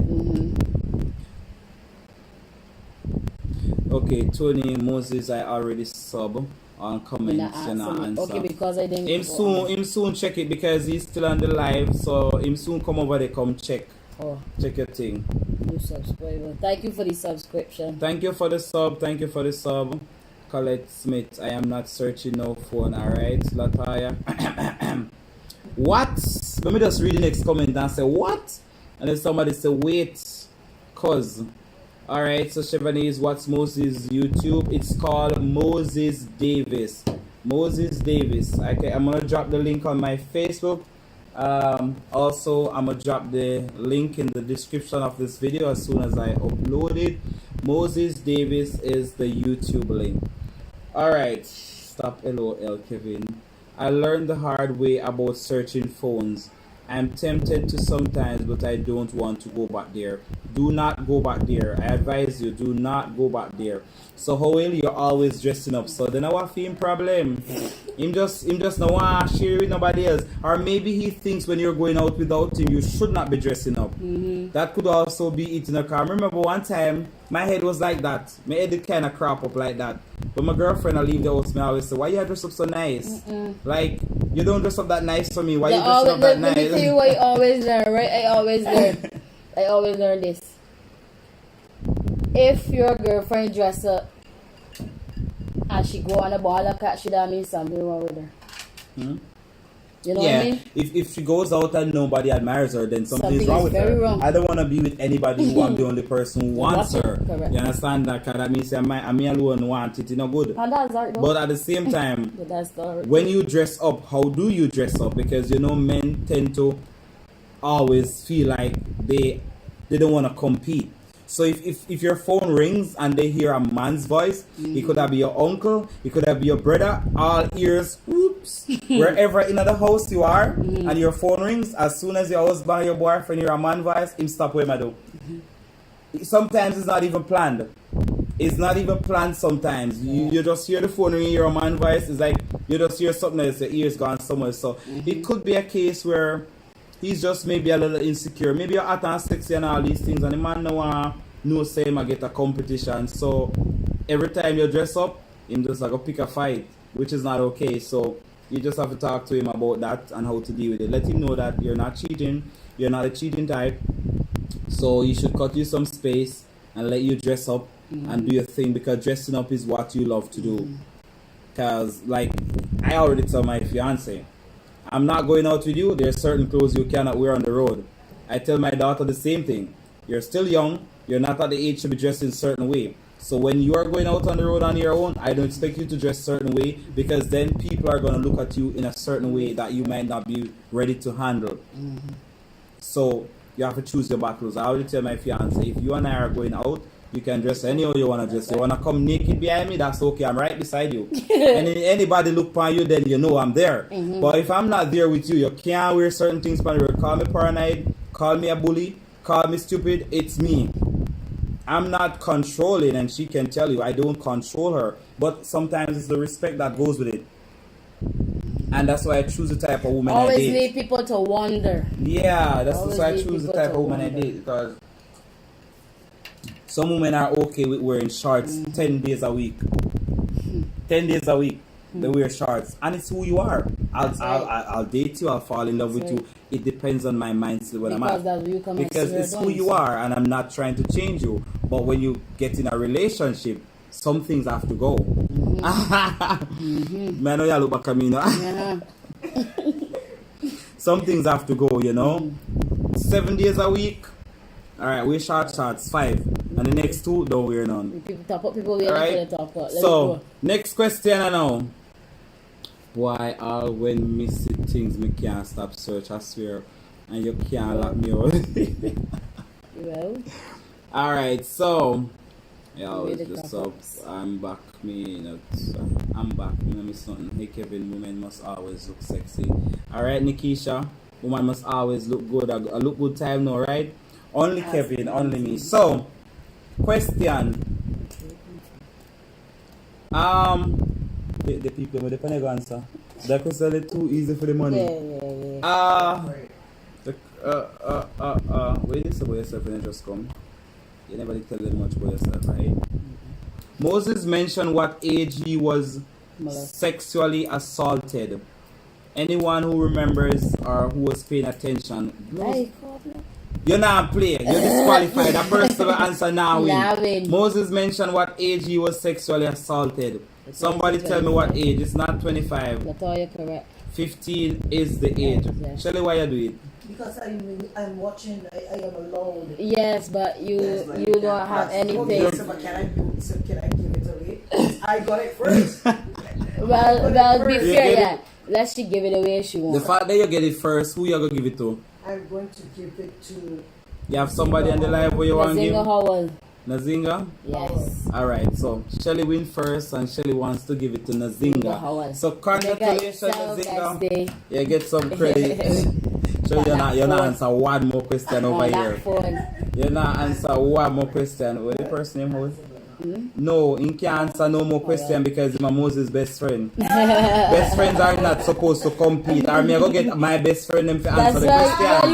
Okay, Tony, Moses, I already sub. On comments and answer.
Okay, because I didn't.
Him soon check it because he's still on the live, so him soon come over there, come check. Check your thing.
New subscriber. Thank you for the subscription.
Thank you for the sub. Thank you for the sub. Colette Smith. I am not searching no phone. Alright, Lataya. What? Let me just read the next comment and say what? And then somebody say wait, cause. Alright, so Chevanese, what's Moses YouTube? It's called Moses Davis. Moses Davis. Okay, I'm gonna drop the link on my Facebook. Also, I'm gonna drop the link in the description of this video as soon as I upload it. Moses Davis is the YouTube link. Alright, stop LOL, Kevin. I learned the hard way about searching phones. I'm tempted to sometimes, but I don't want to go back there. Do not go back there. I advise you, do not go back there. So how will you're always dressing up? So then I feel problem. Him just no want to share with nobody else. Or maybe he thinks when you're going out without him, you should not be dressing up. That could also be it in a car. Remember one time, my head was like that. My head did kind of crop up like that. When my girlfriend I leave the house, me always say, why you dress up so nice? Like, you don't dress up that nice for me. Why you dress up that nice?
Let me tell you what you always learn, right? I always learn this. If your girlfriend dress up and she go on a ball of cat, she that means something wrong with her. You know what I mean?
If she goes out and nobody admires her, then something is wrong with her.
Wrong.
I don't want to be with anybody who I'm the only person who wants her.
Correct.
You understand that? Because that means I'm me alone want it, no good.
And that's art, though.
But at the same time,
But that's the art.
when you dress up, how do you dress up? Because you know, men tend to always feel like they don't want to compete. So if your phone rings and they hear a man's voice, it could have be your uncle, it could have be your brother, all ears, whoops, wherever in the house you are, and your phone rings, as soon as your husband, your boyfriend hear a man voice, him stop where I do. Sometimes it's not even planned. It's not even planned sometimes. You just hear the phone ring, hear a man voice, it's like you just hear something else, your ears gone somewhere. So it could be a case where he's just maybe a little insecure. Maybe you're hot and sexy and all these things, and the man no say him I get a competition. So every time you dress up, him just like go pick a fight, which is not okay. So you just have to talk to him about that and how to deal with it. Let him know that you're not cheating, you're not a cheating type. So you should cut you some space and let you dress up and do your thing, because dressing up is what you love to do. Because like I already tell my fiance, I'm not going out with you. There's certain clothes you cannot wear on the road. I tell my daughter the same thing. You're still young. You're not at the age to be dressed in a certain way. So when you are going out on the road on your own, I don't expect you to dress a certain way, because then people are going to look at you in a certain way that you might not be ready to handle. So you have to choose your battles. I already tell my fiance, if you and I are going out, you can dress any way you want to dress. You want to come naked behind me, that's okay. I'm right beside you. And if anybody look upon you, then you know I'm there. But if I'm not there with you, you can't wear certain things upon the road. Call me paranoid, call me a bully, call me stupid, it's me. I'm not controlling, and she can tell you I don't control her. But sometimes it's the respect that goes with it. And that's why I choose the type of woman I date.
Always leave people to wonder.
Yeah, that's
Always
why I
leave
choose the
people
type
to
of woman I
wonder.
date. Because some women are okay with wearing shorts 10 days a week. 10 days a week they wear shorts, and it's who you are. I'll date you, I'll fall in love with you. It depends on my mindset when I'm at. Because it's who you are, and I'm not trying to change you. But when you get in a relationship, some things have to go. Man, I look back at me now. Some things have to go, you know. 7 days a week. Alright, wear shorts, 5. And the next 2, don't wear none.
People top up, people wear
Alright.
the top up.
So, next question I know. Why all when me see things me can't stop search, I swear. And you can't lock me out.
Well,
Alright, so yeah,
Read the
just
topics.
up. I'm back. I'm back. Me miss something. Hey Kevin, women must always look sexy. Alright, Nikisha, woman must always look good. I look good time now, right? Only Kevin, only me. So, question. The people with the penny answer. That question is too easy for the money.
yeah.
Wait, this about yourself when you just come. You never tell them much about yourself, right? Moses mentioned what age he was sexually assaulted. Anyone who remembers or who was paying attention. You're not playing. You're disqualified. That person will answer now. Win. Moses mentioned what age he was sexually assaulted. Somebody tell me what age. It's not 25.
That's all you're correct.
15 is the age.
Yeah.
Shelly, why you do it?
Because I'm watching, I am alone.
Yes, but you don't have anything.
Okay, so can I give it away? I got it first.
Well, be fair, yeah. Let she give it away if she
The
wants.
fact that you get it first, who you gonna give it to?
I'm going to give it to...
You have somebody on the live where you want to give?
Nazinga Howell.
Nazinga?
Yes.
Alright, so Shelly win first and Shelly wants to give it to
Nazinga Howell.
Nazinga. So congratulations, Nazinga. You get some credit. So you're not answer one more question over
On
here.
that phone.
You're not answer one more question. What the first name was? No, he can't answer no more question because he's my Moses' best friend. Best friends are not supposed to compete. Or me I go get my best friend them to answer the question.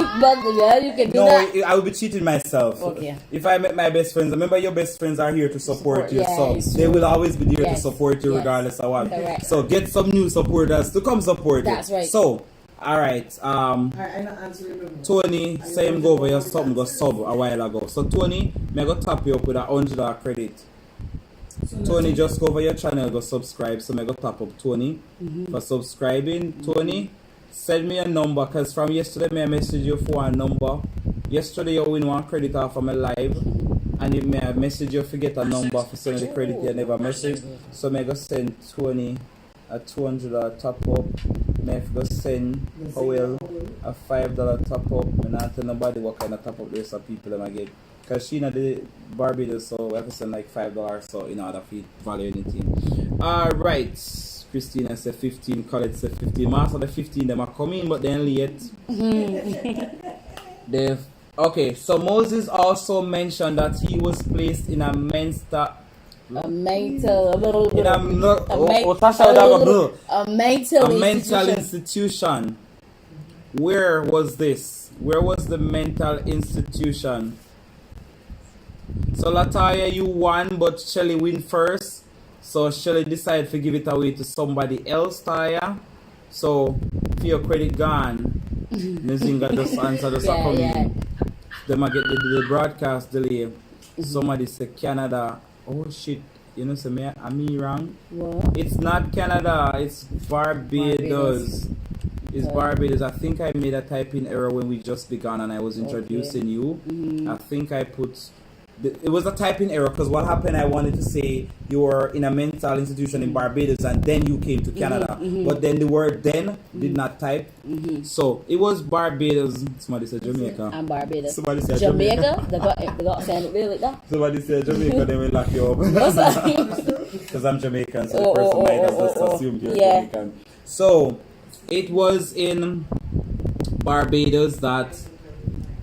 You can do that.
No, I will be cheating myself.
Okay.
If I met my best friends, remember your best friends are here to support you.
Yeah,
So
it's
they
true.
will always be there to
Yes,
support you
yes.
regardless of what.
Correct.
So get some new supporters to come support you.
That's right.
So, alright.
I not answering them.
Tony, same go over your something go sub a while ago. So Tony, me go tap you up with $100 credit. Tony, just go over your channel, go subscribe. So me go tap up Tony for subscribing. Tony, send me a number because from yesterday me I message you for a number. Yesterday you win one credit off from a live. And if me I message you forget a number for sending the credit you never message. So me go send Tony a $200 top up. Me go send Howell a $5 top up. Me not tell nobody what kind of top up there's some people them I get. Because she not the Barbados, so we have to send like $5 so in order to value anything. Alright. Christina said 15, Colette said 15. Most of the 15 them are coming but then late. Okay, so Moses also mentioned that he was placed in a mental institution. Where was this? Where was the mental institution? So Lataya, you won, but Shelly win first. So Shelly decided to give it away to somebody else, Taya. So for your credit gone, Nzinga just answer the coming. Then I get the broadcast delay. Somebody said Canada. Oh shit. You know, so me wrong?
What?
It's not Canada, it's Barbados. It's Barbados. I think I made a typing error when we just began and I was introducing you. I think I put... It was a typing error because what happened, I wanted to say you were in a mental institution in Barbados and then you came to Canada. But then the word then did not type. So it was Barbados. Somebody said Jamaica.
I'm Barbados.
Somebody said
Jamaica? They got send it really that.
Somebody said Jamaica, they will lock you up. Because I'm Jamaican, so the person might have just assumed you're Jamaican. So it was in Barbados that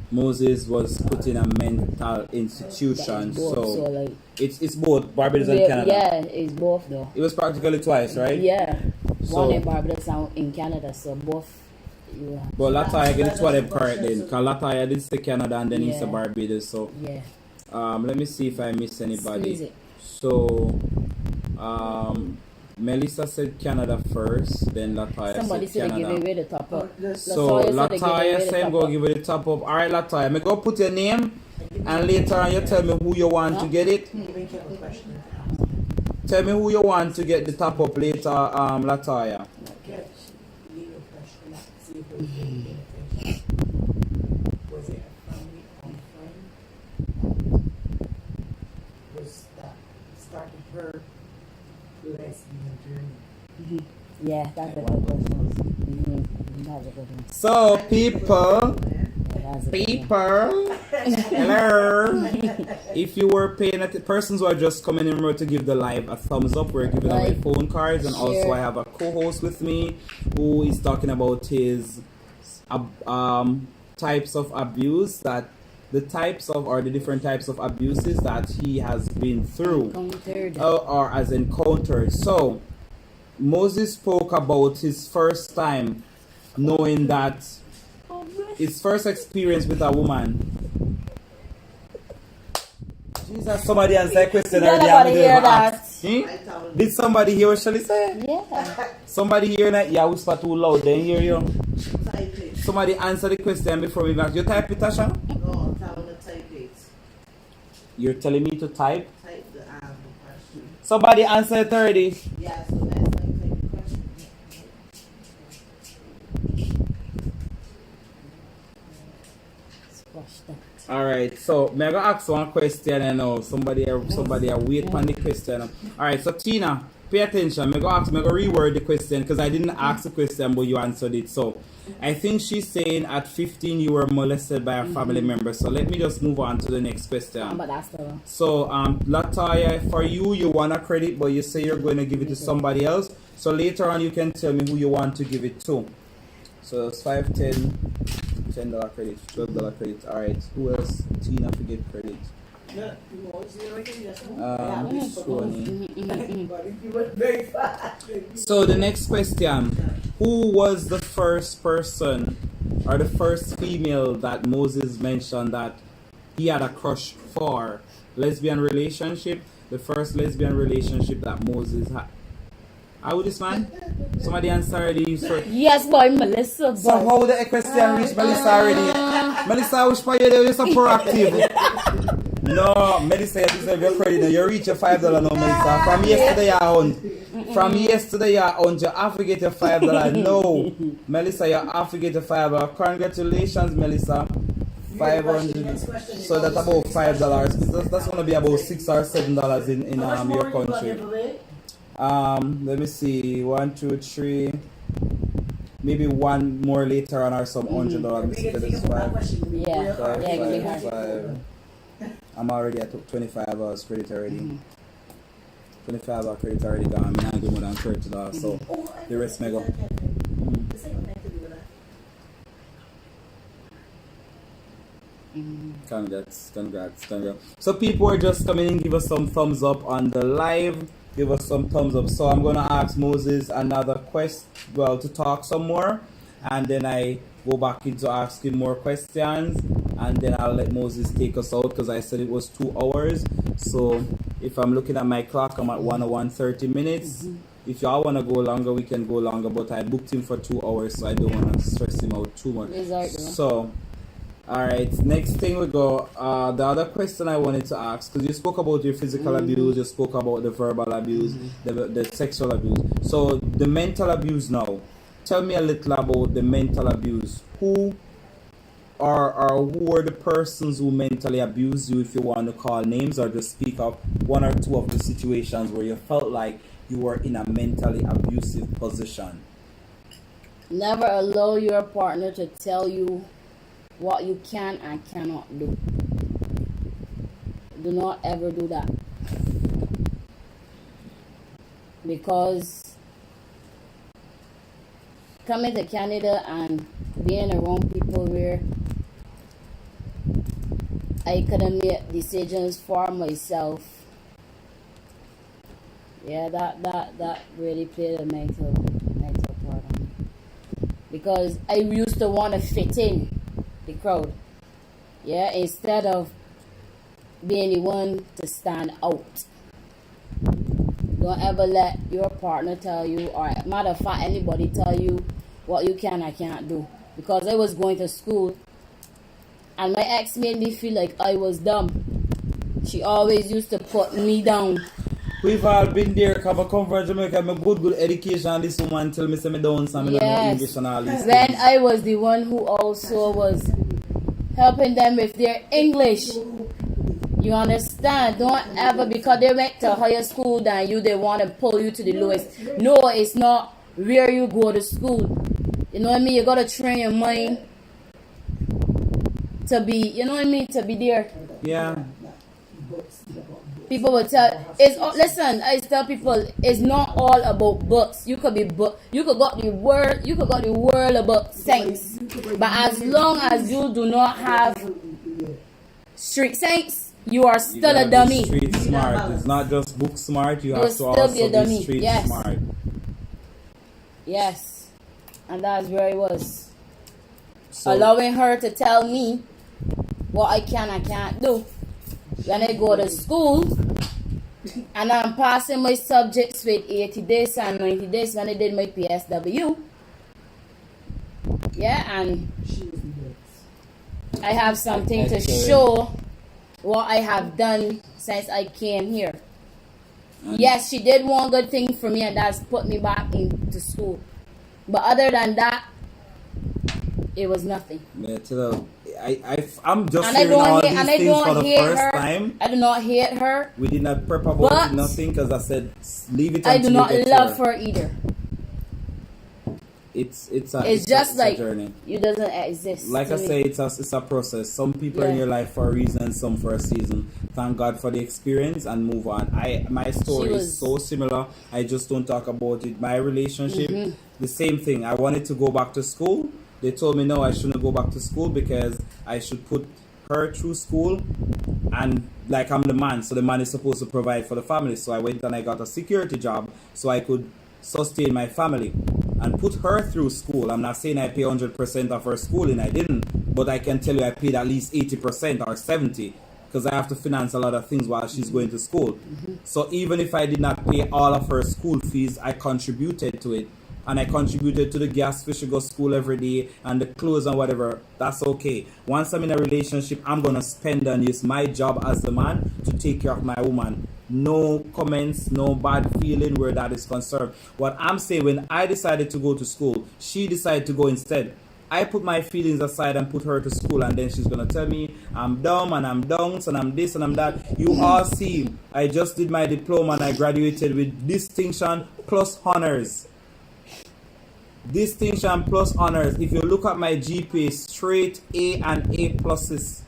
Moses was put in a mental institution. So it's both Barbados and Canada.
Yeah, it's both though.
It was practically twice, right?
Yeah.
So,
one in Barbados and in Canada, so both.
But Lataya get it two of them correct then. Because Lataya did say Canada and then he said Barbados. So let me see if I miss anybody. So Melissa said Canada first, then Lataya
Somebody
said Canada.
Give away the top up.
So Lataya said go give it the top up. Alright Lataya, me go put your name and later on you tell me who you want to get it. Tell me who you want to get the top up later, Lataya.
Started her lesbian journey.
Yeah, that's a good question. That's a good one.
So people, hello. If you were paying at persons who are just coming in, remember to give the live a thumbs up. We're giving away phone cards, and also I have a co-host with me who is talking about his types of abuse, that the types of or the different types of abuses that he has been through or has encountered. So Moses spoke about his first time knowing that his first experience with a woman. Jesus, somebody answer a question already.
Hear that?
Did somebody hear what Shelly said?
Yeah.
Somebody hear that? Yeah, whisper too loud, then hear you. Somebody answer the question before we back. You type it, Tasha?
No, I'm telling to type it.
You're telling me to type?
Type the question.
Somebody answer it already.
Yeah, so that's like type the question.
Alright, so I'm gonna ask one question and now somebody wait on the question. Alright, so Tina, pay attention. I'm gonna reword the question because I didn't ask the question but you answered it. So I think she's saying at 15 you were molested by a family member. So let me just move on to the next question. So Lataya, for you want a credit but you say you're going to give it to somebody else. So later on you can tell me who you want to give it to. So it's $5, $10 credit, $12 credit. Alright, who else? Tina, forget credit. This one.
But if you went very fast.
So the next question: who was the first person or the first female that Moses mentioned that he had a crush for? Lesbian relationship. The first lesbian relationship that Moses had. How this man? Somebody answer already.
Yes, boy, Melissa.
So how the question reach Melissa already? Melissa, I wish for you you're so proactive. No, Melissa, you deserve your credit. Now. You reach your $5 now, Melissa. From yesterday on. From yesterday on, you have to get your $5. No, Melissa, you have to get your $5. Congratulations, Melissa. 500. So that's about $5. That's gonna be about $6 or $7 in your country. Let me see. 1, 2, 3. Maybe one more later on or some $100.
Yeah.
Five. I'm already at 25 hours credit already. 25 hours credit already gone. I'm not going more than $30. So the rest may go. Congrats. So people are just coming in, give us some thumbs up on the live. Give us some thumbs up. So I'm gonna ask Moses another to talk some more, and then I go back into asking more questions, and then I'll let Moses take us out because I said it was 2 hours. So if I'm looking at my clock, I'm at 1 hour and 30 minutes. If y'all wanna go longer, we can go longer. But I booked him for 2 hours, so I don't wanna stress him out too much.
Exactly.
So. Alright, next thing we go. The other question I wanted to ask, because you spoke about your physical abuse, you spoke about the verbal abuse, the sexual abuse. So the mental abuse now. Tell me a little about the mental abuse. Who were the persons who mentally abused you, if you want to call names, or just speak up 1 or 2 of the situations where you felt like you were in a mentally abusive position?
Never allow your partner to tell you what you can and cannot do. Do not ever do that. Because coming to Canada and being around people where I couldn't make decisions for myself, yeah, that really played a mental part on me. Because I used to want to fit in the crowd, yeah, instead of being the one to stand out. Don't ever let your partner tell you, or matter of fact, anybody tell you what you can or can't do. Because I was going to school, and my ex made me feel like I was dumb. She always used to put me down.
We've all been there, because I come from Jamaica, I'm a good education, and this woman tell me, say me down, so I don't know English and all these
When
things.
I was the one who also was helping them with their English. You understand? Don't ever, because they went to higher school than you, they want to pull you to the lowest. No, it's not where you go to school. You know what I mean? You got to train your mind to be, you know what I mean, to be there.
Yeah.
People will tell, listen, I tell people, it's not all about books. You could got the word about sense. But as long as you do not have street sense, you are still a dummy.
Street smart. It's not just book smart, you have to
still
also
be a dummy.
be street
Yes.
smart.
Yes. And that's where it was.
So,
Allowing her to tell me what I can and can't do. When I go to school and I'm passing my subjects with 80 days and 90 days when I did my PSW. Yeah, and I have something to show what I have done since I came here. Yes, she did one good thing for me, and that's put me back into school. But other than that, it was nothing.
Yeah, I'm just hearing all these things for the first time.
I do not hate her.
We did not prep about it, nothing, because I said leave it until
I do not
you get
love
here.
her either.
It's
just
a
like
journey.
you doesn't exist.
Like I say, it's a process. Some people are in your life for a reason, some for a season. Thank God for the experience and move on. My story is so similar. I just don't talk about it. My relationship, the same thing. I wanted to go back to school. They told me no, I shouldn't go back to school because I should put her through school, and like I'm the man, so the man is supposed to provide for the family. So I went and I got a security job so I could sustain my family and put her through school. I'm not saying I pay 100% of her schooling, I didn't, but I can tell you I paid at least 80% or 70%, because I have to finance a lot of things while she's going to school. So even if I did not pay all of her school fees, I contributed to it. And I contributed to the gas fee, she goes to school every day, and the clothes and whatever. That's okay. Once I'm in a relationship, I'm going to spend and use my job as the man to take care of my woman. No comments, no bad feeling where that is concerned. What I'm saying, when I decided to go to school, she decided to go instead. I put my feelings aside and put her to school, and then she's going to tell me I'm dumb and I'm dunks and I'm this and I'm that. You all see, I just did my diploma and I graduated with distinction plus honors. Distinction plus honors. If you look at my GPA, straight A and A pluses.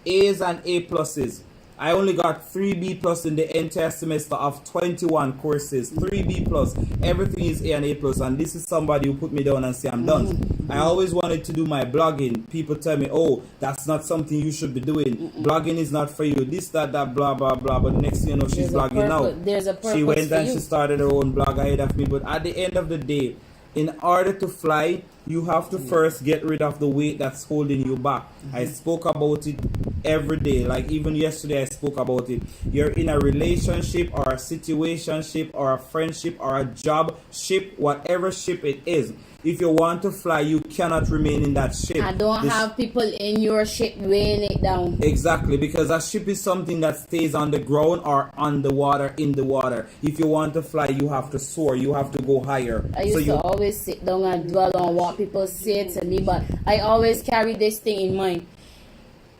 A's and A pluses. I only got 3 B plus in the entire semester of 21 courses. 3 B plus. Everything is A and A plus. And this is somebody who put me down and say I'm done. I always wanted to do my blogging. People tell me, oh, that's not something you should be doing. Blogging is not for you. This, that, blah, blah, blah. But the next thing you know, she's blogging now.
There's a purpose.
She went
for
and
you.
she started her own blog ahead of me. But at the end of the day, in order to fly, you have to first get rid of the weight that's holding you back. I spoke about it every day. Like even yesterday I spoke about it. You're in a relationship or a situationship or a friendship or a job ship, whatever ship it is. If you want to fly, you cannot remain in that ship.
I don't have people in your ship weighing it down.
Exactly, because a ship is something that stays on the ground or on the water, in the water. If you want to fly, you have to soar. You have to go higher.
I used to always sit down and dwell on what people say to me, but I always carry this thing in mind.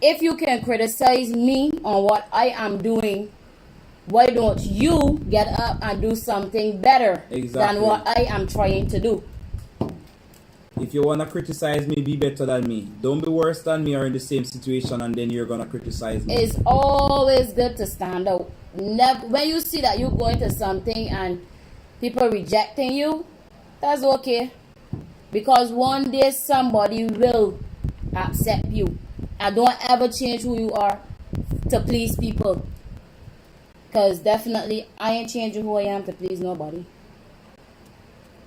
If you can criticize me on what I am doing, why don't you get up and do something better than what I am trying to do?
If you want to criticize me, be better than me. Don't be worse than me or in the same situation and then you're going to criticize me.
It's always good to stand out. Never, when you see that you're going to something and people rejecting you, that's okay. Because one day somebody will accept you. And don't ever change who you are to please people. Because definitely I ain't changing who I am to please nobody.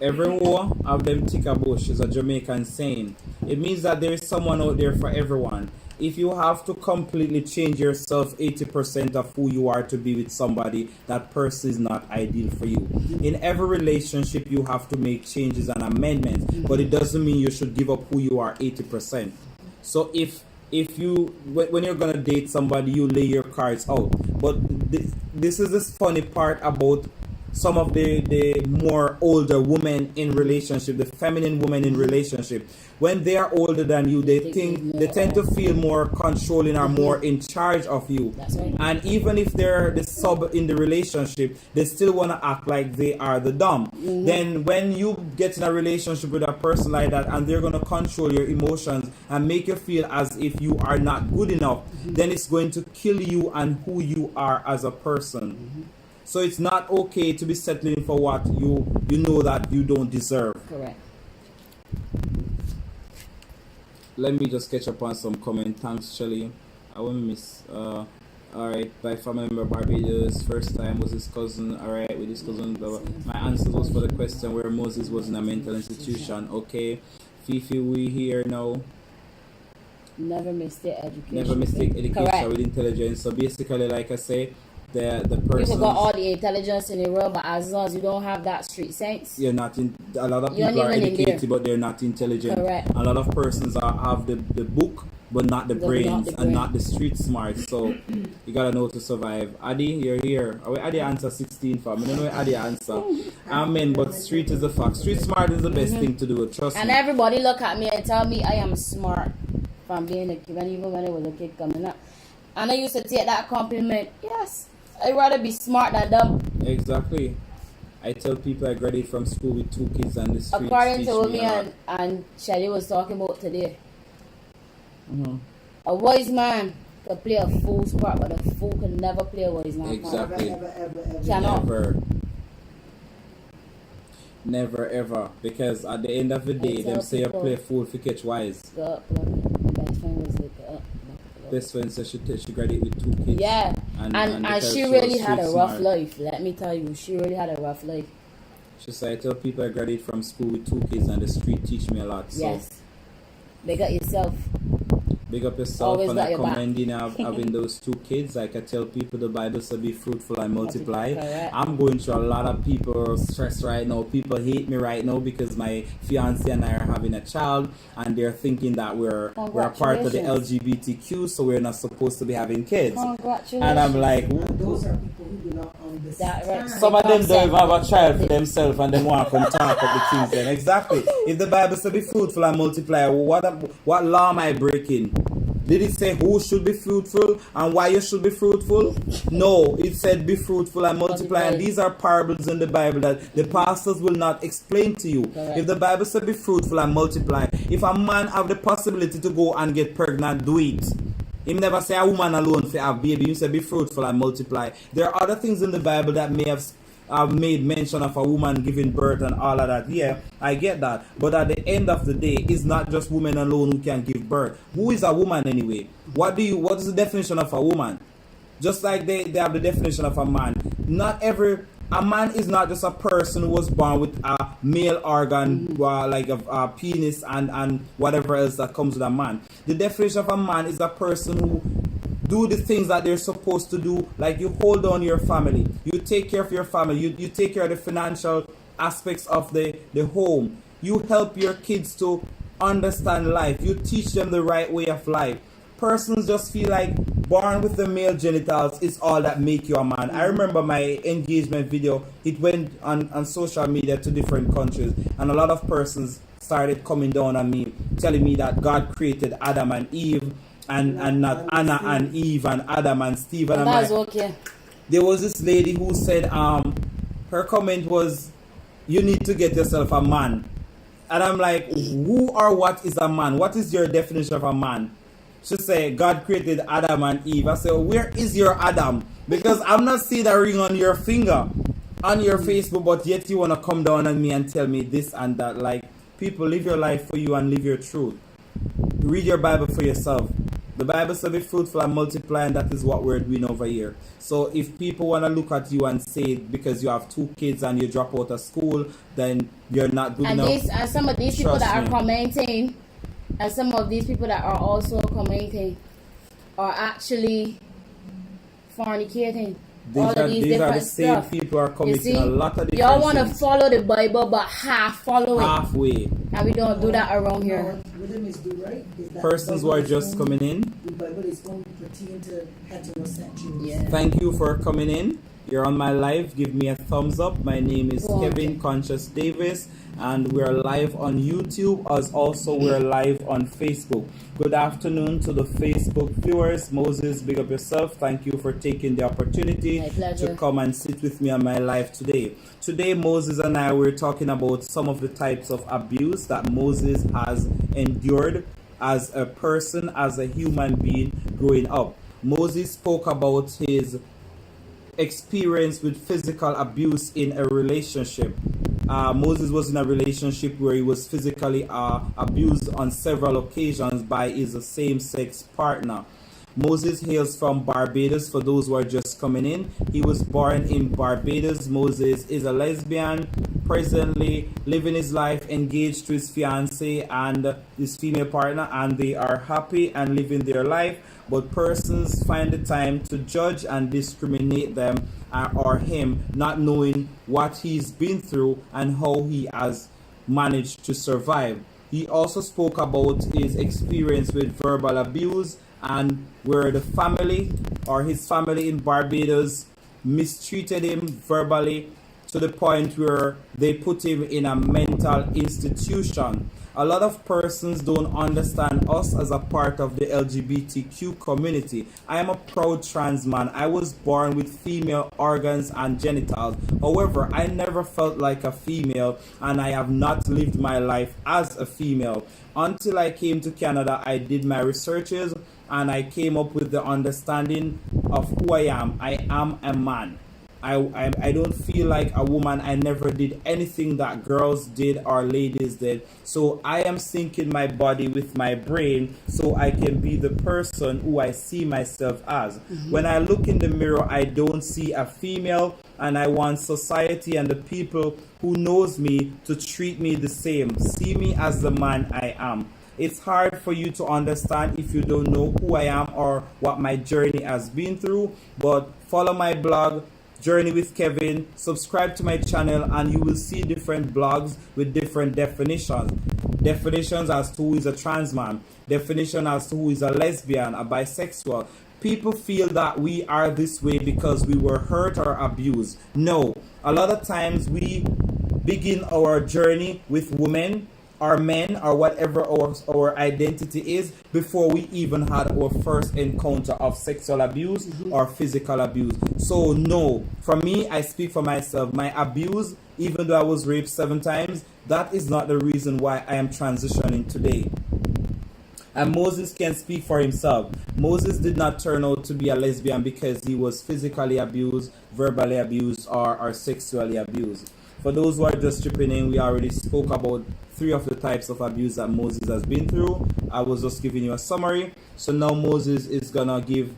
Every war of them tick a bush is a Jamaican saying. It means that there is someone out there for everyone. If you have to completely change yourself 80% of who you are to be with somebody, that person is not ideal for you. In every relationship, you have to make changes and amendments, but it doesn't mean you should give up who you are 80%. So if you, when you're gonna date somebody, you lay your cards out. But this is this funny part about some of the more older women in relationship, the feminine women in relationship. When they are older than you, they tend to feel more controlling or more in charge of you.
That's right.
And even if they're the sub in the relationship, they still want to act like they are the dom. Then when you get in a relationship with a person like that and they're going to control your emotions and make you feel as if you are not good enough, then it's going to kill you and who you are as a person. So it's not okay to be settling for what you know that you don't deserve.
Correct.
Let me just catch up on some comment. Thanks, Shelly. I won't miss. Alright, by family member Barbados. First time was his cousin. Alright, with his cousin. My answer was for the question where Moses was in a mental institution. Okay. Fifi, we here now.
Never mistake education.
Never mistake education
Correct.
with intelligence. So basically, like I say, the person.
People got all the intelligence in the world, but as long as you don't have that street sense,
You're not in. A lot of
You're
people are
not even in
educated,
there.
but they're not intelligent.
Correct.
A lot of persons have the book, but not the brains and not the street smart. So you gotta know to survive. Adi, you're here. Adi answer 16 for me. I don't know Adi answer. Amen. But street is a fact. Street smart is the best thing to do. Trust
and
me.
everybody look at me and tell me I am smart from being a kid, and even when I was a kid coming up. And I used to take that compliment. Yes, I'd rather be smart than dumb.
Exactly. I tell people I graduated from school with 2 kids on the street.
According to what me and Shelly was talking about today, a wise man could play a fool's part, but a fool could never play a wise man's part.
Exactly.
Ever.
Cannot.
Never ever. Because at the end of the day, them say you play fool for catch wise.
My best friend was like,
best friend said she graduated with 2 kids.
Yeah, and
because
she
was
really had
street
a rough
smart.
life. Let me tell you, she really had a rough life.
She said, I tell people I graduated from school with 2 kids and the street teach me a lot. So
Yes, big up yourself.
big up yourself,
Always
and
got
I
your back.
commend you now having those 2 kids. Like I tell people, the Bible says be fruitful and multiply.
Correct.
I'm going through a lot of people stress right now. People hate me right now because my fiance and I are having a child, and they're thinking that we're a part of the LGBTQ, so we're not supposed to be having kids.
Congratulations.
And I'm like,
And those are people who do not
That right.
understand.
some of them don't even have a child for themselves and they want to come talk up the things then. Exactly. If the Bible says be fruitful and multiply, what law am I breaking? Did it say who should be fruitful and why you should be fruitful? No, it said be fruitful and multiply. And these are parables in the Bible that the pastors will not explain to you.
Correct.
If the Bible said be fruitful and multiply, if a man have the possibility to go and get pregnant, do it. He never say a woman alone for have baby. He say be fruitful and multiply. There are other things in the Bible that may have made mention of a woman giving birth and all of that. Yeah, I get that. But at the end of the day, it's not just women alone who can give birth. Who is a woman anyway? What is the definition of a woman? Just like they have the definition of a man. A man is not just a person who was born with a male organ, like a penis and whatever else that comes with a man. The definition of a man is a person who do the things that they're supposed to do, like you hold on your family, you take care of your family, you take care of the financial aspects of the home, you help your kids to understand life, you teach them the right way of life. Persons just feel like born with the male genitals is all that make you a man. I remember my engagement video, it went on social media to different countries, and a lot of persons started coming down on me, telling me that God created Adam and Eve, and not Anna and Eve and Adam and Steve. And
That's
like,
okay.
there was this lady who said, her comment was, you need to get yourself a man. And I'm like, who or what is a man? What is your definition of a man? She said, God created Adam and Eve. I said, where is your Adam? Because I'm not seeing that ring on your finger, on your Facebook, but yet you want to come down on me and tell me this and that. Like, people, live your life for you and live your truth. Read your Bible for yourself. The Bible says be fruitful and multiply, and that is what we're doing over here. So if people want to look at you and say because you have 2 kids and you drop out of school, then you're not good enough.
And some of these people that are commenting, and some of these people that are also commenting, are actually fornicating.
These are the same people who are committing a lot of different
y'all want to
sins.
follow the Bible, but half follow it.
Halfway.
And we don't do that around here.
What them is do right is that
Persons who are just coming in,
the Bible is only pertaining to heterosexuals.
Yeah.
thank you for coming in. You're on my live. Give me a thumbs up. My name is
Go on.
Kevin Konsious Davis, and we're live on YouTube, as also we're live on Facebook. Good afternoon to the Facebook viewers. Moses, big up yourself. Thank you for taking the opportunity
My pleasure.
to come and sit with me on my live today. Today, Moses and I were talking about some of the types of abuse that Moses has endured as a person, as a human being growing up. Moses spoke about his experience with physical abuse in a relationship. Moses was in a relationship where he was physically abused on several occasions by his same-sex partner. Moses hails from Barbados, for those who are just coming in. He was born in Barbados. Moses is a lesbian, presently living his life engaged to his fiancée and his female partner, and they are happy and living their life. But persons find the time to judge and discriminate them or him, not knowing what he's been through and how he has managed to survive. He also spoke about his experience with verbal abuse and where the family or his family in Barbados mistreated him verbally to the point where they put him in a mental institution. A lot of persons don't understand us as a part of the LGBTQ community. I am a proud trans man. I was born with female organs and genitals. However, I never felt like a female, and I have not lived my life as a female. Until I came to Canada, I did my researches and I came up with the understanding of who I am. I am a man. I don't feel like a woman. I never did anything that girls did or ladies did. So I am syncing my body with my brain so I can be the person who I see myself as. When I look in the mirror, I don't see a female, and I want society and the people who knows me to treat me the same. See me as the man I am. It's hard for you to understand if you don't know who I am or what my journey has been through, but follow my blog, Journey with Kevin, subscribe to my channel, and you will see different blogs with different definitions. Definitions as to who is a trans man, definition as to who is a lesbian, a bisexual. People feel that we are this way because we were hurt or abused. No, a lot of times we begin our journey with women or men or whatever our identity is before we even had our first encounter of sexual abuse or physical abuse. So no, for me, I speak for myself. My abuse, even though I was raped 7 times, that is not the reason why I am transitioning today. And Moses can speak for himself. Moses did not turn out to be a lesbian because he was physically abused, verbally abused, or sexually abused. For those who are just chipping in, we already spoke about 3 of the types of abuse that Moses has been through. I was just giving you a summary. So now Moses is gonna give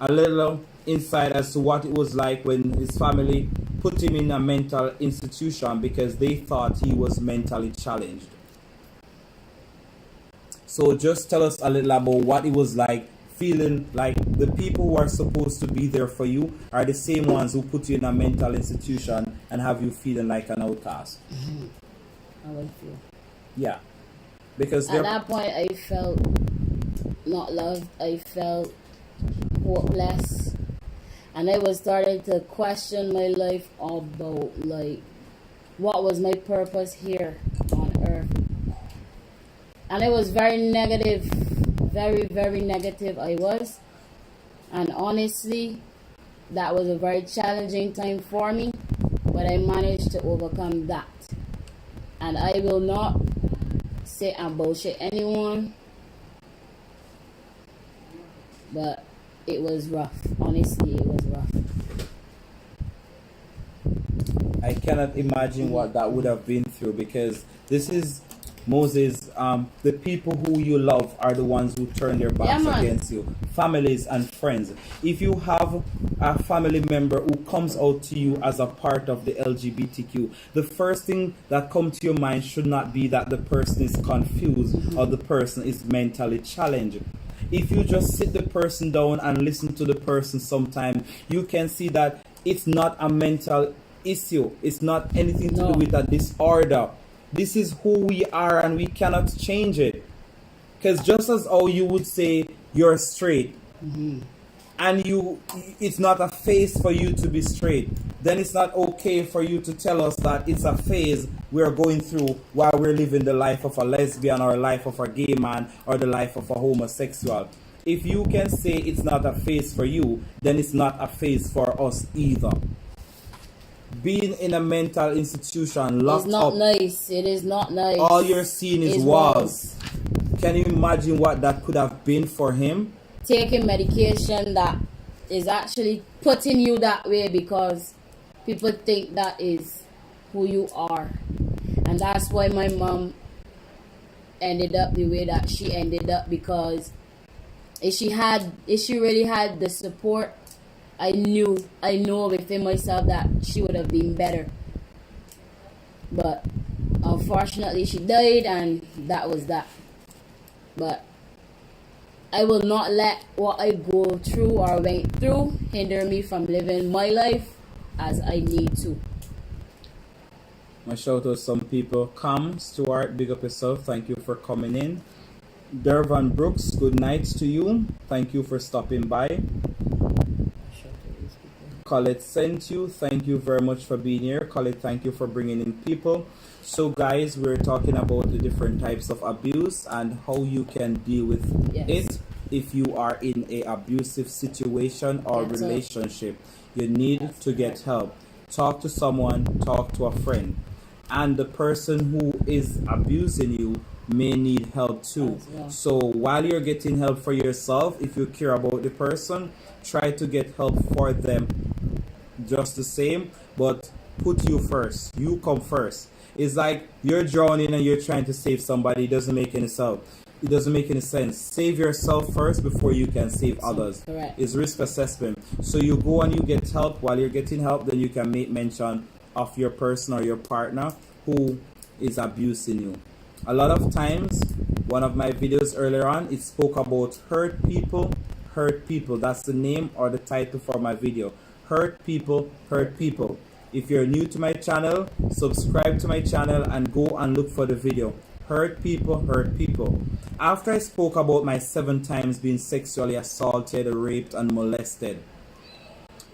a little insight as to what it was like when his family put him in a mental institution because they thought he was mentally challenged. So just tell us a little about what it was like feeling like the people who are supposed to be there for you are the same ones who put you in a mental institution and have you feeling like an outcast.
How I feel.
Yeah. Because
at that point I felt not loved, I felt hopeless, and I was starting to question my life about like what was my purpose here on earth. And it was very negative, very, very negative I was. And honestly, that was a very challenging time for me, but I managed to overcome that. And I will not say and bullshit anyone, but it was rough. Honestly, it was rough.
I cannot imagine what that would have been through, because this is Moses, the people who you love are the ones who turn their backs against you. Families and friends. If you have a family member who comes out to you as a part of the LGBTQ, the first thing that comes to your mind should not be that the person is confused or the person is mentally challenged. If you just sit the person down and listen to the person sometime, you can see that it's not a mental issue. It's not anything to do with a disorder. This is who we are and we cannot change it. Because just as how you would say you're straight, and it's not a phase for you to be straight, then it's not okay for you to tell us that it's a phase we're going through while we're living the life of a lesbian or a life of a gay man or the life of a homosexual. If you can say it's not a phase for you, then it's not a phase for us either. Being in a mental institution locked up.
It's not nice. It is not nice.
All you're seeing is walls. Can you imagine what that could have been for him?
Taking medication that is actually putting you that way because people think that is who you are. And that's why my mom ended up the way that she ended up, because if she really had the support, I know within myself that she would have been better. But unfortunately she died, and that was that. But I will not let what I go through or went through hinder me from living my life as I need to.
My shout out to some people. Come, Stuart, big up yourself. Thank you for coming in. Dervan Brooks, good night to you. Thank you for stopping by. Colette sent you. Thank you very much for being here. Colette, thank you for bringing in people. So guys, we're talking about the different types of abuse and how you can deal with it if you are in a abusive situation or relationship. You need to get help. Talk to someone, talk to a friend. And the person who is abusing you may need help too. So while you're getting help for yourself, if you care about the person, try to get help for them just the same, but put you first. You come first. It's like you're drowning and you're trying to save somebody. It doesn't make any sense. It doesn't make any sense. Save yourself first before you can save others.
Correct.
It's risk assessment. So you go and you get help. While you're getting help, then you can make mention of your person or your partner who is abusing you. A lot of times, one of my videos earlier on, it spoke about hurt people, hurt people. That's the name or the title for my video. Hurt people, hurt people. If you're new to my channel, subscribe to my channel and go and look for the video. Hurt people, hurt people. After I spoke about my 7 times being sexually assaulted, raped, and molested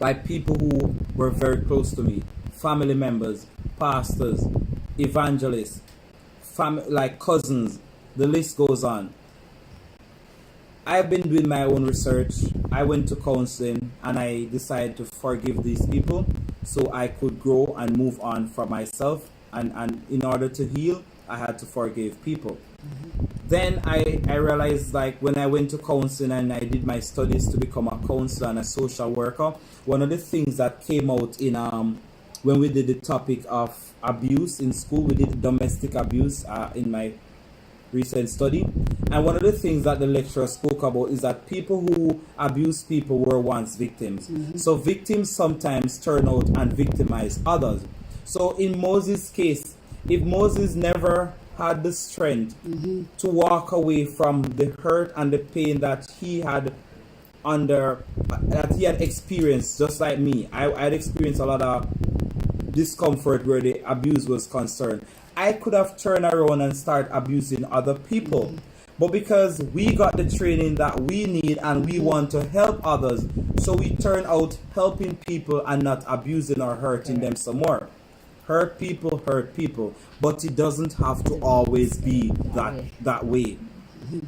by people who were very close to me, family members, pastors, evangelists, like cousins, the list goes on. I've been doing my own research. I went to counseling and I decided to forgive these people so I could grow and move on for myself. And in order to heal, I had to forgive people. Then I realized, like, when I went to counseling and I did my studies to become a counselor and a social worker, one of the things that came out in when we did the topic of abuse in school, we did domestic abuse in my recent study, and one of the things that the lecturer spoke about is that people who abuse people were once victims. So victims sometimes turn out and victimize others. So in Moses' case, if Moses never had the strength to walk away from the hurt and the pain that he had experienced, just like me, I had experienced a lot of discomfort where the abuse was concerned. I could have turned around and start abusing other people. But because we got the training that we need and we want to help others, so we turn out helping people and not abusing or hurting them some more. Hurt people, but it doesn't have to always be that way.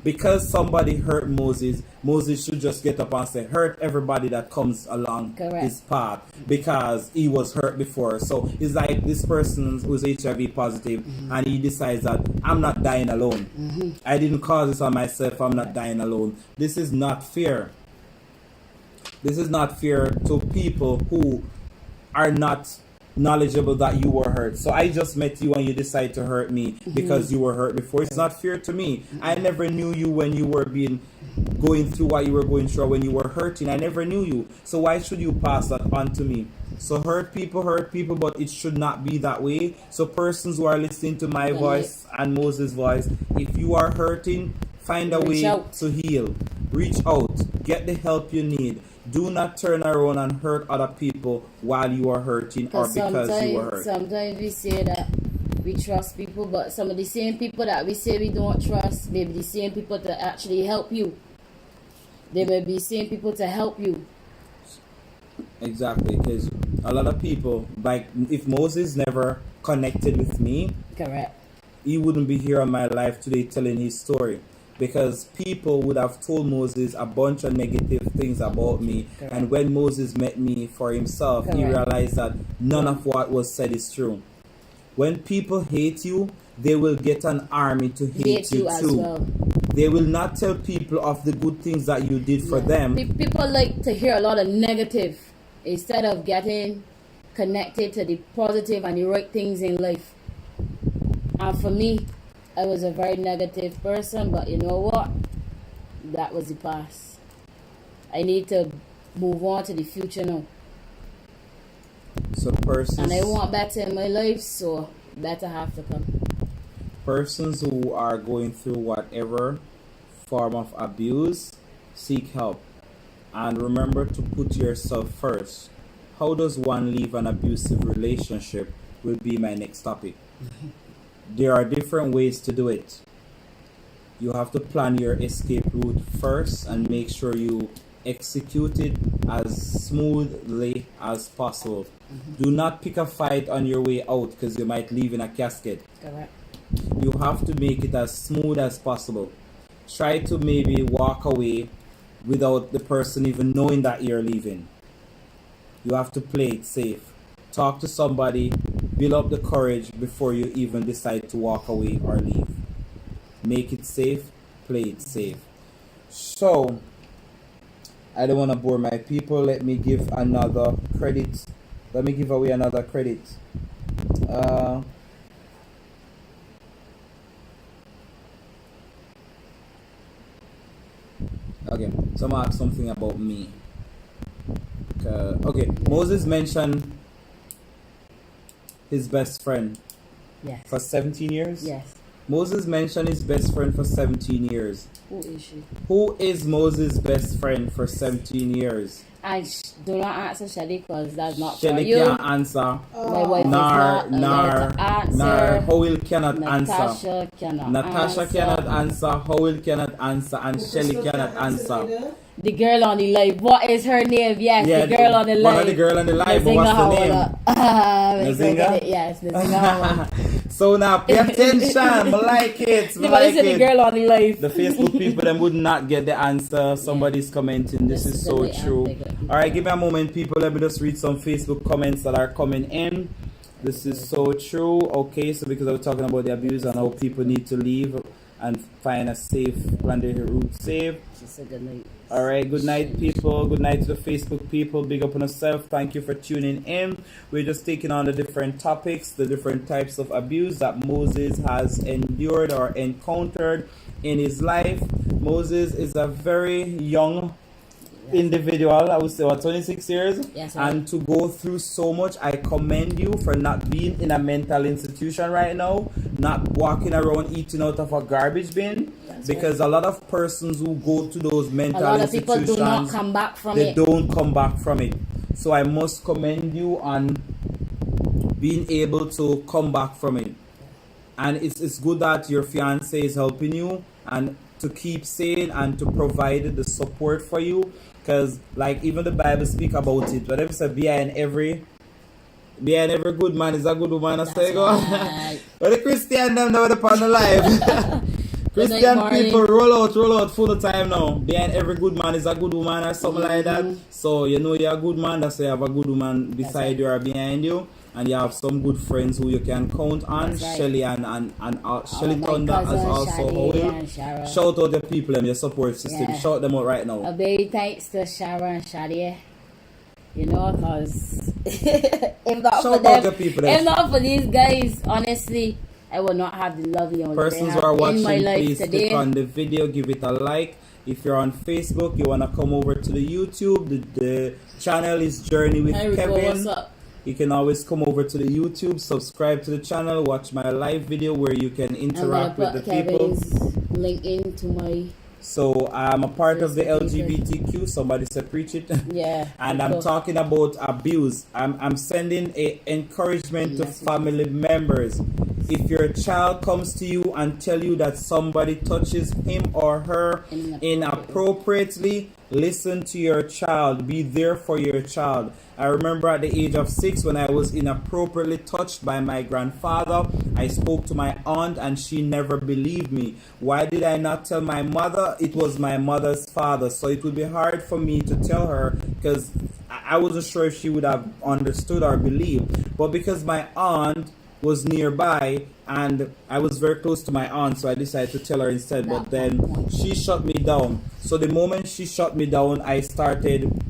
Because somebody hurt Moses, Moses should just get up and say, hurt everybody that comes along his path, because he was hurt before. So it's like this person who's HIV positive and he decides that I'm not dying alone. I didn't cause this on myself, I'm not dying alone. This is not fair. This is not fair to people who are not knowledgeable that you were hurt. So I just met you and you decide to hurt me because you were hurt before. It's not fair to me. I never knew you when you were going through what you were going through, when you were hurting. I never knew you. So why should you pass that on to me? So hurt people, but it should not be that way. So persons who are listening to my voice and Moses' voice, if you are hurting, find a way to heal. Reach out. Get the help you need. Do not turn around and hurt other people while you are hurting or because you were hurt.
Sometimes we say that we trust people, but some of the same people that we say we don't trust may be the same people to actually help you. They may be the same people to help you.
Exactly, because a lot of people, like if Moses never connected with me, he wouldn't be here on my life today telling his story. Because people would have told Moses a bunch of negative things about me. And when Moses met me for himself, he realized that none of what was said is true. When people hate you, they will get an army to hate you too. They will not tell people of the good things that you did for them.
People like to hear a lot of negative instead of getting connected to the positive and the right things in life. And for me, I was a very negative person, but you know what? That was the past. I need to move on to the future now.
So persons,
and I want better in my life, so better have to come.
Persons who are going through whatever form of abuse, seek help. And remember to put yourself first. How does one leave an abusive relationship will be my next topic. There are different ways to do it. You have to plan your escape route first and make sure you execute it as smoothly as possible. Do not pick a fight on your way out because you might leave in a casket.
Correct.
You have to make it as smooth as possible. Try to maybe walk away without the person even knowing that you're leaving. You have to play it safe. Talk to somebody, build up the courage before you even decide to walk away or leave. Make it safe, play it safe. So, I don't want to bore my people. Let me give another credit Let me give away another credit. Okay, so I'm gonna ask something about me. Okay, Moses mentioned his best friend
Yes.
for 17 years.
Yes.
Moses mentioned his best friend for 17 years.
Who is she?
Who is Moses' best friend for 17 years?
And do not answer Shelly because that's not
Shelly
for you.
can't answer.
My wife is
Nar,
not allowed to answer.
Howell cannot answer.
Natasha cannot
Natasha
answer.
cannot answer. Howell cannot answer. And Shelly cannot answer.
The girl on the live. What is her name? Yes,
Yeah,
the girl on the live.
one of the girl on the live, but what's the name?
Nazinga? Yes, Nazinga.
So now pay attention. I like it. I
Somebody
like
said the
it.
girl on the live.
The Facebook people them would not get the answer. Somebody's commenting. This is so true. Alright, give me a moment, people. Let me just read some Facebook comments that are coming in. This is so true. Okay, so because I was talking about the abuse and how people need to leave and find a safe, plan their route safe.
She said good night.
Alright, good night, people. Good night to the Facebook people. Big up on yourself. Thank you for tuning in. We're just taking on the different topics, the different types of abuse that Moses has endured or encountered in his life. Moses is a very young individual. I would say, what, 26 years?
Yes,
and to go through so much, I commend you for not being in a mental institution right now, not walking around eating out of a garbage bin. Because a lot of persons who go to those mental
a lot of
institutions,
people do not come back from
they
it.
don't come back from it. So I must commend you on being able to come back from it. And it's good that your fiance is helping you and to keep saying and to provide the support for you. Because like even the Bible speak about it. Whatever said behind every good man is a good woman. I say go.
Right.
But the Christian them know the upon the life. Christian people roll out full of time now. Behind every good man is a good woman or something like that. So you know you're a good man, that's why you have a good woman beside you or behind you. And you have some good friends who you can count on. Right. Shelly and Shelly Thunder as also Howell. Shout out the people and your support system. Yeah. Shout them out right now.
A big thanks to Shara and Shadi. You know, because if not
shout
for them,
the people
if not for these guys, honestly, I would not have the love you
persons who are watching, please
today.
click on the video, give it a like. If you're on Facebook, you want to come over to the YouTube. The channel is Journey with Kevin. You can always come over to the YouTube, subscribe to the channel, watch my live video where you can interact with the
Kevin's
people.
Link into my.
So I'm a part of the LGBTQ. Somebody said preach it.
Yeah.
And I'm talking about abuse. I'm sending a encouragement to family members. If your child comes to you and tell you that somebody touches him or her inappropriately, listen to your child. Be there for your child. I remember at the age of 6 when I was inappropriately touched by my grandfather, I spoke to my aunt and she never believed me. Why did I not tell my mother? It was my mother's father. So it would be hard for me to tell her because I wasn't sure if she would have understood or believed. But because my aunt was nearby and I was very close to my aunt, so I decided to tell her instead. But then she shut me down. So the moment she shut me down, I started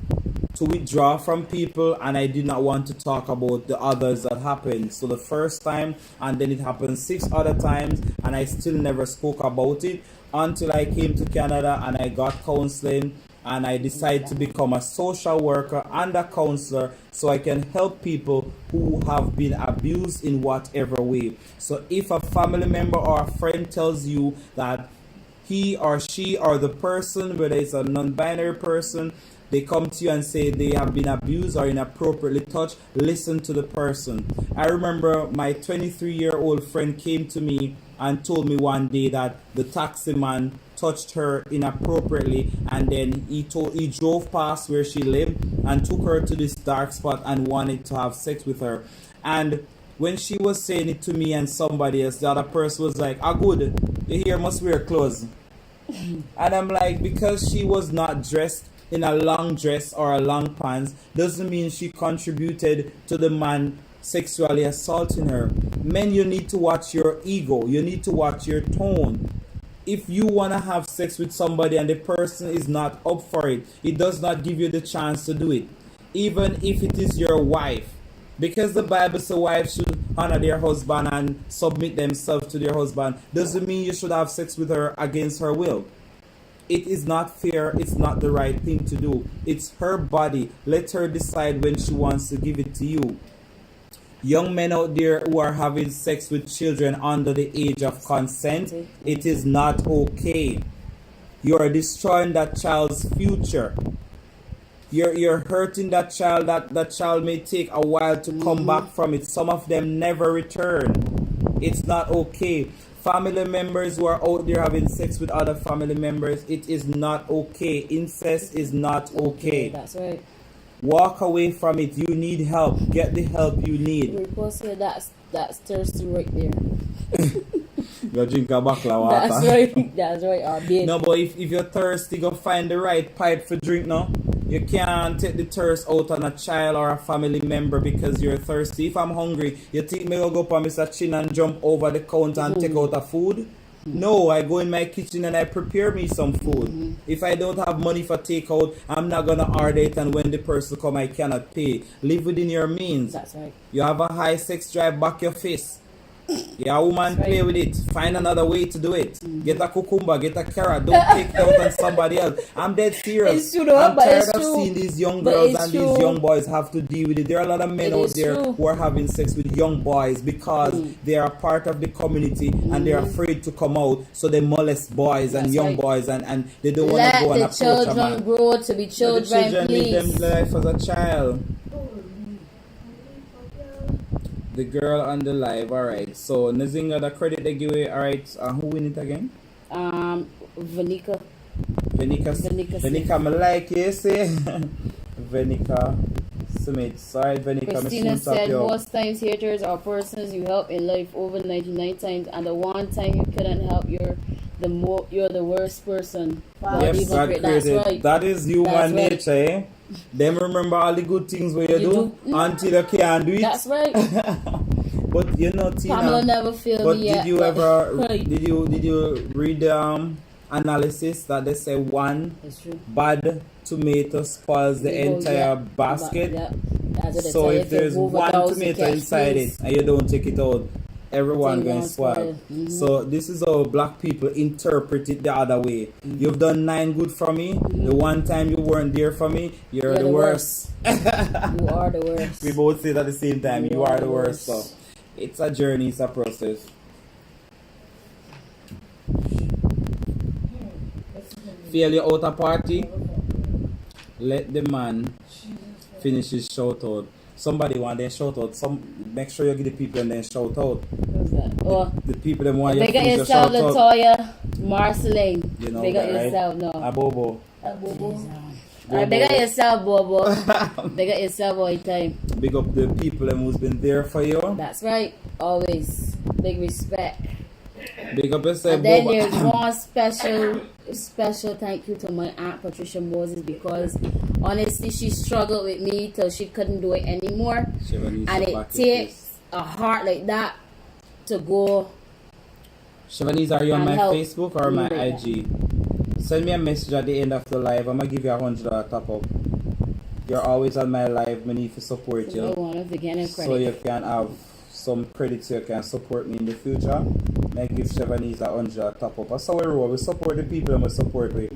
to withdraw from people and I did not want to talk about the others that happened. So the first time, and then it happened 6 other times, and I still never spoke about it until I came to Canada and I got counseling. And I decided to become a social worker and a counselor so I can help people who have been abused in whatever way. So if a family member or a friend tells you that he or she or the person, whether it's a non-binary person, they come to you and say they have been abused or inappropriately touched, listen to the person. I remember my 23-year-old friend came to me and told me one day that the taxi man touched her inappropriately, and then he drove past where she lived and took her to this dark spot and wanted to have sex with her. And when she was saying it to me and somebody else, the other person was like, "Ah, good, you here must wear clothes." And I'm like, because she was not dressed in a long dress or a long pants doesn't mean she contributed to the man sexually assaulting her. Men, you need to watch your ego. You need to watch your tone. If you want to have sex with somebody and the person is not up for it, it does not give you the chance to do it. Even if it is your wife, Because the Bible says wives should honor their husband and submit themselves to their husband, doesn't mean you should have sex with her against her will. It is not fair. It's not the right thing to do. It's her body. Let her decide when she wants to give it to you. Young men out there who are having sex with children under the age of consent, it is not okay. You are destroying that child's future. You're hurting that child. That child may take a while to come back from it. Some of them never return. It's not okay. Family members who are out there having sex with other family members, it is not okay. Incest is not okay.
That's right.
Walk away from it. You need help. Get the help you need.
We're supposed to say that's thirsty right there.
Go drink a bottle of water.
That's right. That's right. Our baby.
No, but if you're thirsty, go find the right pipe for drink now. You can't take the thirst out on a child or a family member because you're thirsty. If I'm hungry, you think me go up on Mr. Chin and jump over the counter and take out a food? No, I go in my kitchen and I prepare me some food. If I don't have money for takeout, I'm not gonna order it, and when the person come, I cannot pay. Live within your means.
That's right.
You have a high sex drive, back your face. Yeah, woman,
Right.
play with it. Find another way to do it. Get a cucumber, get a carrot. Don't take it out on somebody else. I'm dead serious.
It's true though,
I'm
but
tired
it's
of
true.
seeing these young
But
girls
it's
and
true.
these young boys have to deal with it. There are a lot of men
It
out
is
there
true.
who are having sex with young boys because they are part of the community and they're afraid to come out. So they molest boys and
That's
young
right.
boys and they don't want
Let
to go and
the
approach a
children
man.
grow to be
Let the
children,
children live
please.
them life as a child. The girl on the live, alright. So Nazinga, the credit they give away, alright. Who win it again?
Vanika.
Venica, me like you say. Venica Smith. Sorry, Venica,
Christina
me
said
you.
most times haters are persons you help in life over 99 times, and the one time you couldn't help, you're the worst person. God
Yes,
even
God
create- that's
created.
right.
That is human
That's right.
nature, eh? Them remember all the good things where you
You
do
do.
until you can't do it.
That's right.
But you know, Tina.
Pamela never failed
But
me yet.
did you ever
Right.
did you read the analysis that they say one
It's true.
bad tomato spoils the
Oh,
entire
yeah.
basket?
Yeah. That's what they
So
tell you,
if there's
you
one
overdose, you
tomato
catch
inside
fleas.
it and you don't take it out, everyone
Thing
going
gonna
spoil.
spoil.
So this is how black people interpret it the other way. You've done 9 good for me. The one time you weren't there for me, you're the worst.
You are the worst.
We both say it at the same time. You are the worst. So it's a journey, it's a process. Fail you out a party, let the man finish his shout out. Somebody want their shout out. Make sure you give the people and then shout out.
Who's that? Oh,
The people them want you
big up
finish your
yourself,
shout out.
Latoya, Marceline.
You know
Big up
that, right?
yourself, no.
Abobo.
Alright, big up yourself, Bobo. Big up yourself all the time.
Big up the people them who's been there for you.
That's right. Always. Big respect.
Big up yourself,
And then
Bobo.
there's one special thank you to my aunt Patricia Moses, because honestly she struggled with me till she couldn't do it anymore, and it takes a heart like that to go.
Shivanice, are you on
And
my
help
Facebook or my
me with
IG? Send me a message at the end of the live. I'm gonna give you $100 top up. You're always on my live. I need to support
I
you,
want to get a
so
credit.
you can have some credit so you can support me in the future. I give Shivanice $100 top up. That's how we roll. We support the people and we support we.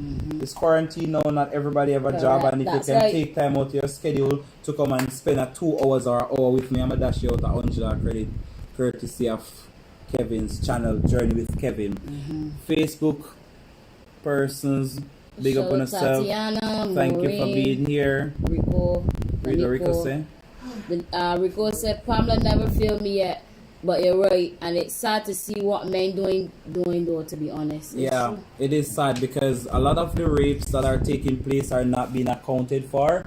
It's quarantine now. Not everybody have a job,
Correct.
and if
That's
you can
right.
take time out of your schedule to come and spend a 2 hours or hour with me, I'm gonna dash you out $100 credit, courtesy of Kevin's channel, Journey with Kevin. Facebook persons, big up on yourself.
Tatiana,
Thank you for
Maureen,
being here.
Rico.
Read what Rico say.
Rico said Pamela never failed me yet, but you're right, and it's sad to see what men doing though, to be honest. It's
Yeah,
true.
it is sad because a lot of the rapes that are taking place are not being accounted for,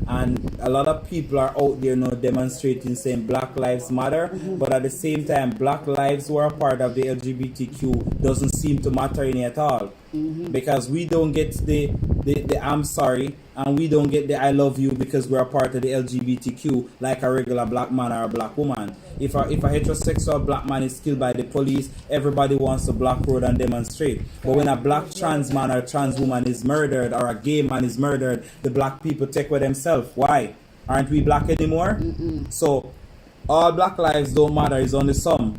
and a lot of people are out there now demonstrating saying Black Lives Matter, but at the same time Black lives who are part of the LGBTQ doesn't seem to matter any at all, because we don't get the I'm sorry, and we don't get the I love you because we're a part of the LGBTQ like a regular black man or a black woman. If a heterosexual black man is killed by the police, everybody wants to block road and demonstrate. But when a black trans man or trans woman is murdered, or a gay man is murdered, the black people take with themselves. Why? Aren't we black anymore? So All black lives don't matter, it's only some.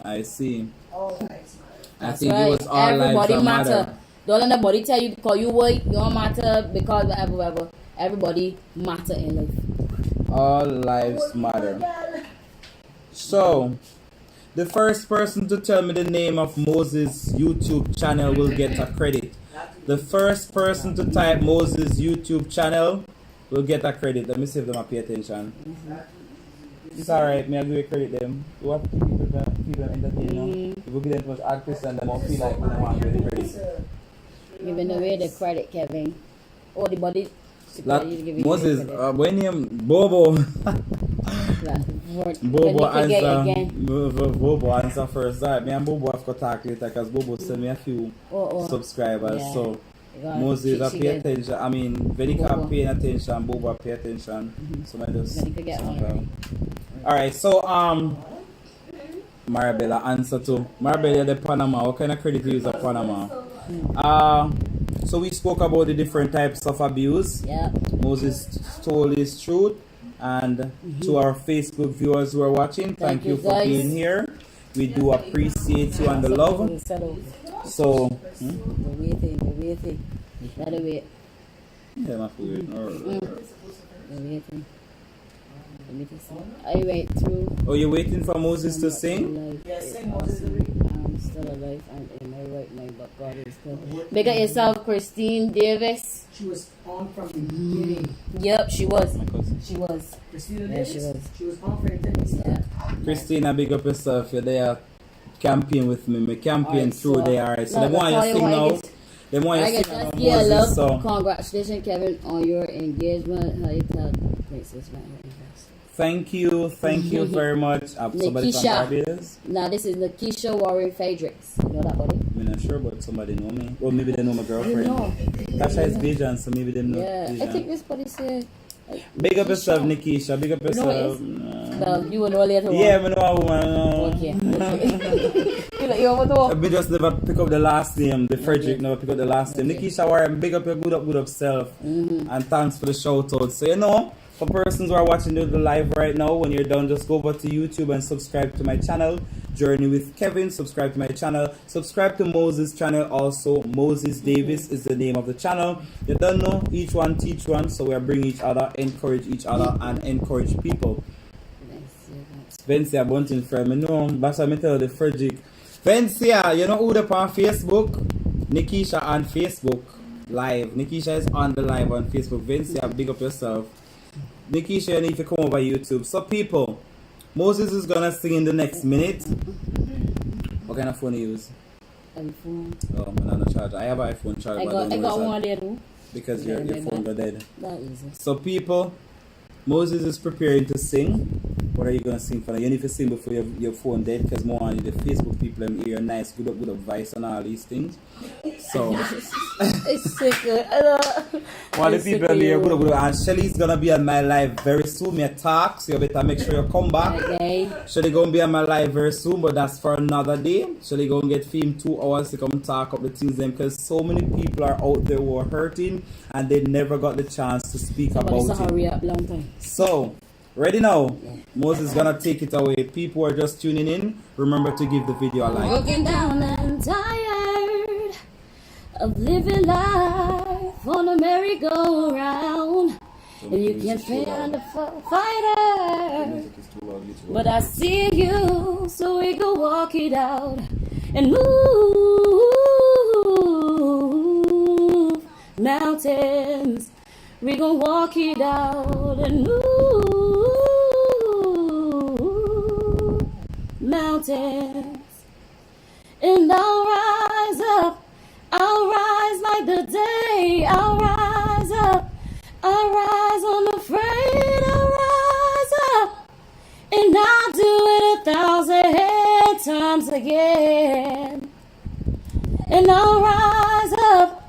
I see.
All right.
I think it was all
Everybody
lives that matter.
Don't let nobody tell you because you white, you don't matter because whatever. Everybody matter in life.
All lives matter. So, the first person to tell me the name of Moses' YouTube channel will get a credit. The first person to type Moses' YouTube channel will get a credit. Let me see if they might pay attention. It's alright, may I give you credit them. You have to keep people entertaining. If we give them too much access and they won't feel like we don't want to give the credit.
Giving away the credit, Kevin. Oh, the body.
Like Moses, when him Bobo. Bobo answer first. Alright, me and Bobo have to talk later because Bobo sent me a few subscribers. Yeah. So Moses pay attention. I mean, Vedika paying attention, Bobo pay attention. So I just alright, so Marabella answer to Marabella the Panama. What kind of credit you use at Panama? So we spoke about the different types of abuse.
Yeah.
Moses told his truth, and to our Facebook viewers who are watching, thank you for being here. We do appreciate you and the love. So,
the waiting. That wait.
Yeah, my food.
The waiting. I wait through.
Oh, you're waiting for Moses to sing?
Yes, sing Moses.
I'm still alive and in my right mind, but God is good. Big up yourself, Christine Davis.
She was on from the beginning.
Yep, she was. She was.
Christina
Yeah,
Davis?
she was.
She was on from the beginning.
Yeah.
Christina, big up yourself. You're there campaign with me. Me campaign
Alright,
through
so
there. Alright, so they want you to sing now. They want you to sing now.
Yeah,
Moses, so.
congratulations, Kevin, on your engagement. How you tell Princess
Thank you very much. Somebody from Barbados?
Nah, this is Nakisha Warren Fredericks. You know that, buddy?
I'm not sure, but somebody know me. Or maybe they know my girlfriend.
You know.
Tasha is Bajan, so maybe they know.
Yeah,
Bajan.
I think this buddy said.
Big up yourself, Nikisha. Big up yourself.
Well, you will know later on.
Yeah, I know a woman.
Okay.
We just never pick up the last name. The Frederick never pick up the last name. Nikisha Warren, big up your good up self. And thanks for the shout out. So, you know, for persons who are watching the live right now, when you're done, just go over to YouTube and subscribe to my channel, Journey with Kevin. Subscribe to my channel. Subscribe to Moses' channel also. Moses Davis is the name of the channel. You don't know, each one teach one, so we are bringing each other, encourage each other, and encourage people. Vencia Bunting friend, I know, that's what I tell the Frederick. Vencia, you know who the on Facebook? Nikisha on Facebook live. Nikisha is on the live on Facebook. Vencia, big up yourself. Nikisha, you need to come over YouTube. So people, Moses is gonna sing in the next minute. What kind of phone you use?
iPhone.
Oh, I'm not a charger. I have an iPhone charger.
I got one there too.
Because your phone got dead.
That easy.
So people, Moses is preparing to sing. What are you gonna sing for? You need to sing before your phone dead, because more on the Facebook people and hear nice good advice and all these things. So
It's sick.
one of the people here good and Shelly's gonna be on my live very soon. Me talk, so you better make sure you come back.
Okay.
Shelly gonna be on my live very soon, but that's for another day. Shelly gonna get filmed 2 hours to come talk up the things them, because so many people are out there who are hurting and they never got the chance to speak about it.
Hurry up, long time.
So, ready now? Moses is gonna take it away. People are just tuning in. Remember to give the video a like.
Broken down and tired of living life on a merry-go-round, and you can't find a fighter. But I see you, so we go walk it out and move mountains. We gon' walk it out and move mountains. And I'll rise up, I'll rise like the day. I'll rise up, I'll rise unafraid. I'll rise up, and I'll do it 1,000 times again. And I'll rise up,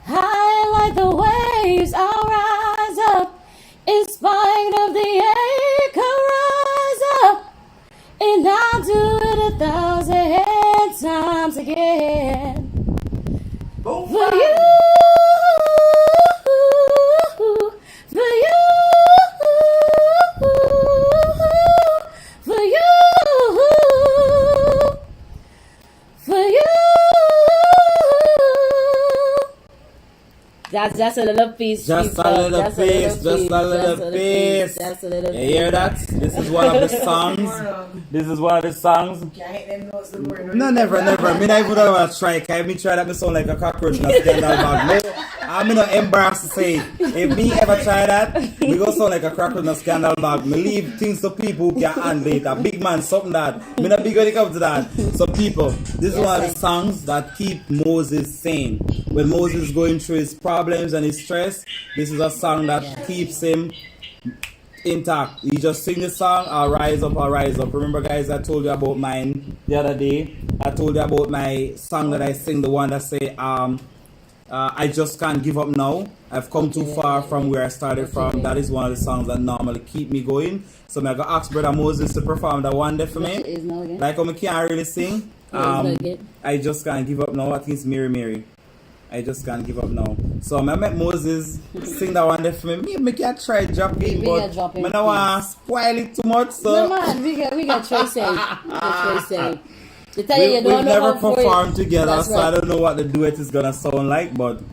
high like the waves. I'll rise up, in spite of the ache. I'll rise up, and I'll do it 1,000 times again.
Boom.
For you, for you. Just a little piece.
Just
people.
a little
Just
piece. Just a little piece.
Just a little
You
piece.
hear that? This is one of the songs. This is one of the songs.
Can't hit them notes the morning.
No, never. Me not even gonna try. Can me try that? Me sound like a cockroach in a scandal bag. No, I'm not embarrassed to say it. If me ever try that, we go sound like a cockroach in a scandal bag. Me leave things to people who can handle it. A big man, something that. Me not big when it comes to that. So people, this is one of the songs that keep Moses sane. When Moses is going through his problems and his stress, this is a song that keeps him intact. You just sing the song, I'll rise up, I'll rise up. Remember guys, I told you about mine the other day. I told you about my song that I sing, the one that say I just can't give up now. I've come too far from where I started from. That is one of the songs that normally keep me going. So I'm gonna ask Brother Moses to perform that one day for me. Like I can't really sing. I just can't give up now. I think it's Mary. I just can't give up now. So I met Moses sing that one day for me. Me can't try dropping, but I don't want to spoil it too much. So
no man, we got Tracy.
We've never performed together, so I don't know what the duet is gonna sound like, but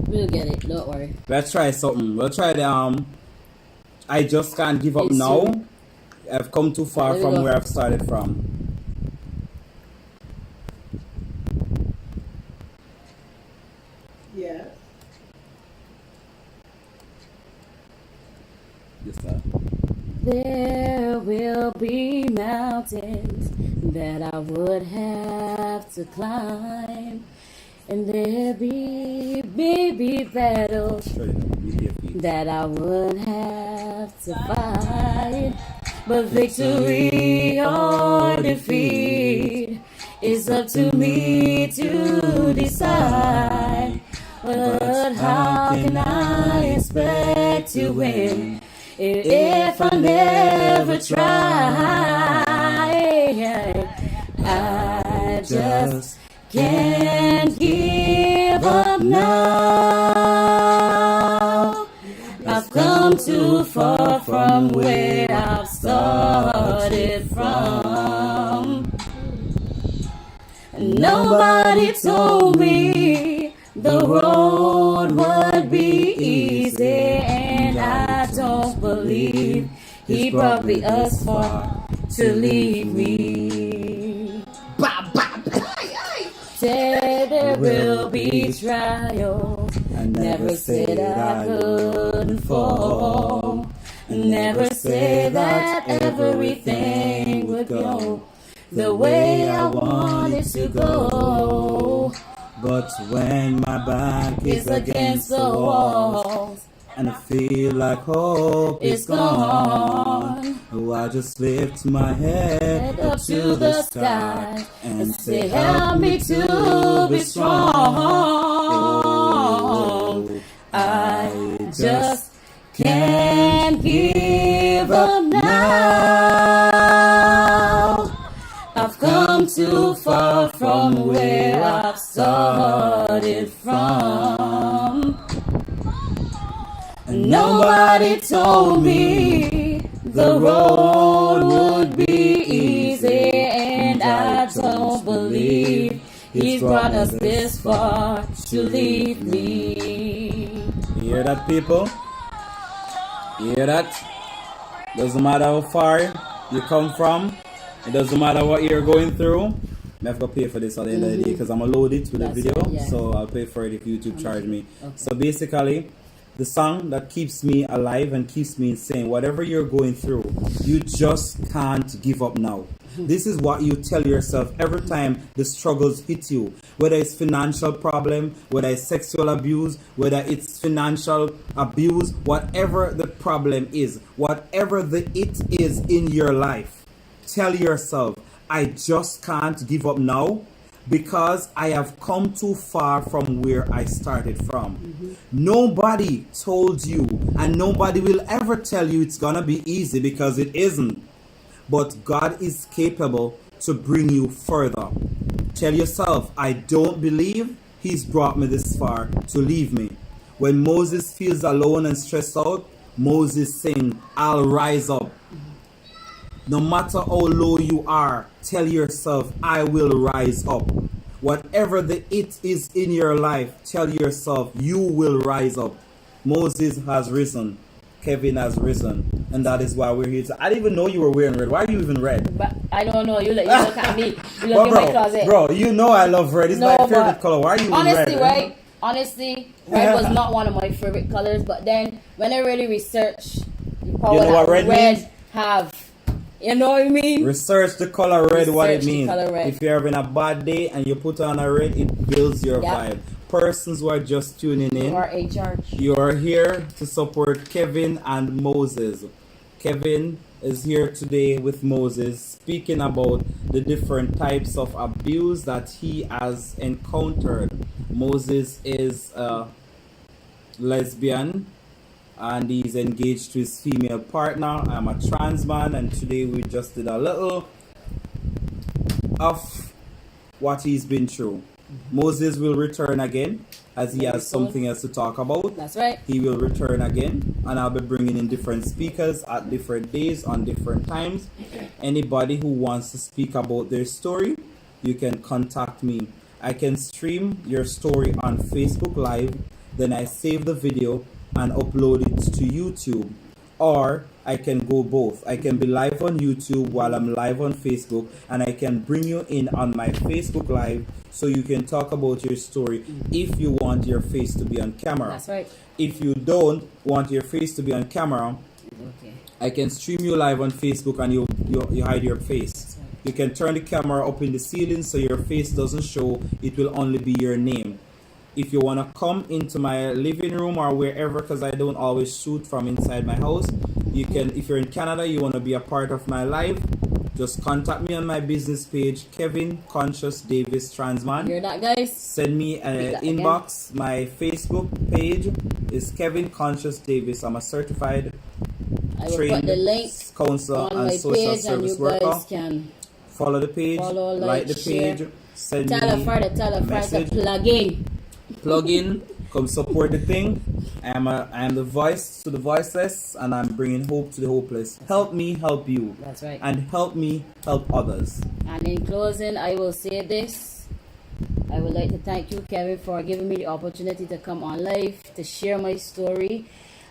we'll get it. Don't worry.
Let's try something. We'll try the I just can't give up now. I've come too far from where I've started from.
Yeah.
There will be mountains that I would have to climb, and there be battles that I would have to fight. But victory or defeat is up to me to decide. But how can I expect to win if I never try? I just can't give up now. I've come too far from where I've started from. Nobody told me the road would be easy, and I don't believe he brought me us far to leave me. Said there will be trials. I never said I couldn't fall. Never said that everything would go the way I wanted to go.
But when my back is against the walls and I feel like hope is gone, oh, I just lift my head up to the sky and say, help me to be strong. Oh,
I just can't give up now. I've come too far from where I've started from. Nobody told me the road would be easy, and I don't believe he's brought us this far to leave me.
You hear that, people? You hear that? Doesn't matter how far you come from. It doesn't matter what you're going through. I have to pay for this at the end of the day because I'm going to load it with a video. So I'll pay for it if YouTube charge me. Okay. So basically, the song that keeps me alive and keeps me insane, whatever you're going through, you just can't give up now. This is what you tell yourself every time the struggles hit you. Whether it's financial problem, whether it's sexual abuse, whether it's financial abuse, whatever the problem is, whatever the it is in your life, tell yourself, I just can't give up now because I have come too far from where I started from. Nobody told you, and nobody will ever tell you it's gonna be easy because it isn't. But God is capable to bring you further. Tell yourself, I don't believe He's brought me this far to leave me. When Moses feels alone and stressed out, Moses sings, I'll rise up. No matter how low you are, tell yourself, I will rise up. Whatever the it is in your life, tell yourself you will rise up. Moses has risen. Kevin has risen. And that is why we're here. I didn't even know you were wearing red. Why are you even red?
But I don't know. You look at me. You look in my closet.
Bro, you know I love red. It's my favorite color. Why are you in red?
Right? Honestly, red was not one of my favorite colors. But then when I really researched the power that red have, you know what I mean?
Research the color red, what it means. If you're having a bad day and you put on a red, it builds your vibe. Persons who are just tuning in, you are here to support Kevin and Moses. Kevin is here today with Moses, speaking about the different types of abuse that he has encountered. Moses is a lesbian and he's engaged to his female partner. I'm a trans man, and today we just did a little of what he's been through. Moses will return again as he has something else to talk about.
That's right.
He will return again, and I'll be bringing in different speakers at different days on different times. Anybody who wants to speak about their story, you can contact me. I can stream your story on Facebook Live, then I save the video and upload it to YouTube. Or I can go both. I can be live on YouTube while I'm live on Facebook, and I can bring you in on my Facebook Live so you can talk about your story if you want your face to be on camera.
That's right.
If you don't want your face to be on camera, I can stream you live on Facebook and you hide your face. Right. You can turn the camera up in the ceiling so your face doesn't show. It will only be your name. If you want to come into my living room or wherever, because I don't always shoot from inside my house, you can. If you're in Canada, you want to be a part of my live, just contact me on my business page, Kevin Konsious Davis Transman.
Hear that, guys?
Send me an inbox. My Facebook page is Kevin Konsious Davis. I'm a certified trained counselor and social service worker. Can follow the page, like the page, send me a message. Plug in, come support the thing. I am the voice to the voiceless, and I'm bringing hope to the hopeless. Help me help you.
That's right.
And help me help others.
And in closing, I will say this. I would like to thank you, Kevin, for giving me the opportunity to come on live, to share my story.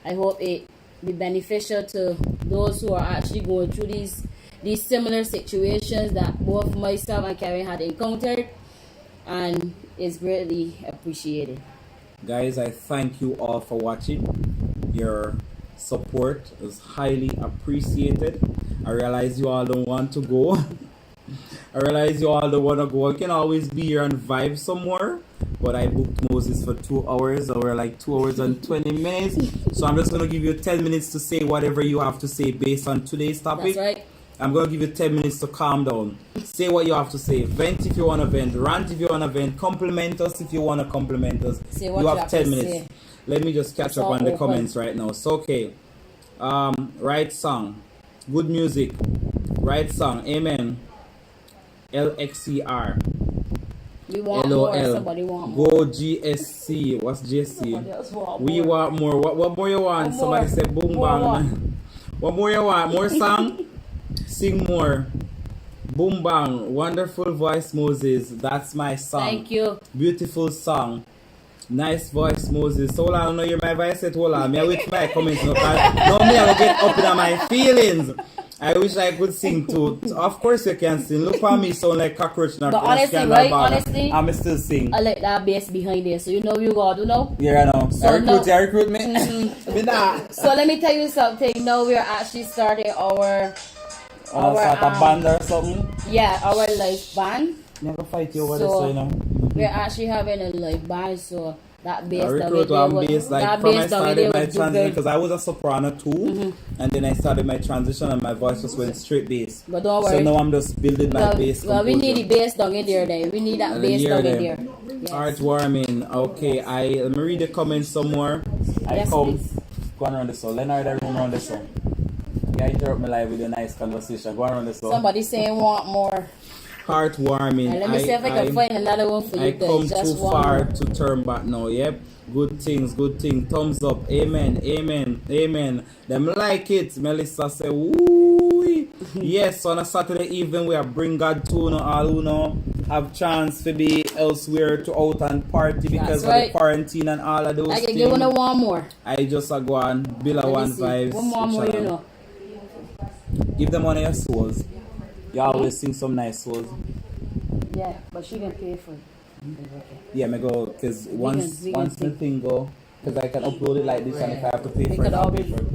I hope it be beneficial to those who are actually going through these similar situations that both myself and Kevin had encountered, and is greatly appreciated.
Guys, I thank you all for watching. Your support is highly appreciated. I realize you all don't want to go. I realize you all don't want to go. I can always be here and vibe somewhere, but I booked Moses for 2 hours, or like 2 hours and 20 minutes. So I'm just going to give you 10 minutes to say whatever you have to say based on today's topic.
That's right.
I'm going to give you 10 minutes to calm down. Say what you have to say. Vent if you want to vent. Rant if you want to vent. Compliment us if you want to compliment us.
Say what
you have 10 minutes.
Say.
Let me just catch up on the comments right now. So, okay. Right song. Good music. Right song. Amen. LXCR.
You want
LOL.
more, somebody want more.
Go GSC. What's GSC? We want more. What more you want? Somebody said boom bang. What more you want? More song? Sing more. Boom bang. Wonderful voice, Moses. That's my song.
Thank you.
Beautiful song. Nice voice, Moses. So I don't know your my voice set. Hold on. Me I wait for my comments. No, me I will get up in my feelings. I wish I could sing too. Of course you can sing. Look at me sound like cockroach.
But honestly, right? Honestly,
I'm still sing.
I like that bass behind there. So you know you got to know.
Yeah, I know.
So
recruit me.
So let me tell you something. Now we are actually starting our
band or something.
Yeah, our live band.
Never fight you over this, so you know.
We're actually having a live band, so that bass
like from I started my transition, because I was a soprano too, and then I started my transition and my voice just went straight bass.
But don't worry.
So now I'm just building my bass.
Well, we need the bass down in there then. We need that bass down in there. Yes.
Heartwarming. Okay, let me read the comments some more. Please. Go on around this one. Leonard, I room around this one. You interrupt me live with a nice conversation. Go on around this one.
Somebody saying want more.
Heartwarming.
And let me see if I can find another one for you guys.
I come too far to turn back now. Yep. Good things, good thing. Thumbs up. Amen. Amen. Amen. Them like it. Melissa say, woo. Yes, on a Saturday evening we are bring God to all who know. have chance to be elsewhere to out and party because
That's right.
of the quarantine and all of those
I can
things.
give one more.
I just go on bill
Let me
one
see.
vibes.
One more, you know.
Give them one of your souls. You always sing some nice souls.
Yeah, but she can pay for it. Okay.
Yeah, me go because once
we can
the
sing.
thing go, because I can upload it like this, and if I have to pay
We
for it,
could
I'll
all
pay
be-
for it.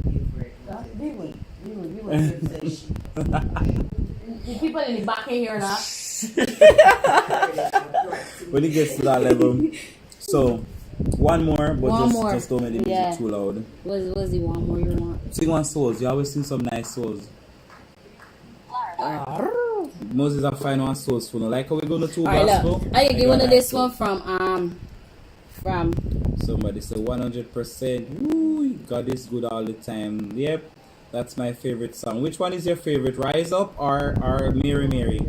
We will. The people in the back in here now.
When it gets to that level, so one more, but
One
just
more.
just don't make the music
Yeah.
too loud.
What's the one more you want?
Sing one souls. You always sing some nice souls. Moses are fine one souls for no. Like how we go to two
Alright,
gospel.
look. I can give one of
nice
this
soul.
one from
Somebody say 100%. Woo, God is good all the time. Yep, that's my favorite song. Which one is your favorite? Rise Up or Mary Mary?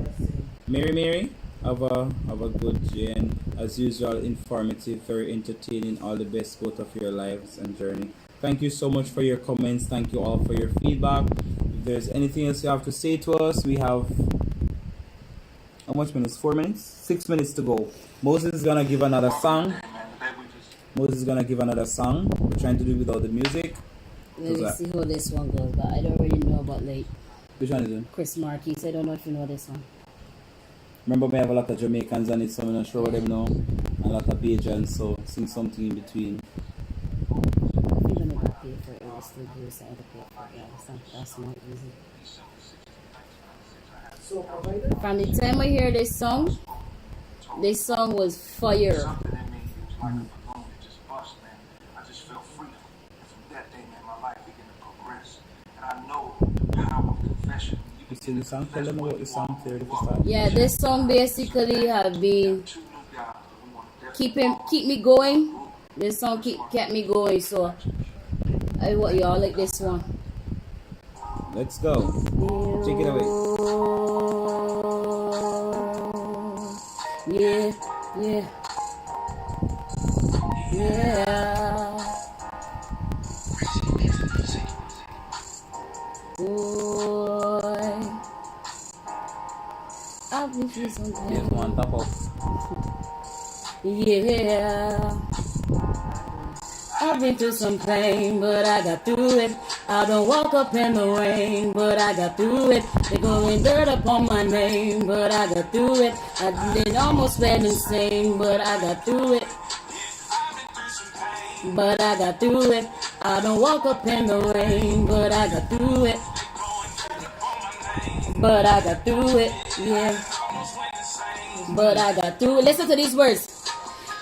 Mary Mary? Have a good day, and as usual, informative, very entertaining. All the best both of your lives and journey. Thank you so much for your comments. Thank you all for your feedback. If there's anything else you have to say to us, we have how much minutes? 4 minutes? 6 minutes to go. Moses is gonna give another song. Moses is gonna give another song. We're trying to do it without the music.
let me see how this one goes, but I don't really know about like
Which one is it?
Chris Marquis. I don't know if you know this one.
Remember, we have a lot of Jamaicans on it, so I'm not sure what them know. And a lot of Bajans, so sing something in between.
I'm gonna go pay for it. We'll still do something to pay for it. Yeah, that's not easy.
So provider.
From the time I hear this song was fire.
Something in me, it was like a balloon, it just bust, man. I just felt freedom. And from that day, man, my life began to progress. And I know the power of confession.
You see the song? Tell them about the song clearly to start.
Yeah, this song basically have been
Two new guys, we want to
keep me going. This song kept me going, so I want y'all like this one.
Let's go. Take it away.
Yeah, yeah, yeah. Boy, I've been through something.
Yes, one top off.
Yeah, I've been through some pain, but I got through it. I don't walk up in the rain, but I got through it. They going dirt up on my name, but I got through it. I did almost went insane, but I got through it. But I got through it. I don't walk up in the rain, but I got through it. But I got through it, yeah. But I got through it. Listen to these words.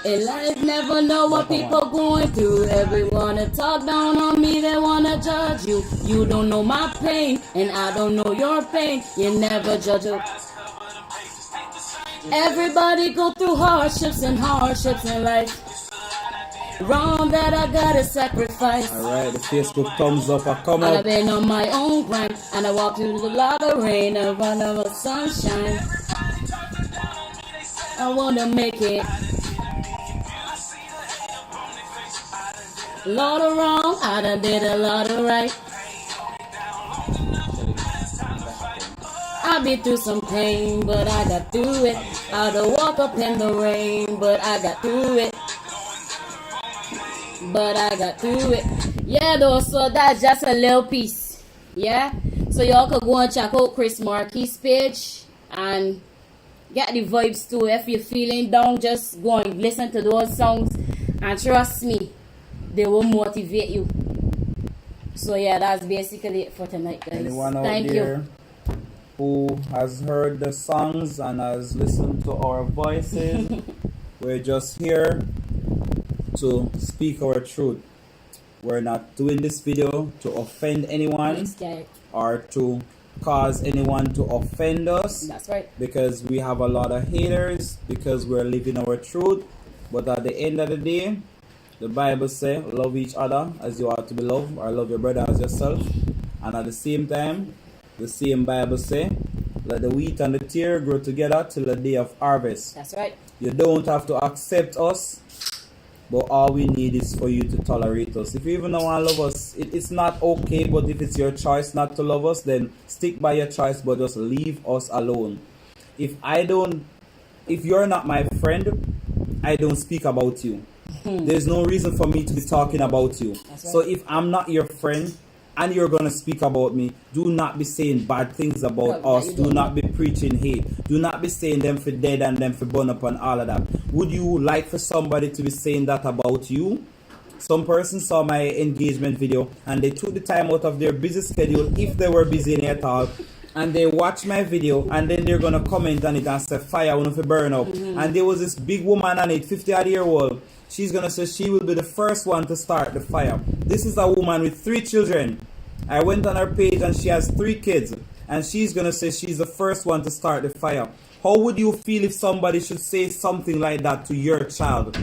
In life, never know what people going through. Everyone to talk down on me, they wanna judge you. You don't know my pain, and I don't know your pain. You never judge it. Everybody go through hardships in life. Wrong that I gotta sacrifice.
Alright, the Facebook thumbs up are come
I've
up.
been on my own grind, and I walk through the lot of rain and run over sunshine. I wanna make it. A lot of wrong, I done did a lot of right. I've been through some pain, but I got through it. I don't walk up in the rain, but I got through it. But I got through it. Yeah, though, so that's just a little piece. Yeah? So y'all could go and check out Chris Marquis' page and get the vibes too. If you're feeling down, just go and listen to those songs. And trust me, they will motivate you. So yeah, that's basically it for tonight, guys.
Anyone out
Thank
there
you.
who has heard the songs and has listened to our voices, we're just here to speak our truth. We're not doing this video to offend anyone or to cause anyone to offend us.
That's right.
Because we have a lot of haters, because we're living our truth. But at the end of the day, the Bible says, love each other as you ought to be loved, or love your brother as yourself. And at the same time, the same Bible says, let the wheat and the tear grow together till the day of harvest.
That's right.
You don't have to accept us, but all we need is for you to tolerate us. If you even don't want to love us, it's not okay, but if it's your choice not to love us, then stick by your choice, but just leave us alone. If I don't if you're not my friend, I don't speak about you. There's no reason for me to be talking about you.
Right.
So if I'm not your friend and you're going to speak about me, do not be saying bad things about us. Do not be preaching hate. Do not be saying them for dead and them for burn up and all of that. Would you like for somebody to be saying that about you? Some person saw my engagement video and they took the time out of their busy schedule, if they were busy at all, and they watch my video and then they're gonna comment on it and say fire, I want to burn up. And there was this big woman on it, 50-odd-year-old. She's gonna say she will be the first one to start the fire. This is a woman with 3 children. I went on her page and she has 3 kids, and she's gonna say she's the first one to start the fire. How would you feel if somebody should say something like that to your child?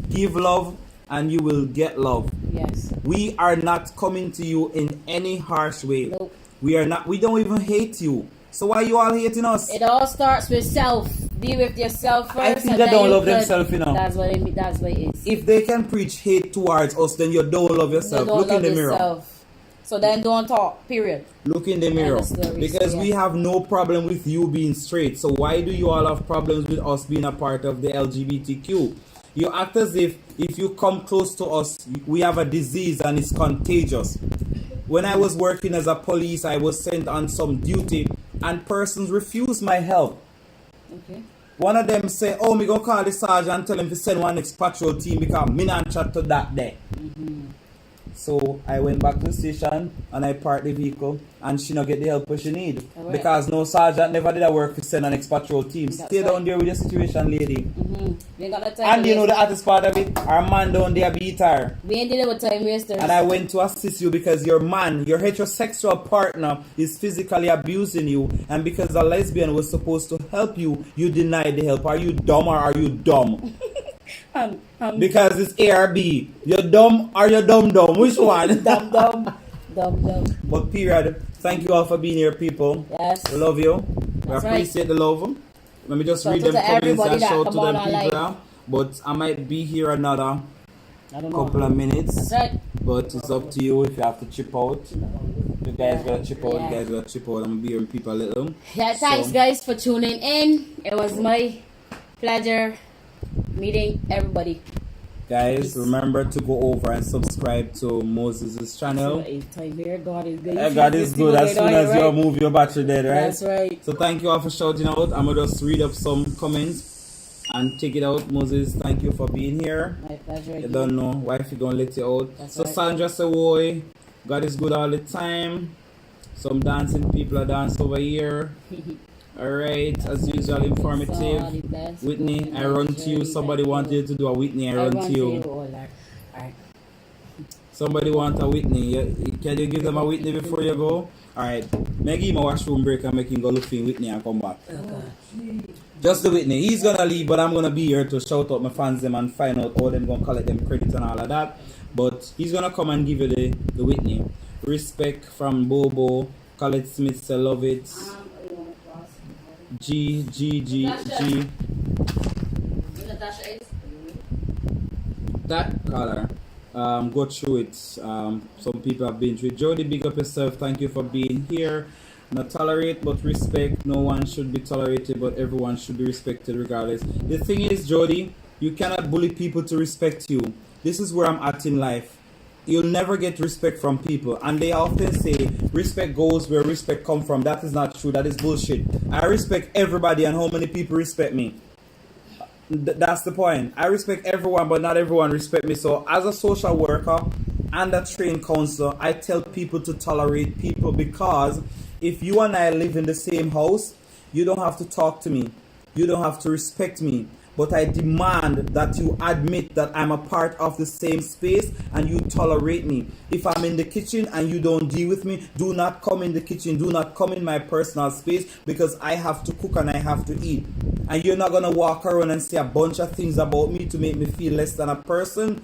Give love and you will get love.
Yes.
We are not coming to you in any harsh way.
Nope.
We don't even hate you. So why you all hating us?
It all starts with self. Be with yourself first.
I think
and
they
then
don't
you
love
could-
themselves, you know.
That's what it is.
If they can preach hate towards us, then you don't love yourself.
You don't
Look in
love
the mirror.
yourself. So then don't talk, period.
Look in the mirror.
End of story.
Because
So,
we
yeah.
have no problem with you being straight. So why do you all have problems with us being a part of the LGBTQ? You act as if you come close to us, we have a disease and it's contagious. When I was working as a police, I was sent on some duty and persons refused my help.
Okay.
One of them say, oh, me go call the sergeant and tell him to send one next patrol team because me not chat to that day. So I went back to the station and I parked the vehicle and she not get the help she need.
Alright.
Because no sergeant never did a work to send an next patrol team.
That's
Stay
right.
down there with your situation, lady.
We ain't got no time.
And you know the hottest part of it? Our man down there beat her.
We ain't dealing with time wasters.
And I went to assist you because your man, your heterosexual partner, is physically abusing you. And because a lesbian was supposed to help you, you denied the help. Are you dumb or are you dumb? Because it's ARB. You're dumb or you're dumb? Which one?
dumb.
But period. Thank you all for being here, people.
Yes.
We love you. We
That's
appreciate the love. Let me just
Shout
read
out
them
to
comments
everybody
and
that
shout
come
to
on
them
our
people
live.
now. But I might be here another
I don't know.
couple of minutes.
That's right.
But it's up to you if you have to chip out. You guys gotta chip out,
Yeah.
you guys gotta chip out. I'm gonna be here with people a little.
Yeah, thanks
So-
guys for tuning in. It was my pleasure meeting everybody.
Guys, remember to go over and subscribe to Moses' channel.
Time here, God is good.
God is good as soon as you move your battery dead, right?
That's right.
So thank you all for shouting out. I'm gonna just read up some comments and check it out. Moses, thank you for being here.
My pleasure.
You don't know why if you gonna let you out.
That's
So
right.
Sandra Savoy, God is good all the time. Some dancing people are dancing over here. Alright, as usual, informative.
So, the best.
Whitney, I run to you. Somebody wanted you to do a Whitney, I run to you.
Oh, Lord. Alright.
Somebody want a Whitney. Can you give them a Whitney before you go? Alright, make him a washroom break and make him go look for Whitney and come back. Just the Whitney. He's gonna leave, but I'm gonna be here to shout out my fans them and find out how them gonna collect them credits and all of that. But he's gonna come and give you the Whitney. Respect from Bobo. Colette Smith say love it. G. That color. Go through it. Some people have been through it. Jody, big up yourself. Thank you for being here. Not tolerate but respect. No one should be tolerated, but everyone should be respected regardless. The thing is, Jody, you cannot bully people to respect you. This is where I'm at in life. You'll never get respect from people, and they often say respect goes where respect comes from. That is not true. That is bullshit. I respect everybody, and how many people respect me? That's the point. I respect everyone, but not everyone respect me. So as a social worker and a trained counselor, I tell people to tolerate people, because if you and I live in the same house, you don't have to talk to me. You don't have to respect me. But I demand that you admit that I'm a part of the same space and you tolerate me. If I'm in the kitchen and you don't deal with me, do not come in the kitchen. Do not come in my personal space, because I have to cook and I have to eat. And you're not going to walk around and say a bunch of things about me to make me feel less than a person,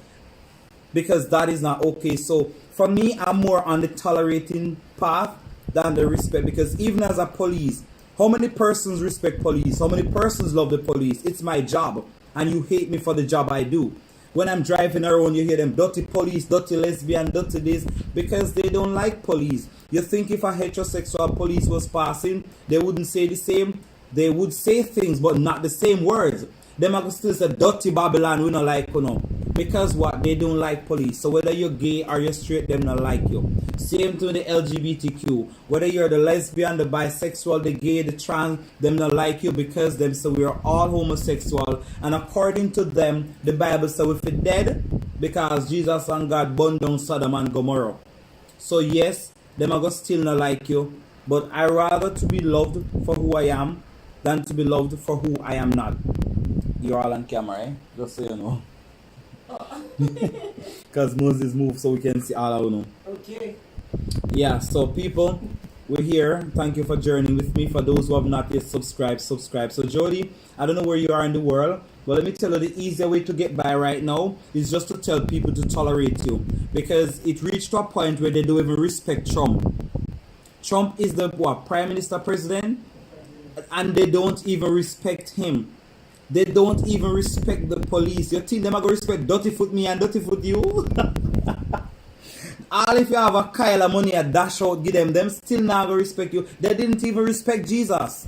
because that is not okay. So for me, I'm more on the tolerating path than the respect, because even as a police, how many persons respect police? How many persons love the police? It's my job, and you hate me for the job I do. When I'm driving around, you hear them dirty police, dirty lesbian, dirty this, because they don't like police. You think if a heterosexual police was passing, they wouldn't say the same? they would say things but not the same words. Them are still say dirty Babylon, we not like, you know. Because what? They don't like police. So whether you're gay or you're straight, them not like you. Same to the LGBTQ. Whether you're the lesbian, the bisexual, the gay, the trans, them not like you because them say we are all homosexual. And according to them, the Bible says we're dead because Jesus and God burned down Sodom and Gomorrah. So yes, them are going to still not like you. But I rather to be loved for who I am than to be loved for who I am not. You're all on camera, eh? Just so you know. Because Moses moved so we can see all of you.
Okay.
Yeah, so people, we're here. Thank you for journeying with me. For those who have not yet subscribed, subscribe. So Jody, I don't know where you are in the world, but let me tell you the easier way to get by right now is just to tell people to tolerate you. Because it reached to a point where they don't even respect Trump. Trump is the what, Prime Minister, President, and they don't even respect him. They don't even respect the police. You think them are going to respect Dirty Foot me and Dirty Foot you? All if you have a Kyle of money at dash out, give them still not going to respect you. They didn't even respect Jesus.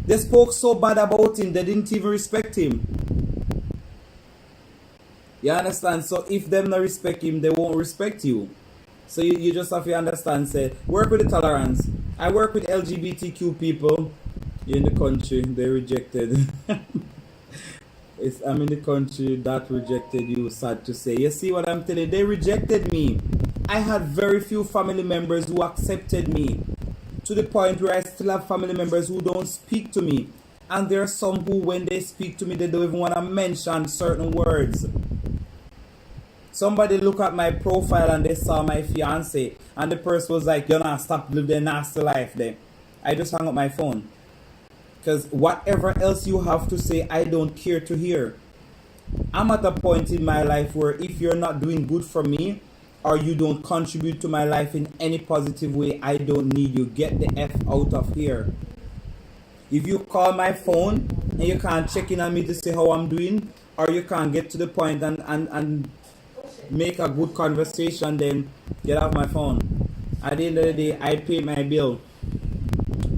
They spoke so bad about him, they didn't even respect him. You understand? So if them not respect him, they won't respect you. So you just have to understand, say, work with the tolerance. I work with LGBTQ people. You're in the country, they rejected. I'm in the country that rejected you, sad to say. You see what I'm telling you? They rejected me. I had very few family members who accepted me. To the point where I still have family members who don't speak to me. And there are some who, when they speak to me, they don't even want to mention certain words. Somebody look at my profile and they saw my fiance. And the person was like, you're not stop living their nasty life there. I just hung up my phone. Because whatever else you have to say, I don't care to hear. I'm at a point in my life where if you're not doing good for me, or you don't contribute to my life in any positive way, I don't need you. Get the F out of here. If you call my phone and you can't check in on me to see how I'm doing, or you can't get to the point and make a good conversation, then get off my phone. At the end of the day, I pay my bill.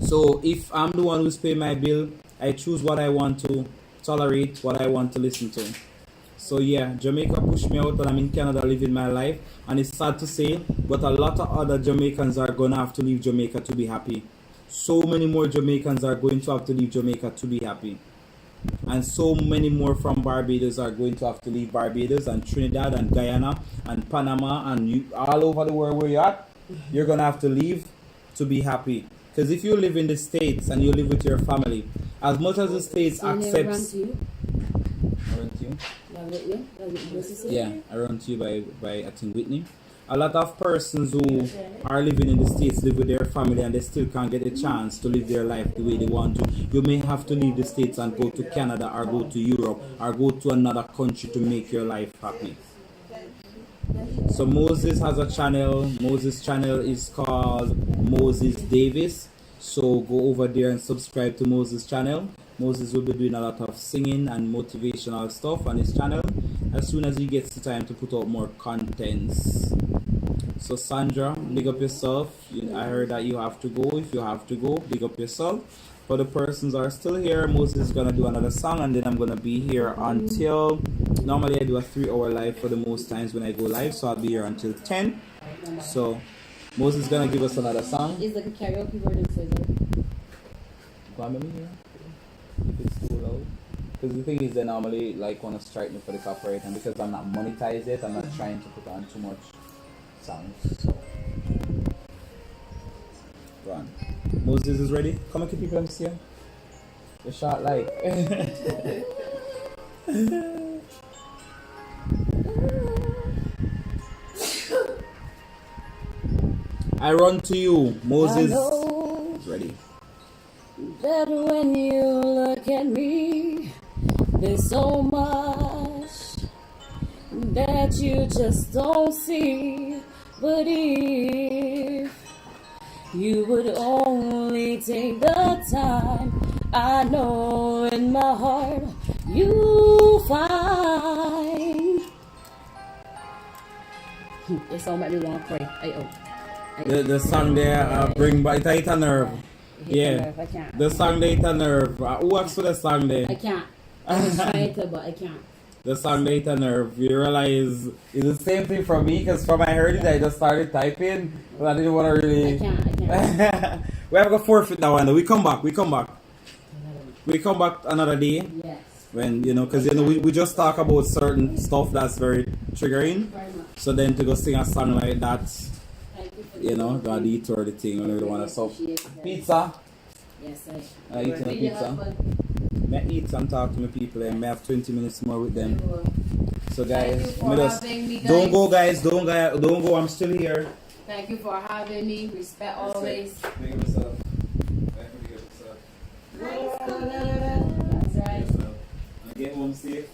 So if I'm the one who's paying my bill, I choose what I want to tolerate, what I want to listen to. So yeah, Jamaica pushed me out and I'm in Canada living my life. And it's sad to say, but a lot of other Jamaicans are going to have to leave Jamaica to be happy. So many more Jamaicans are going to have to leave Jamaica to be happy. And so many more from Barbados are going to have to leave Barbados and Trinidad and Guyana and Panama and all over the world where you're at. You're going to have to leave to be happy. Because if you live in the States and you live with your family, as much as the States accepts... I run to you? Yeah, I run to you by I think Whitney. A lot of persons who are living in the States live with their family and they still can't get a chance to live their life the way they want to. You may have to leave the States and go to Canada or go to Europe or go to another country to make your life happy. So Moses has a channel. Moses' channel is called Moses Davis. So go over there and subscribe to Moses' channel. Moses will be doing a lot of singing and motivational stuff on his channel as soon as he gets the time to put out more contents. So Sandra, big up yourself. I heard that you have to go. If you have to go, big up yourself. For the persons who are still here, Moses is going to do another song and then I'm going to be here until... Normally I do a 3-hour live for the most times when I go live, so I'll be here until 10. So Moses is going to give us another song.
It's like a karaoke version, so
Go on, baby, here. If it's too loud. Because the thing is, they normally like want to strike me for the copyright, and because I'm not monetized yet, I'm not trying to put on too much sounds. So go on. Moses is ready. Come and keep people on here. The short light. I run to you, Moses. Is ready.
That when you look at me, there's so much that you just don't see. But if you would only take the time, I know in my heart you'll find. It's all about me want to pray.
The song there bring back it a nerve. Yeah.
I can't.
The song they hit a nerve. Who asked for the song
I
there?
can't. I'm trying to, but I can't.
The song they hit a nerve. You realize it's the same thing for me because from I heard it, I just started typing, but I didn't want to really.
I can't.
We have to forfeit that one. We come back. We come back another day.
Yes.
When because we just talk about certain stuff that's very triggering.
Very much.
So then to go sing a song like that,
Thank you for
the detour the thing. I don't want to solve
Appreciate that.
pizza.
Yes,
I eat my pizza. I eat and talk to my people and I have 20 minutes more with them. So
Thank you
guys,
for having me, guys.
don't go guys, don't go, I'm still here.
Thank you for having me. Respect always.
Make yourself. Yourself.
That's right.
Get home safe.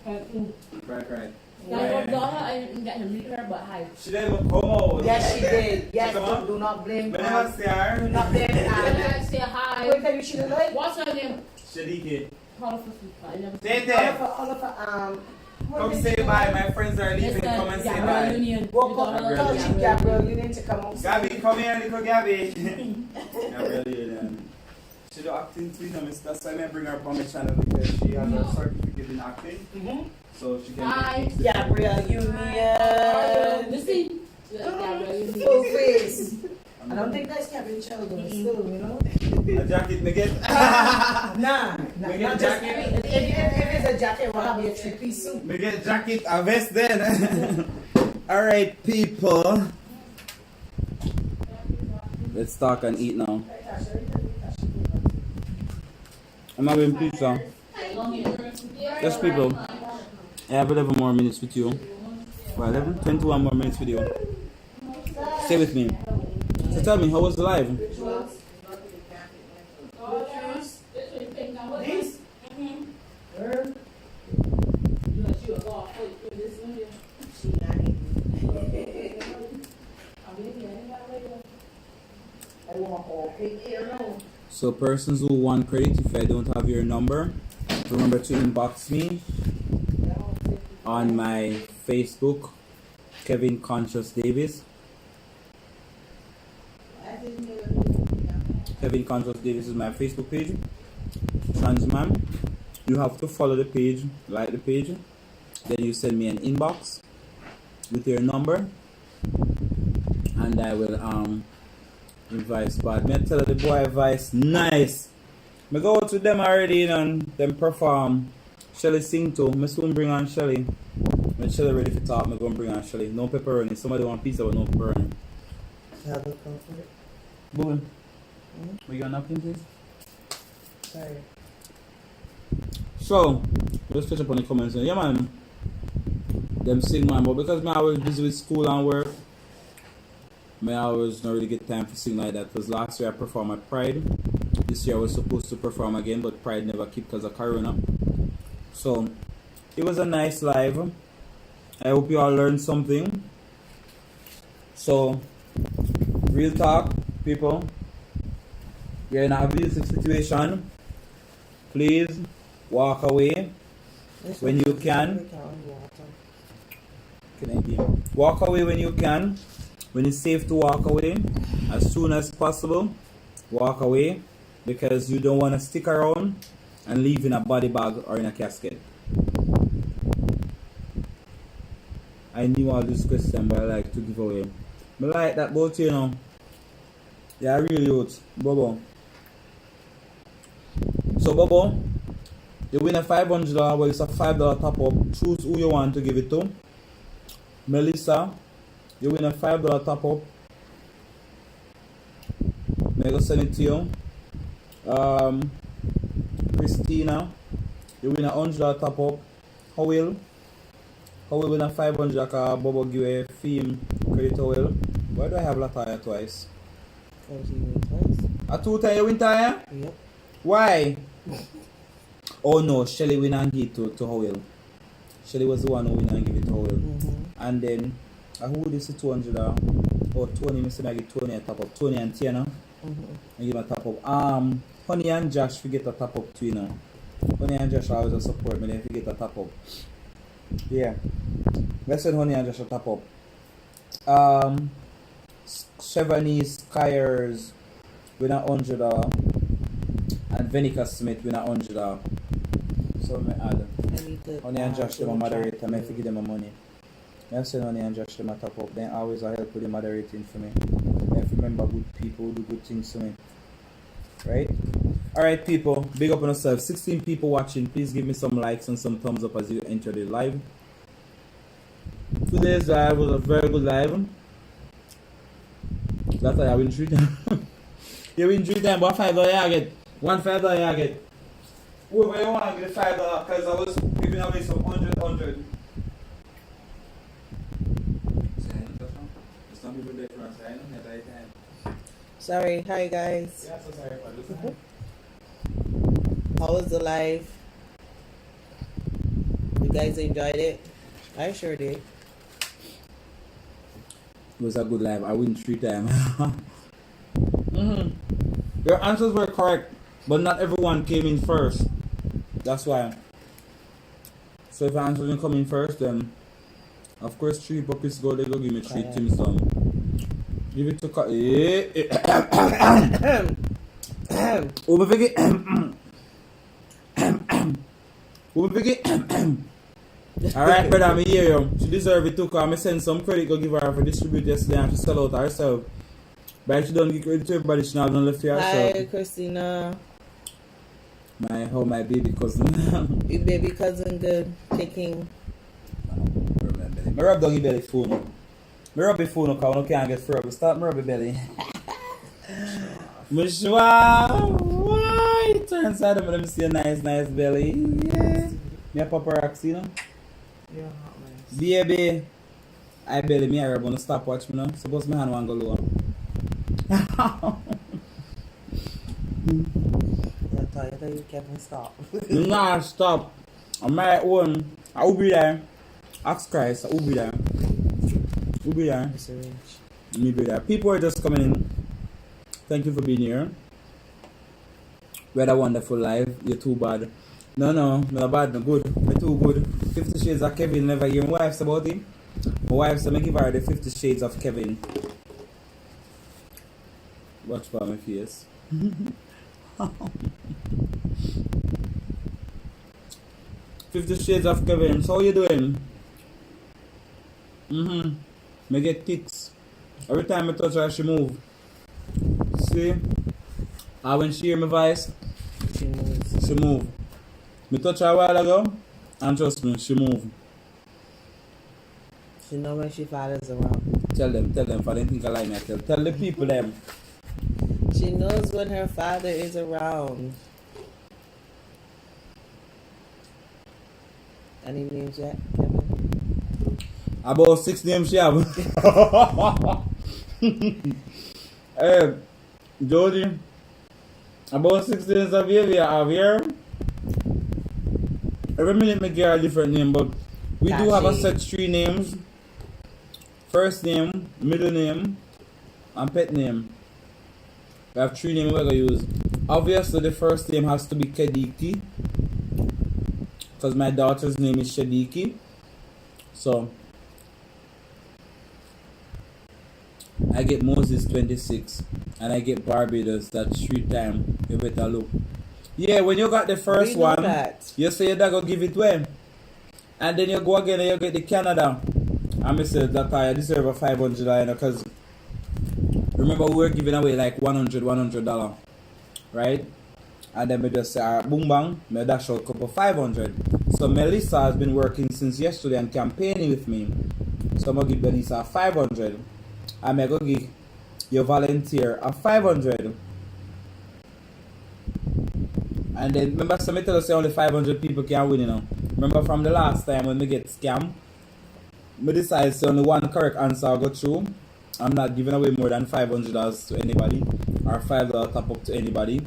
Thank you.
Right.
Now your daughter, I didn't get to meet her, but hi.
She didn't come out.
Yes, she did. Yes,
Come on.
do not blame
When
her.
I see her,
Do not blame
Can
her.
I say hi?
Wait, tell you she like.
What's her name?
Shadiki.
Colorful Super. I never
Tete,
All of her,
come say bye. My friends are leaving. Come and say
Gabrielle
bye.
Union.
Woke up and told you, Gabrielle, you need to come home.
Gabby, come here, little Gabby. Gabrielle, she do acting too, that's why I bring her up on my channel because she has a certificate in acting. So she can
Hi.
Gabrielle Union.
Listen. Gabrielle Union.
Full face. I don't think that's Kevin Sheldon still,
a jacket, me get.
Nah,
We get
not just
jacket.
if it's a jacket, we'll have a three-piece suit.
Me get jacket, a vest then. Alright, people. Let's talk and eat now. I'm having pizza. Yes, people. I have 11 more minutes with you. Well, 21 more minutes with you. Stay with me. So tell me, how was the live?
This? I want all pink hair now.
So persons who want credit, if I don't have your number, remember to inbox me on my Facebook, Kevin Conscious Davis. Kevin Conscious Davis is my Facebook page. Transman. You have to follow the page, like the page. Then you send me an inbox with your number, and I will advice. But me tell the boy advice nice. Me go out with them already, and them perform. Shelly sing too. Me soon bring on Shelly. When Shelly ready to talk, me gonna bring on Shelly. No pepperoni. Somebody want pizza with no pepperoni. Boom. We got napkin, please.
Sorry.
So, let's touch up on the comments. Yeah, man. Them sing, man. But because me always busy with school and work, me always not really get time to sing like that. Because last year I performed at Pride. This year I was supposed to perform again, but Pride never kept because of Corona. So, it was a nice live. I hope you all learned something. So, real talk, people. You're in an abusive situation. Please walk away when you can. Walk away when you can. When it's safe to walk away, as soon as possible, walk away, because you don't want to stick around and leave in a body bag or in a casket. I knew all this question, but I like to give away. I like that boat, you know. Yeah, I really would. Bobo. So, Bobo, you win a $500, well, it's a $5 top up. Choose who you want to give it to. Melissa, you win a $5 top up. I'm gonna send it to you. Christina, you win a $100 top up. Howell win a $500 Bobo give a theme credit Howell. Why do I have Lataya twice?
Because you win twice.
A two-time you win Taya?
Yep.
Why? Oh no, Shelly win and give it to Howell. Shelly was the one who win and give it to Howell. And then who this is 200 or 20, Mr. I give 20 a top up. 20 and Tiana. I give a top up. Honey and Josh forget a top up too, you know. Honey and Josh always support me, they forget a top up. Yeah. Let's send Honey and Josh a top up. Chevanese Skyers with $100. And Venica Smith with $100. So I add. Honey and Josh them a moderator, I forgive them my money. I say Honey and Josh them a top up. Then always I help with the moderating for me. I have to remember good people who do good things to me. Right? Alright people, big up on yourself. 16 people watching. Please give me some likes and some thumbs up as you enter the live. Today's live was a very good live. That's why I win 3 times. You win 3 times, but $5 you get. $1 you get. Whoever you want to get $5 because I was giving away some 100.
Sorry, hi guys.
Yeah, so sorry for this.
How was the live? You guys enjoyed it? I sure did.
It was a good live. I win 3 times. Your answers were correct, but not everyone came in first. That's why. So if your answers didn't come in first, then of course 3 puppies go. They go give me 3 teams done. Give it to Alright, brother, I hear you. She deserve it too, because I send some credit to give her for distribute yesterday and she sell out herself. But if she don't give credit to everybody, she not gonna left for herself.
Hi, Christina.
My baby cousin.
Your baby cousin good. Taking.
I rub down your belly phone. I rub your phone because I can't get free. Start my rub your belly. Why? Turn inside of me, let me see a nice belly. Yeah. Me a paparazzi, you know?
Yeah, not nice.
Baby. I belly me I rub on the stopwatch, you know? Suppose my hand want go lower.
I thought you can't stop.
Nah, stop. On my own. I will be there. Ask Christ, I will be there. We'll be there. Me be there. People are just coming in. Thank you for being here. We had a wonderful live. You're too bad. No, not bad, no good. You're too good. 50 Shades of Kevin never hear my wife's about him. My wife said, I give her the 50 Shades of Kevin. Watch for my face. 50 Shades of Kevin. So how you doing? Me get ticks. Every time I touch her, she move. See? And when she hear my voice,
She moves.
she move. Me touch her a while ago, and trust me, she move.
She know when she father's around.
Tell them, for they think I like me. Tell the people them.
She knows when her father is around. Any names yet, Kevin?
About 6 names she have. Hey, Jody. About 6 days of baby I have here. Every minute me get a different name, but we do have a set 3 names. First name, middle name, and pet name. We have 3 names we're going to use. Obviously, the first name has to be Kediki, because my daughter's name is Shadiki. So, I get Moses 26, and I get Barbados. That's 3 times. You better look. Yeah, when you got the first one, you say you're going to give it away. And then you go again and you get the Canada. And I said that I deserve a $500, because remember we were giving away like $100, right? And then we just say, boom bang, me dash out a couple 500. So Melissa has been working since yesterday and campaigning with me. So I'm going to give Melissa 500. And I'm going to give your volunteer a 500. And then remember, so I tell us only 500 people can win, you know. Remember from the last time when we get scammed, I decided to only one correct answer I go through. I'm not giving away more than $500 to anybody, or $5 top up to anybody.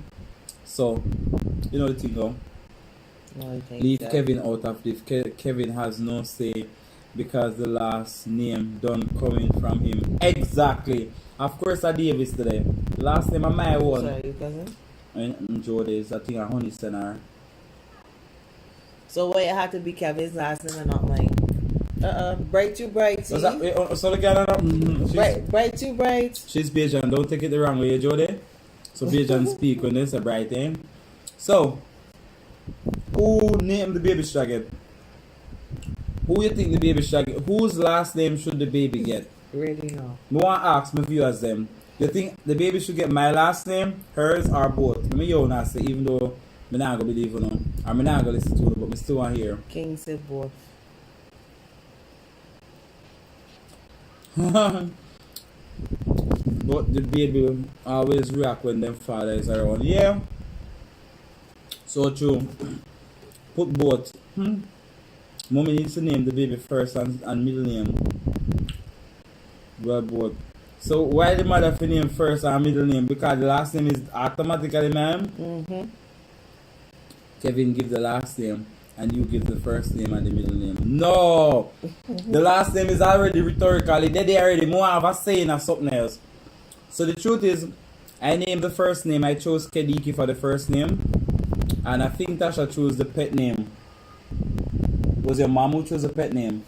So, you know the thing though.
No,
Leave Kevin out of this. Kevin has no say because the last name done coming from him. Exactly. Of course, I Davis today. The last name of my one.
Sorry, your cousin?
And Jody is, I think, a honey center.
So what, it had to be Kevin's last name and not mine? Bright too bright. See?
So the girl,
Bright too bright.
she's Bajan. Don't take it the wrong way, Jody. So Bajan speak when they say bright name. So, who named the baby Shaggy? Who you think the baby Shaggy? Whose last name should the baby get?
Ready now.
Me want to ask my viewers them. You think the baby should get my last name, hers, or both? Me you not say, even though me not gonna believe you know, or me not gonna listen to it, but me still want to hear.
King said both.
But the baby always react when them father is around. Yeah. So true. Put both. Mommy needs to name the baby first and middle name. Well, both. So why the mother for name first and middle name? Because the last name is automatically ma'am. Kevin give the last name and you give the first name and the middle name. No! The last name is already rhetorically. They already more have a saying or something else. So the truth is, I named the first name. I chose Kediki for the first name. And I think Tasha chose the pet name. Was your mom who chose the pet name?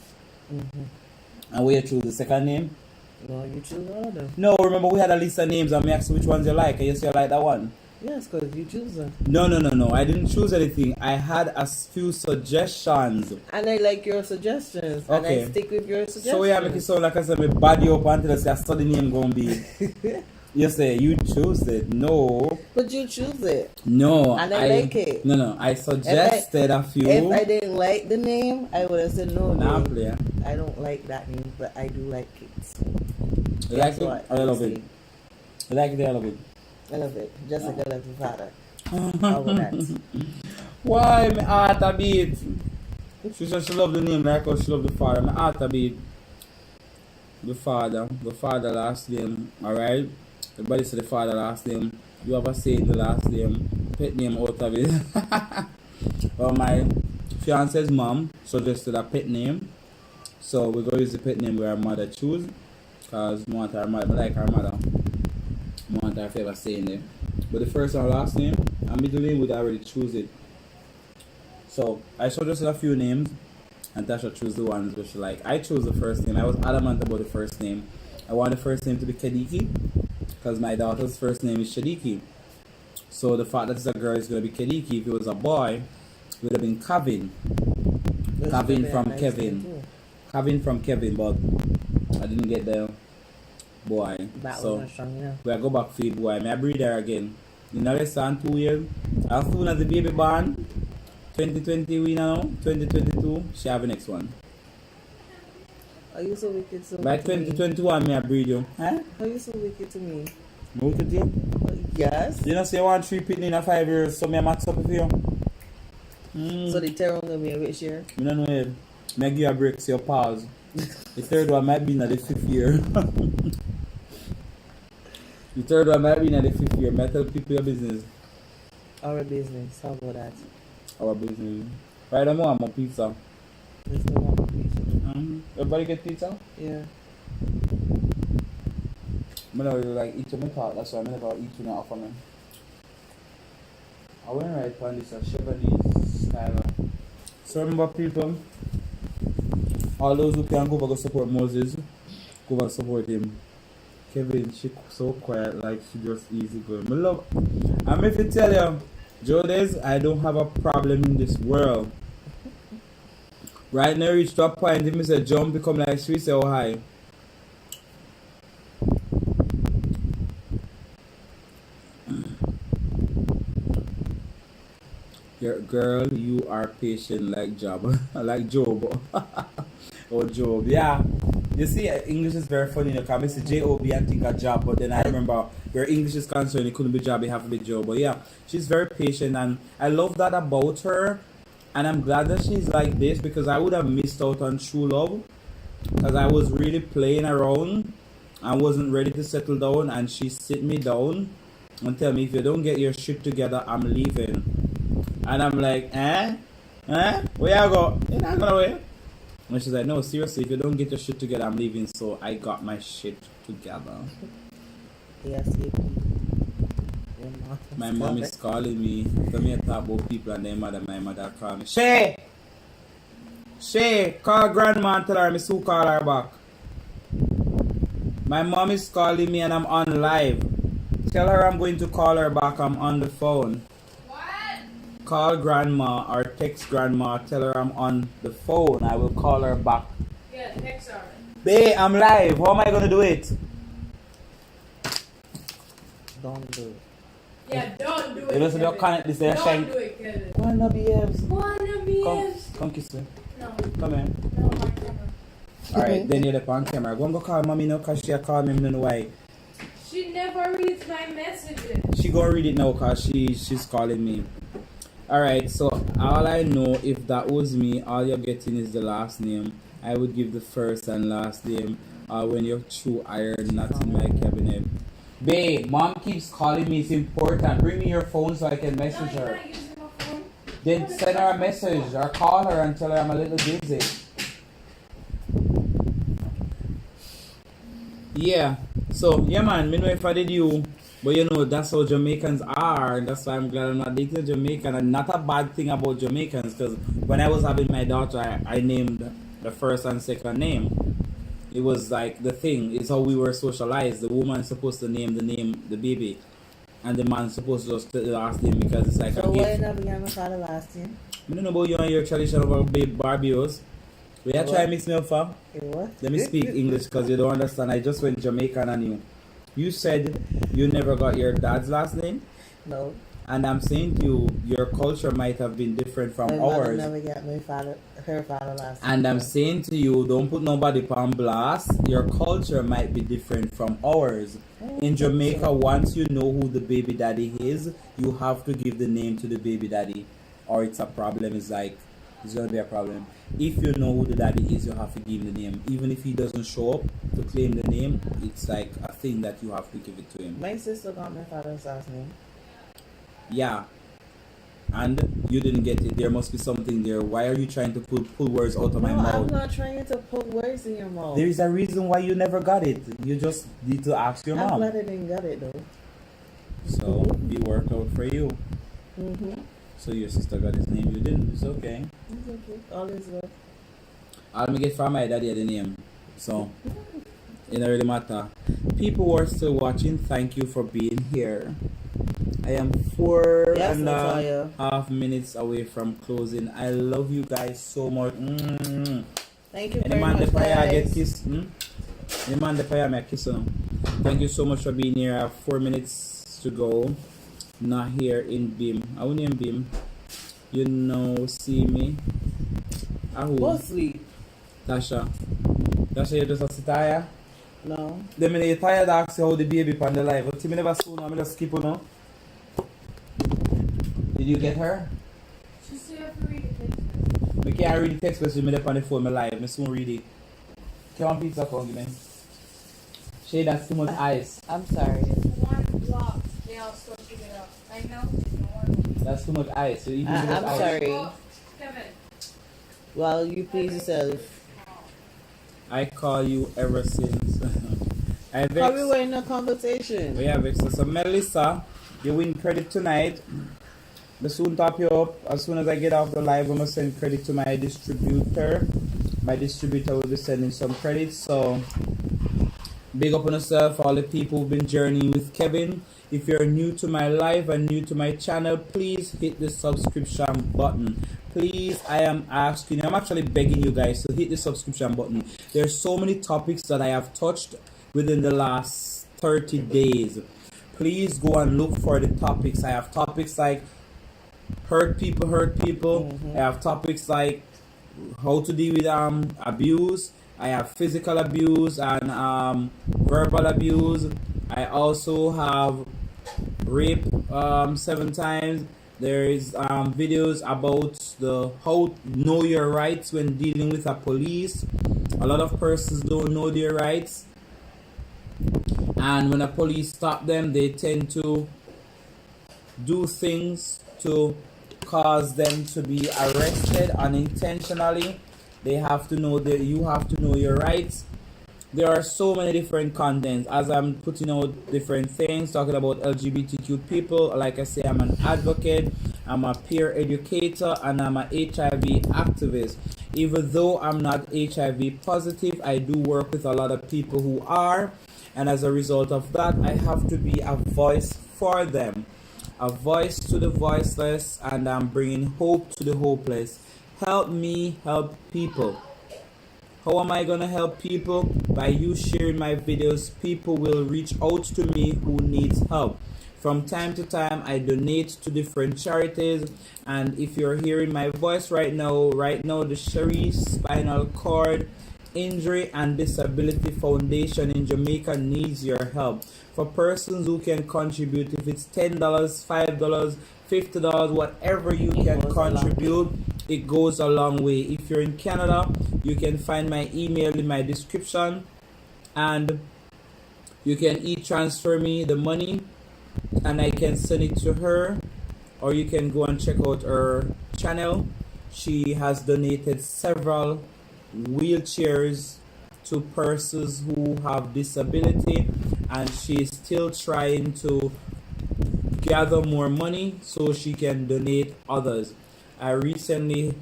And where you chose the second name?
No, you choose all of them.
No, remember we had a list of names and we asked which ones you like. And you say you like that one.
Yes, because you choose them.
No. I didn't choose anything. I had a few suggestions.
And I like your suggestions.
Okay.
And I stick with your suggestions.
So yeah, make it sound like I said me bad you up until I say I study name gonna be. You say you choose it. No.
But you choose it.
No.
And I like it.
No. I suggested a few.
If I didn't like the name, I would have said no.
Nah,
name.
player.
I don't like that name, but I do like it.
You like
That's
it?
what
I love it.
say.
You like it? I love it.
I love it. Just like I love your father. How about that?
Why my heart a beat? She said she love the name like how she love the father. My heart a beat. The father last name, alright? Everybody say the father last name. You have a say in the last name. Pet name out of it. Well, my fiance's mom suggested a pet name. So we're going to use the pet name where our mother choose. Because I want our mother, I like our mother. I want her favorite say in there. But the first and last name and middle name would already choose it. So I suggested a few names and Tasha chose the ones which she like. I chose the first name. I was adamant about the first name. I want the first name to be Kediki because my daughter's first name is Shadiki. So the fact that it's a girl is going to be Kediki. If it was a boy, it would have been Kevin. Kevin from
nice
Kevin. Kevin from Kevin, but I didn't get the boy.
That
So
was not strong enough.
we go back for the boy. May I breed her again. You know, less than 2 years. As soon as the baby born, 2020 we know, 2022, she have the next one.
Are you so wicked to
By
me?
2021, may I breed you. Huh?
Are you so wicked to me?
Look at you.
Yes.
You know, say you want 3 pitney in 5 years, so me a max up with you.
So the terror on me which year?
I don't know if I give you a break, so you pause. The third one might be in the 5th year. The third one might be in the 5th year. May I tell people your business?
Our business. How about that?
Our business. Right, I want my pizza.
There's no more pizza.
Everybody get pizza?
Yeah.
I never really like eat my part, that's why I never eat tuna off of me. I went right on this Chevrolet style. So remember people, all those who can go support Moses, go support him. Kevin, she so quiet, like she just easy going. I love, I'm if you tell you, Jodes, I don't have a problem in this world. Right now, reach to a point, if I say jump, become like she say how high. Girl, you are patient like Job, like Job. Or Job, yeah. You see, English is very funny. You can say J-O-B and think of job, but then I remember where English is concerned, it couldn't be job, it have to be Job. But yeah, she's very patient, and I love that about her. And I'm glad that she's like this because I would have missed out on true love because I was really playing around. I wasn't ready to settle down, and she sit me down and tell me, if you don't get your shit together, I'm leaving. And I'm like, where you go? You're not gonna wait. And she's like, no, seriously, if you don't get your shit together, I'm leaving. So I got my shit together.
Yes,
My mom is calling me. Tell me to talk about people and their mother. My mother call me. Shay, call grandma and tell her Miss who call her back. My mom is calling me and I'm on live. Tell her I'm going to call her back. I'm on the phone.
What?
Call grandma or text grandma. Tell her I'm on the phone. I will call her back.
Yeah, text her.
Babe, I'm live. How am I gonna do it?
Don't do it.
Yeah, don't do it.
You listen to
Kevin.
connect this there,
Don't
Shank.
do it, Kevin.
Wanna BFs?
Wanna be
Come kiss me.
No,
Come here.
no, my camera.
Alright, then you're on camera. Go and go call mommy now because she called me. I don't know why.
She never reads my messages.
She gonna read it now because she's calling me. Alright, so all I know, if that was me, all you're getting is the last name. I would give the first and last name. When you're true iron, not in my cabinet. Babe, mom keeps calling me. It's important. Bring me your phone so I can message
No, you're
her.
not using my phone.
Then send her a message or call her and tell her I'm a little busy. Yeah. So, yeah, man, me know if I did you, but you know, that's how Jamaicans are, and that's why I'm glad I'm not dating a Jamaican. And not a bad thing about Jamaicans, because when I was having my daughter, I named the first and second name. It was like the thing, it's how we were socialized. The woman's supposed to name the baby, and the man's supposed to just take the last name because it's like
So
a
why you
gift.
never got my father last name?
I don't know about you and your tradition about Barbados. We are
What?
trying to mix me up, fam.
What?
Let me speak English because you don't understand. I just went Jamaican on you. You said you never got your dad's last name,
No.
and I'm saying to you, your culture might have been different from
My mother
ours.
never got her father last name.
And I'm saying to you, don't put nobody on blast. Your culture might be different from ours. In Jamaica, once you know who the baby daddy is, you have to give the name to the baby daddy, or it's a problem. It's gonna be a problem. If you know who the daddy is, you have to give him the name. Even if he doesn't show up to claim the name, it's like a thing that you have to give it to him.
My sister got my father's last name.
Yeah. And you didn't get it. There must be something there. Why are you trying to pull words out of my
No, I'm
mouth?
not trying to put words in your mouth.
There is a reason why you never got it. You just need to ask your
I'm
mom.
glad I didn't get it though.
So it worked out for you.
Mm-hmm.
So your sister got his name, you didn't. It's okay.
It's okay. All is well.
I'll make it from my daddy the name. So it don't really matter. People who are still watching, thank you for being here. I am four
Yes,
and a
Natalia.
half minutes away from closing. I love you guys so much.
Thank you
Any
very
man
much,
the fire get
guys.
kissed. Any man the fire me kiss on. Thank you so much for being here. I have 4 minutes to go. Not here in Beam. I will name Beam. You know, see me.
Go
Ahu.
sleep.
Tasha. Tasha, you just sit tired?
No.
Then when you tired, ask you how the baby on the live. But you never saw no, I just skip on. No? Did you get her?
She said I have to read it.
I can't read the text message me on the phone, my live. I soon read it. Come on, pizza, come give me. Shade, that's too much ice.
I'm sorry.
One block. They all sorted it out. I melted in one.
That's too much ice. You eat too much
I'm
ice.
sorry.
Kevin.
Well, you please yourself.
I call you ever since. I vex.
Probably we're in a conversation.
We have vex. So Melissa, you win credit tonight. I soon top you up. As soon as I get off the live, I'm gonna send credit to my distributor. My distributor will be sending some credits. So big up on yourself, all the people who've been journeying with Kevin. If you're new to my live and new to my channel, please hit the subscription button. Please, I am asking you, I'm actually begging you guys to hit the subscription button. There's so many topics that I have touched within the last 30 days. Please go and look for the topics. I have topics like hurt people. I have topics like how to deal with abuse. I have physical abuse and verbal abuse. I also have rape 7 times. There is videos about the how know your rights when dealing with a police. A lot of persons don't know their rights, and when a police stop them, they tend to do things to cause them to be arrested unintentionally. They have to know that you have to know your rights. There are so many different contents as I'm putting out different things, talking about LGBTQ people. Like I say, I'm an advocate, I'm a peer educator, and I'm a HIV activist. Even though I'm not HIV positive, I do work with a lot of people who are, And as a result of that, I have to be a voice for them, a voice to the voiceless, and I'm bringing hope to the hopeless. Help me help people. How am I going to help people? By you sharing my videos, people will reach out to me who needs help. From time to time, I donate to different charities, and if you're hearing my voice right now, the Sherry Spinal Cord Injury and Disability Foundation in Jamaica needs your help. For persons who can contribute, if it's $10, $5, $50, whatever you can contribute, it goes a long way. If you're in Canada, you can find my email in my description, and you can transfer me the money and I can send it to her, or you can go and check out her channel. She has donated several wheelchairs to persons who have disability, and she's still trying to gather more money so she can donate others. I recently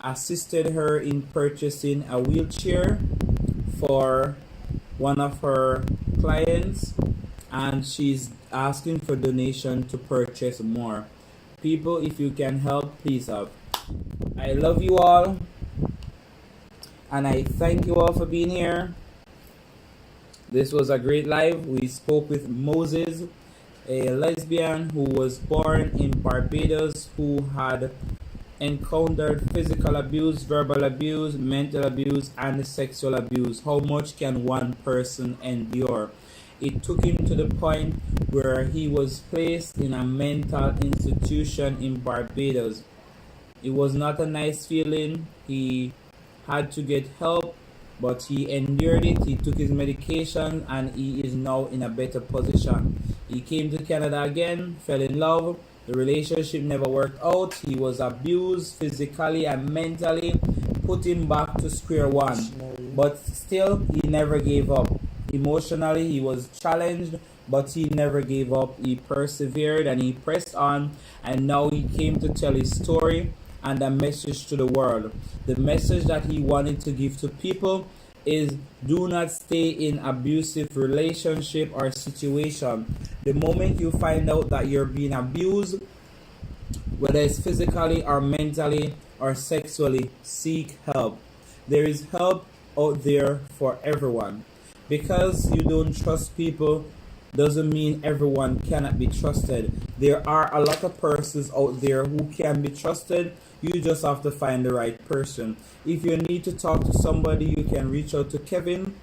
assisted her in purchasing a wheelchair for one of her clients, and she's asking for donation to purchase more. People, if you can help, please help. I love you all, and I thank you all for being here. This was a great live. We spoke with Moses, a lesbian who was born in Barbados, who had encountered physical abuse, verbal abuse, mental abuse, and sexual abuse. How much can one person endure? It took him to the point where he was placed in a mental institution in Barbados. It was not a nice feeling. He had to get help, but he endured it. He took his medication, and he is now in a better position. He came to Canada again, fell in love. The relationship never worked out. He was abused physically and mentally, put him back to square one. But still, he never gave up. Emotionally, he was challenged, but he never gave up. He persevered and he pressed on, and now he came to tell his story and a message to the world. The message that he wanted to give to people is, do not stay in abusive relationship or situation. The moment you find out that you're being abused, whether it's physically or mentally or sexually, seek help. There is help out there for everyone. Because you don't trust people doesn't mean everyone cannot be trusted. There are a lot of persons out there who can be trusted. You just have to find the right person. If you need to talk to somebody, you can reach out to Kevin.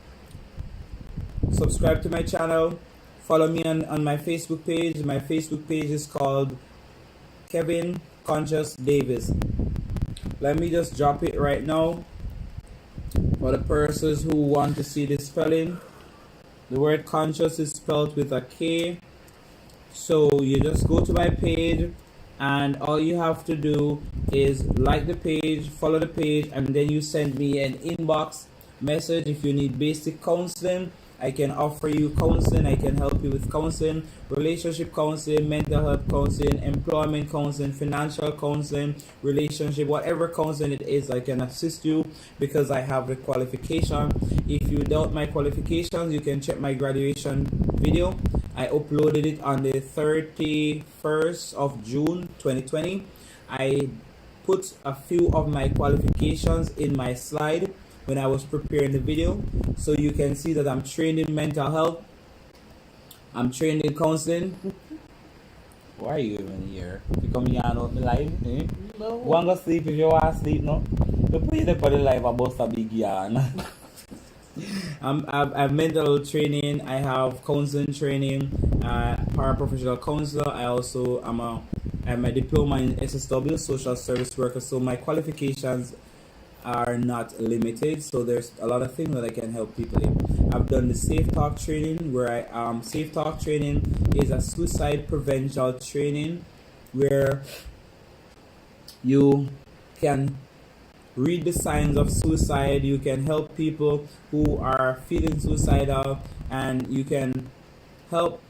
Subscribe to my channel. Follow me on my Facebook page. My Facebook page is called Kevin Konsious Davis. Let me just drop it right now. For the persons who want to see the spelling, the word conscious is spelled with a K. So you just go to my page, and all you have to do is like the page, follow the page, and then you send me an inbox message. If you need basic counseling, I can offer you counseling. I can help you with counseling, relationship counseling, mental health counseling, employment counseling, financial counseling, relationship, whatever counseling it is, I can assist you because I have the qualification. If you doubt my qualifications, you can check my graduation video. I uploaded it on the 31st of June 2020. I put a few of my qualifications in my slide when I was preparing the video, so you can see that I'm trained in mental health, I'm trained in counseling. Why are you even here? You come here out the live, eh? No. Want to sleep if you want to sleep, no? You put it for the live about a big yarn. I have mental training, I have counseling training, paraprofessional counselor. I have my diploma in SSW, social service worker, so my qualifications are not limited. So there's a lot of things that I can help people in. I've done the Safe Talk training, where Safe Talk training is a suicide prevention training where you can read the signs of suicide, you can help people who are feeling suicidal, and you can help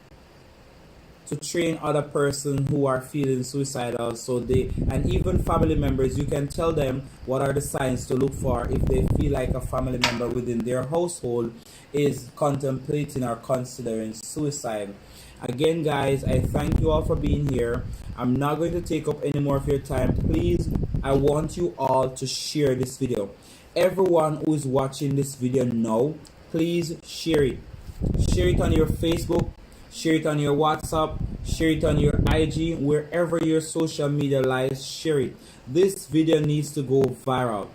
to train other persons who are feeling suicidal, so they, and even family members, you can tell them what are the signs to look for if they feel like a family member within their household is contemplating or considering suicide. Again, guys, I thank you all for being here. I'm not going to take up any more of your time. Please, I want you all to share this video. Everyone who is watching this video now, please share it. Share it on your Facebook, share it on your WhatsApp, share it on your IG, wherever your social media lies, share it. This video needs to go viral.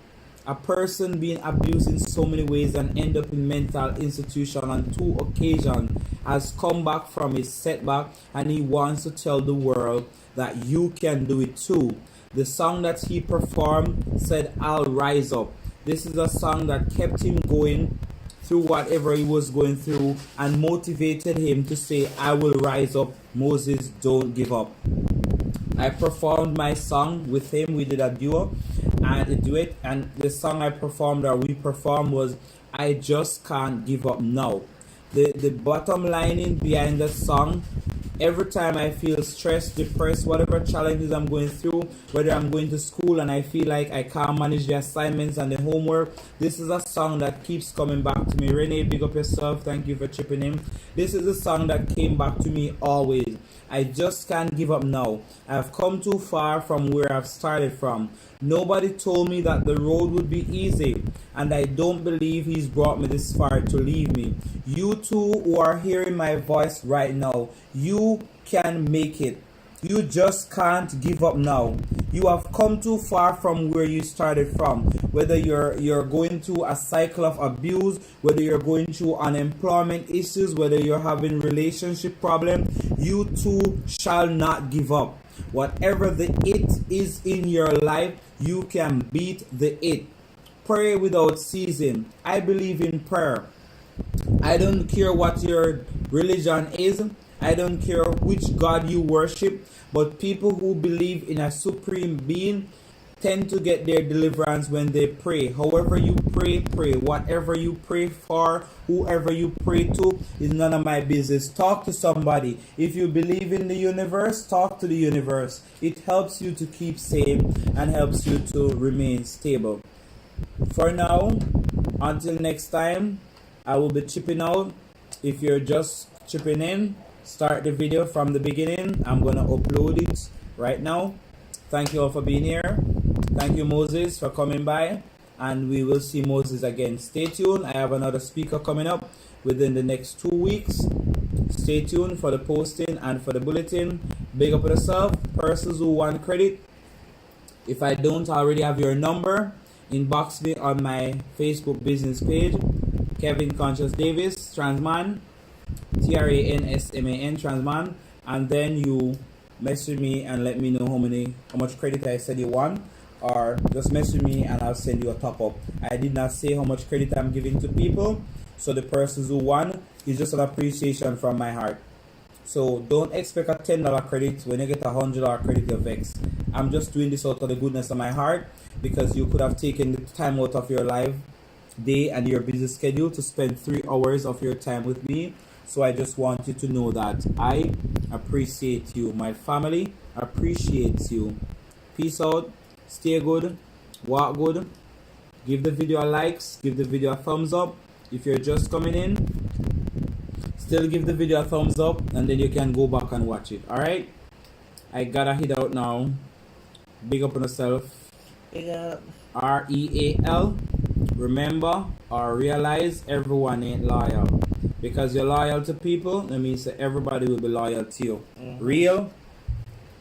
A person being abused in so many ways and end up in mental institution on 2 occasions has come back from his setback, and he wants to tell the world that you can do it too. The song that he performed said, "I'll rise up." This is a song that kept him going through whatever he was going through and motivated him to say, "I will rise up. Moses, don't give up." I performed my song with him. We did a duet, and the song I performed, or we performed, was "I Just Can't Give Up Now." The bottom lining behind the song: every time I feel stressed, depressed, whatever challenges I'm going through, whether I'm going to school and I feel like I can't manage the assignments and the homework, this is a song that keeps coming back to me. Renee, big up yourself. Thank you for chipping in. This is a song that came back to me always. I just can't give up now. I've come too far from where I've started from. Nobody told me that the road would be easy, and I don't believe he's brought me this far to leave me. You two who are hearing my voice right now, you can make it. You just can't give up now. You have come too far from where you started from. Whether you're going through a cycle of abuse, whether you're going through unemployment issues, whether you're having relationship problems, you too shall not give up. Whatever the it is in your life, you can beat the it. Pray without ceasing. I believe in prayer. I don't care what your religion is. I don't care which God you worship, but people who believe in a supreme being tend to get their deliverance when they pray. However you pray, pray. Whatever you pray for, whoever you pray to, is none of my business. Talk to somebody. If you believe in the universe, talk to the universe. It helps you to keep sane and helps you to remain stable. For now, until next time, I will be chipping out. If you're just chipping in, start the video from the beginning. I'm gonna upload it right now. Thank you all for being here. Thank you, Moses, for coming by, and we will see Moses again. Stay tuned. I have another speaker coming up within the next 2 weeks. Stay tuned for the posting and for the bulletin. Big up yourself. Persons who want credit, if I don't already have your number, inbox me on my Facebook business page, Kevin Konsious Davis, Transman, Transman, Transman, and then you message me and let me know how much credit I said you want, or just message me and I'll send you a top up. I did not say how much credit I'm giving to people, so the persons who won is just an appreciation from my heart. So don't expect a $10 credit. When you get a $100 credit, you're vexed. I'm just doing this out of the goodness of my heart, because you could have taken the time out of your life, day, and your busy schedule to spend 3 hours of your time with me. So I just want you to know that I appreciate you. My family appreciates you. Peace out. Stay good. Walk good. Give the video a likes. Give the video a thumbs up. If you're just coming in, still give the video a thumbs up, and then you can go back and watch it. Alright? I gotta head out now. Big up on yourself.
Big up.
REAL. Remember or realize, everyone ain't loyal. Because you're loyal to people, that means that everybody will be loyal to you. Real.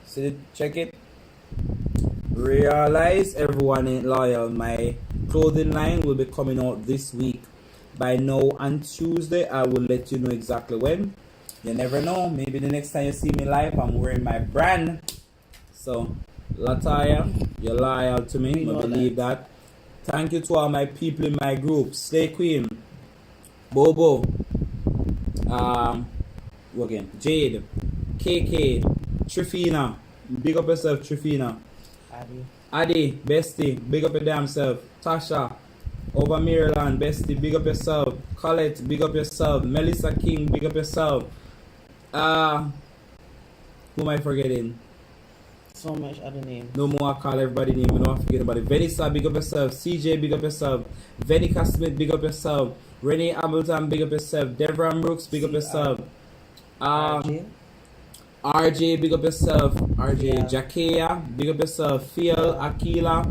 See it? Check it. Realize, everyone ain't loyal. My clothing line will be coming out this week. By now on Tuesday, I will let you know exactly when. You never know. Maybe the next time you see me live, I'm wearing my brand. So, Lataya, you're loyal to me. I believe that. Thank you to all my people in my group. Slay Queen, Bobo, again, Jade, KK, Trifina. Big up yourself, Trifina. Adi, Bestie, big up your damn self. Tasha, over Maryland, Bestie, big up yourself. Colette, big up yourself. Melissa King, big up yourself. Who am I forgetting?
So much other names.
No more I call everybody name. You don't forget about it. Vanessa, big up yourself. CJ, big up yourself. Venica Smith, big up yourself. Renee Hamilton, big up yourself. Devram Brooks, big up yourself.
RJ.
RJ, big up yourself. RJ,
Yeah.
Jakea, big up yourself. Phil, Akila,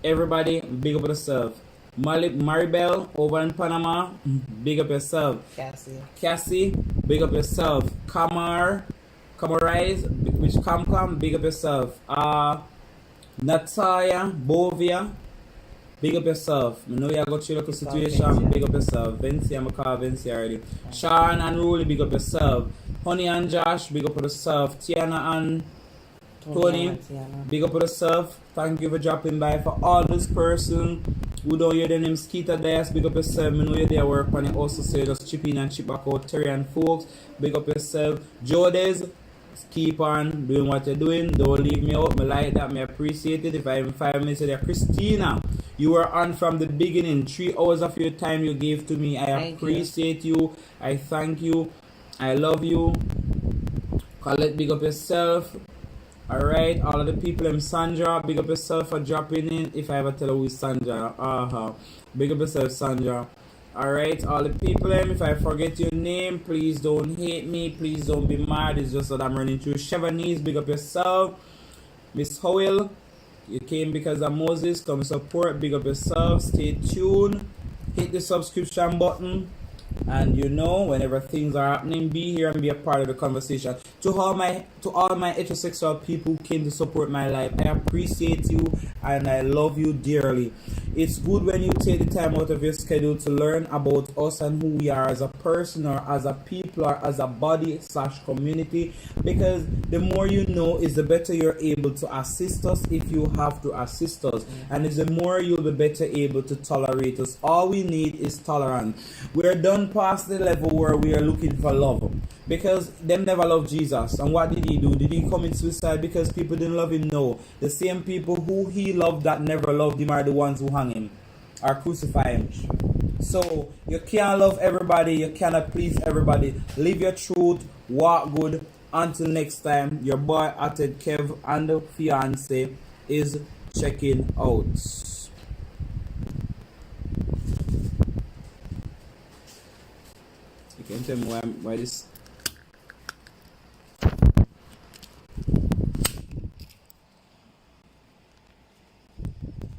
everybody, big up yourself. Maribel, over in Panama, big up yourself. Cassie, big up yourself. Kamarize, which Kam, big up yourself. Natalia, Bovia, big up yourself. I know you got through the situation, big up yourself. Vinci, I'm call Vinci already. Sharon and Ruli, big up yourself. Honey and Josh, big up yourself. Tiana and Tony, big up yourself. Thank you for dropping by. For all this person who don't hear the name Skeeter Dias, big up yourself. I know you're there work on it. Also say just chip in and chip back out. Terry and folks, big up yourself. Jodes, keep on doing what you're doing. Don't leave me out. Me like that. Me appreciate it. If I have 5 minutes there, Christina, you were on from the beginning. 3 hours of your time you gave to me. I appreciate you. I thank you. I love you. Colette, big up yourself. Alright, all of the people in Sandra, big up yourself for dropping in. If I ever tell her who is Sandra, big up yourself, Sandra. Alright, all the people, if I forget your name, please don't hate me, please don't be mad. It's just that I'm running through. Chevanese, big up yourself. Miss Howell, you came because of Moses. Come support, big up yourself. Stay tuned. Hit the subscription button. And you know, whenever things are happening, be here and be a part of the conversation. To all my heterosexual people who came to support my life, I appreciate you and I love you dearly. It's good when you take the time out of your schedule to learn about us and who we are as a person or as a people or as a body / community, because the more you know is the better you're able to assist us if you have to assist us, and it's the more you'll be better able to tolerate us. All we need is tolerance. We're done past the level where we are looking for love, because them never loved Jesus. And what did he do? Did he commit suicide because people didn't love him? No. The same people who he loved that never loved him are the ones who hung him or crucify him. So you can't love everybody, you cannot please everybody. Live your truth, walk good. Until next time, your boy Ated Kev and the fiance is checking out. You can tell me why this